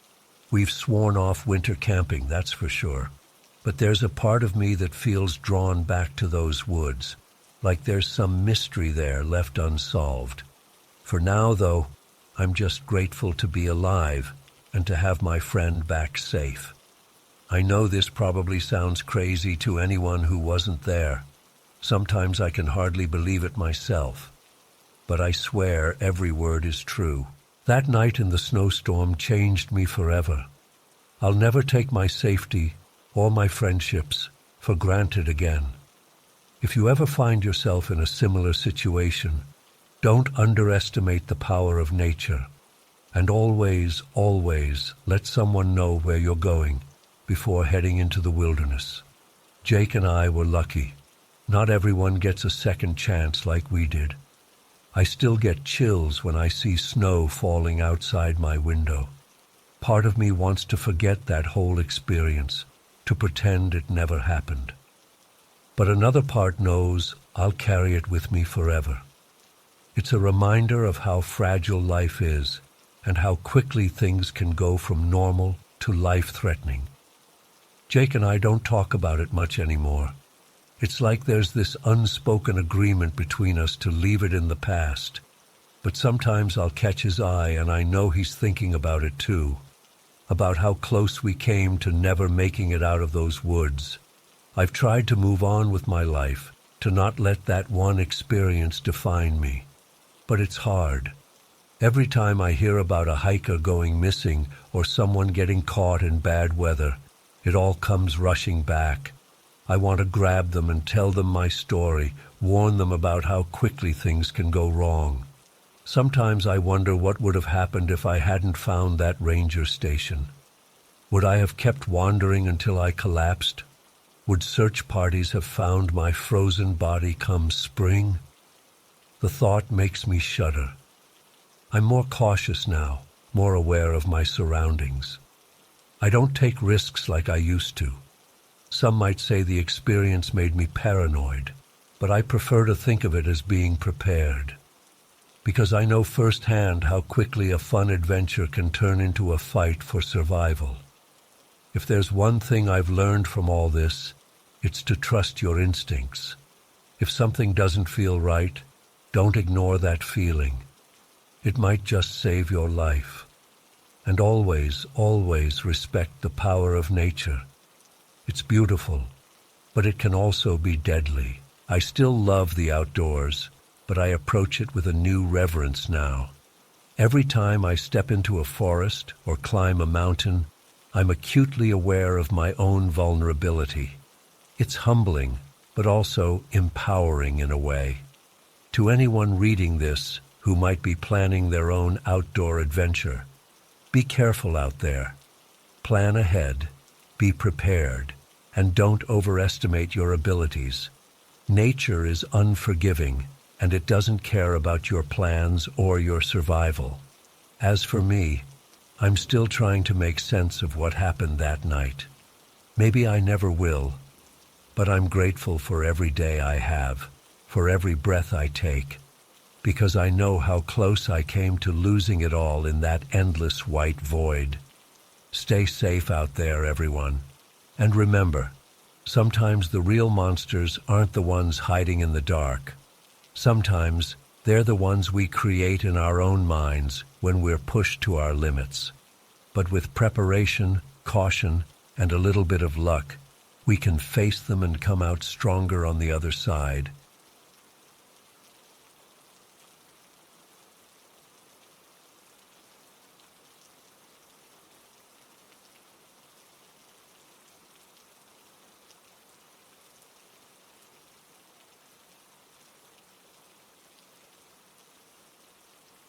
We've sworn off winter camping, that's for sure. But there's a part of me that feels drawn back to those woods, like there's some mystery there left unsolved. For now, though, I'm just grateful to be alive and to have my friend back safe. I know this probably sounds crazy to anyone who wasn't there. Sometimes I can hardly believe it myself. But I swear every word is true. That night in the snowstorm changed me forever. I'll never take my safety or my friendships for granted again. If you ever find yourself in a similar situation, don't underestimate the power of nature. And always, always let someone know where you're going before heading into the wilderness. Jake and I were lucky. Not everyone gets a second chance like we did. I still get chills when I see snow falling outside my window. Part of me wants to forget that whole experience, to pretend it never happened. But another part knows I'll carry it with me forever. It's a reminder of how fragile life is and how quickly things can go from normal to life-threatening. Jake and I don't talk about it much anymore. It's like there's this unspoken agreement between us to leave it in the past. But sometimes I'll catch his eye and I know he's thinking about it too. About how close we came to never making it out of those woods. I've tried to move on with my life, to not let that one experience define me. But it's hard. Every time I hear about a hiker going missing or someone getting caught in bad weather, it all comes rushing back. I want to grab them and tell them my story, warn them about how quickly things can go wrong. Sometimes I wonder what would have happened if I hadn't found that ranger station. Would I have kept wandering until I collapsed? Would search parties have found my frozen body come spring? The thought makes me shudder. I'm more cautious now, more aware of my surroundings. I don't take risks like I used to. Some might say the experience made me paranoid, but I prefer to think of it as being prepared. Because I know firsthand how quickly a fun adventure can turn into a fight for survival. If there's one thing I've learned from all this, it's to trust your instincts. If something doesn't feel right, don't ignore that feeling. It might just save your life. And always, always respect the power of nature. It's beautiful, but it can also be deadly. I still love the outdoors, but I approach it with a new reverence now. Every time I step into a forest or climb a mountain, I'm acutely aware of my own vulnerability. It's humbling, but also empowering in a way. To anyone reading this who might be planning their own outdoor adventure, be careful out there. Plan ahead, be prepared, and don't overestimate your abilities. Nature is unforgiving, and it doesn't care about your plans or your survival. As for me, I'm still trying to make sense of what happened that night. Maybe I never will, but I'm grateful for every day I have, for every breath I take, because I know how close I came to losing it all in that endless white void. Stay safe out there, everyone. And remember, sometimes the real monsters aren't the ones hiding in the dark. Sometimes they're the ones we create in our own minds when we're pushed to our limits. But with preparation, caution, and a little bit of luck, we can face them and come out stronger on the other side.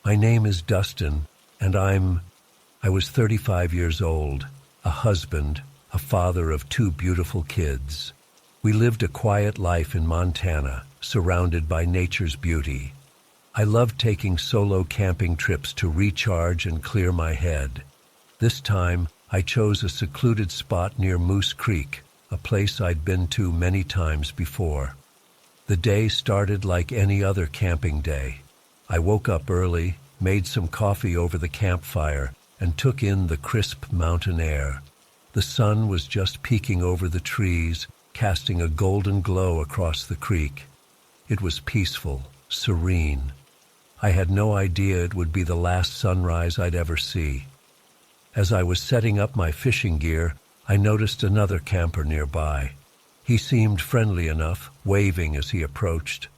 My name is Dustin, and I was 35 years old. a husband, a father of 2 beautiful kids. We lived a quiet life in Montana, surrounded by nature's beauty. I loved taking solo camping trips to recharge and clear my head. This time, I chose a secluded spot near Moose Creek, a place I'd been to many times before. The day started like any other camping day. I woke up early, made some coffee over the campfire, and took in the crisp mountain air. The sun was just peeking over the trees, casting a golden glow across the creek. It was peaceful, serene. I had no idea it would be the last sunrise I'd ever see. As I was setting up my fishing gear, I noticed another camper nearby. He seemed friendly enough, waving as he approached.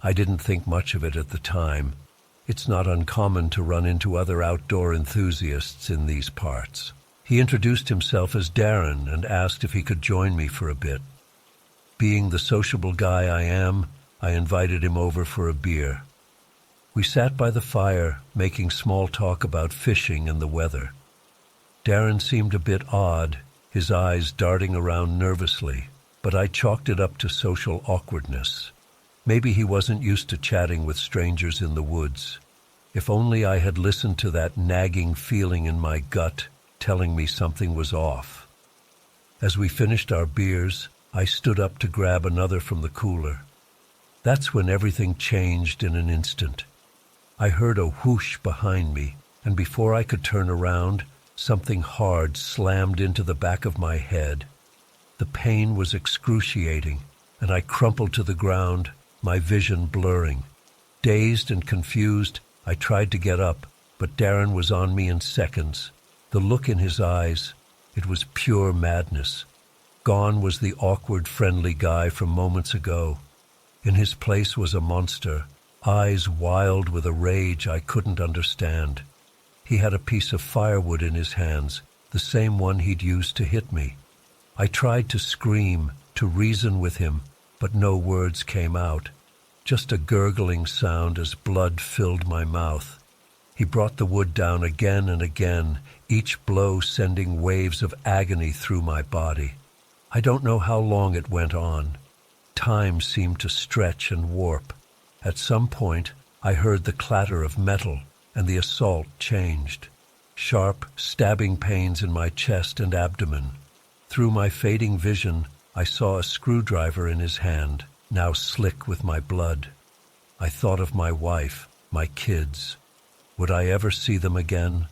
I didn't think much of it at the time. It's not uncommon to run into other outdoor enthusiasts in these parts. He introduced himself as Darren and asked if he could join me for a bit. Being the sociable guy I am, I invited him over for a beer. We sat by the fire, making small talk about fishing and the weather. Darren seemed a bit odd, his eyes darting around nervously, but I chalked it up to social awkwardness. Maybe he wasn't used to chatting with strangers in the woods. If only I had listened to that nagging feeling in my gut telling me something was off. As we finished our beers, I stood up to grab another from the cooler. That's when everything changed in an instant. I heard a whoosh behind me, and before I could turn around, something hard slammed into the back of my head. The pain was excruciating, and I crumpled to the ground, my vision blurring. Dazed and confused, I tried to get up, but Darren was on me in seconds. The look in his eyes, it was pure madness. Gone was the awkward, friendly guy from moments ago. In his place was a monster, eyes wild with a rage I couldn't understand. He had a piece of firewood in his hands, the same one he'd used to hit me. I tried to scream, to reason with him, but no words came out. Just a gurgling sound as blood filled my mouth. He brought the wood down again and again, each blow sending waves of agony through my body. I don't know how long it went on. Time seemed to stretch and warp. At some point, I heard the clatter of metal, and the assault changed. Sharp, stabbing pains in my chest and abdomen. Through my fading vision, I saw a screwdriver in his hand, now slick with my blood. I thought of my wife, my kids. Would I ever see them again?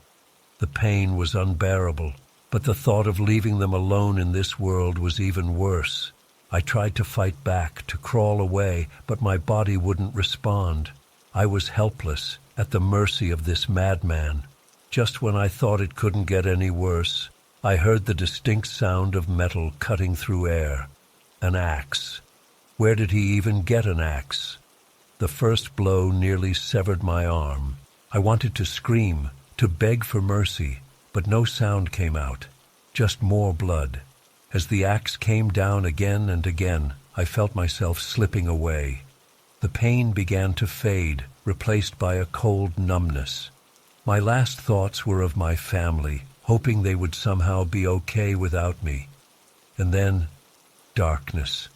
The pain was unbearable, but the thought of leaving them alone in this world was even worse. I tried to fight back, to crawl away, but my body wouldn't respond. I was helpless, at the mercy of this madman. Just when I thought it couldn't get any worse, I heard the distinct sound of metal cutting through air. An axe. Where did he even get an axe? The first blow nearly severed my arm. I wanted to scream, to beg for mercy, but no sound came out, just more blood. As the axe came down again and again, I felt myself slipping away. The pain began to fade, replaced by a cold numbness. My last thoughts were of my family, hoping they would somehow be okay without me. And then, darkness.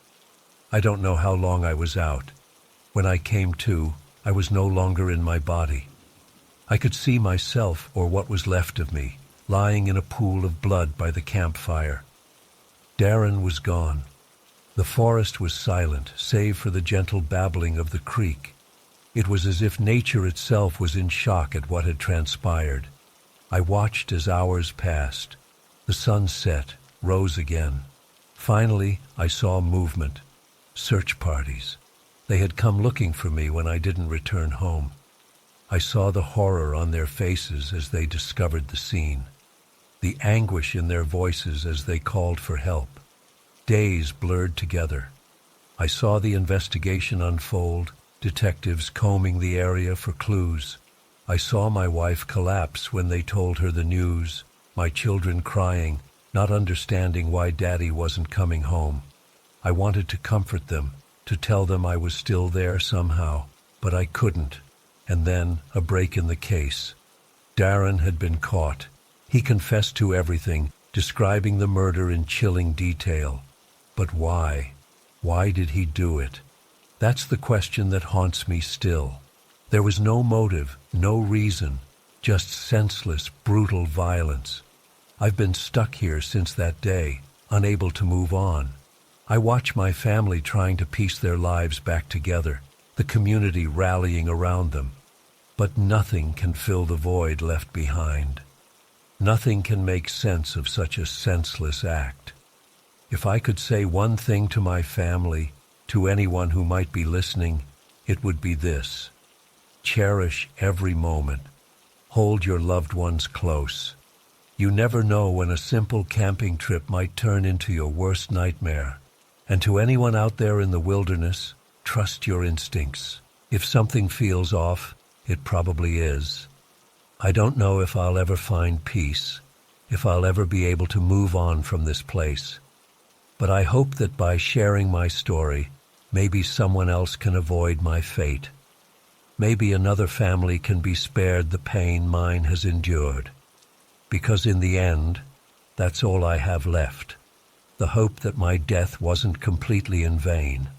I don't know how long I was out. When I came to, I was no longer in my body. I could see myself, or what was left of me, lying in a pool of blood by the campfire. Darren was gone. The forest was silent, save for the gentle babbling of the creek. It was as if nature itself was in shock at what had transpired. I watched as hours passed. The sun set, rose again. Finally, I saw movement. Search parties. They had come looking for me when I didn't return home. I saw the horror on their faces as they discovered the scene, the anguish in their voices as they called for help. Days blurred together. I saw the investigation unfold, detectives combing the area for clues. I saw my wife collapse when they told her the news, my children crying, not understanding why Daddy wasn't coming home. I wanted to comfort them, to tell them I was still there somehow, but I couldn't. And then, a break in the case. Darren had been caught. He confessed to everything, describing the murder in chilling detail. But why? Why did he do it? That's the question that haunts me still. There was no motive, no reason, just senseless, brutal violence. I've been stuck here since that day, unable to move on. I watch my family trying to piece their lives back together, the community rallying around them. But nothing can fill the void left behind. Nothing can make sense of such a senseless act. If I could say one thing to my family, to anyone who might be listening, it would be this: cherish every moment. Hold your loved ones close. You never know when a simple camping trip might turn into your worst nightmare. And to anyone out there in the wilderness, trust your instincts. If something feels off, it probably is. I don't know if I'll ever find peace, if I'll ever be able to move on from this place. But I hope that by sharing my story, maybe someone else can avoid my fate. Maybe another family can be spared the pain mine has endured. Because in the end, that's all I have left. The hope that my death wasn't completely in vain.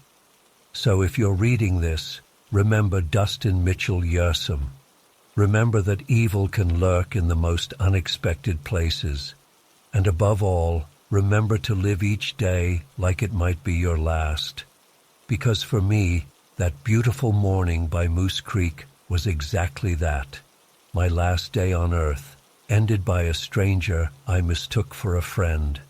So if you're reading this, remember Dustin Mitchell Yersom. Remember that evil can lurk in the most unexpected places. And above all, remember to live each day like it might be your last. Because for me, that beautiful morning by Moose Creek was exactly that. My last day on earth, ended by a stranger I mistook for a friend.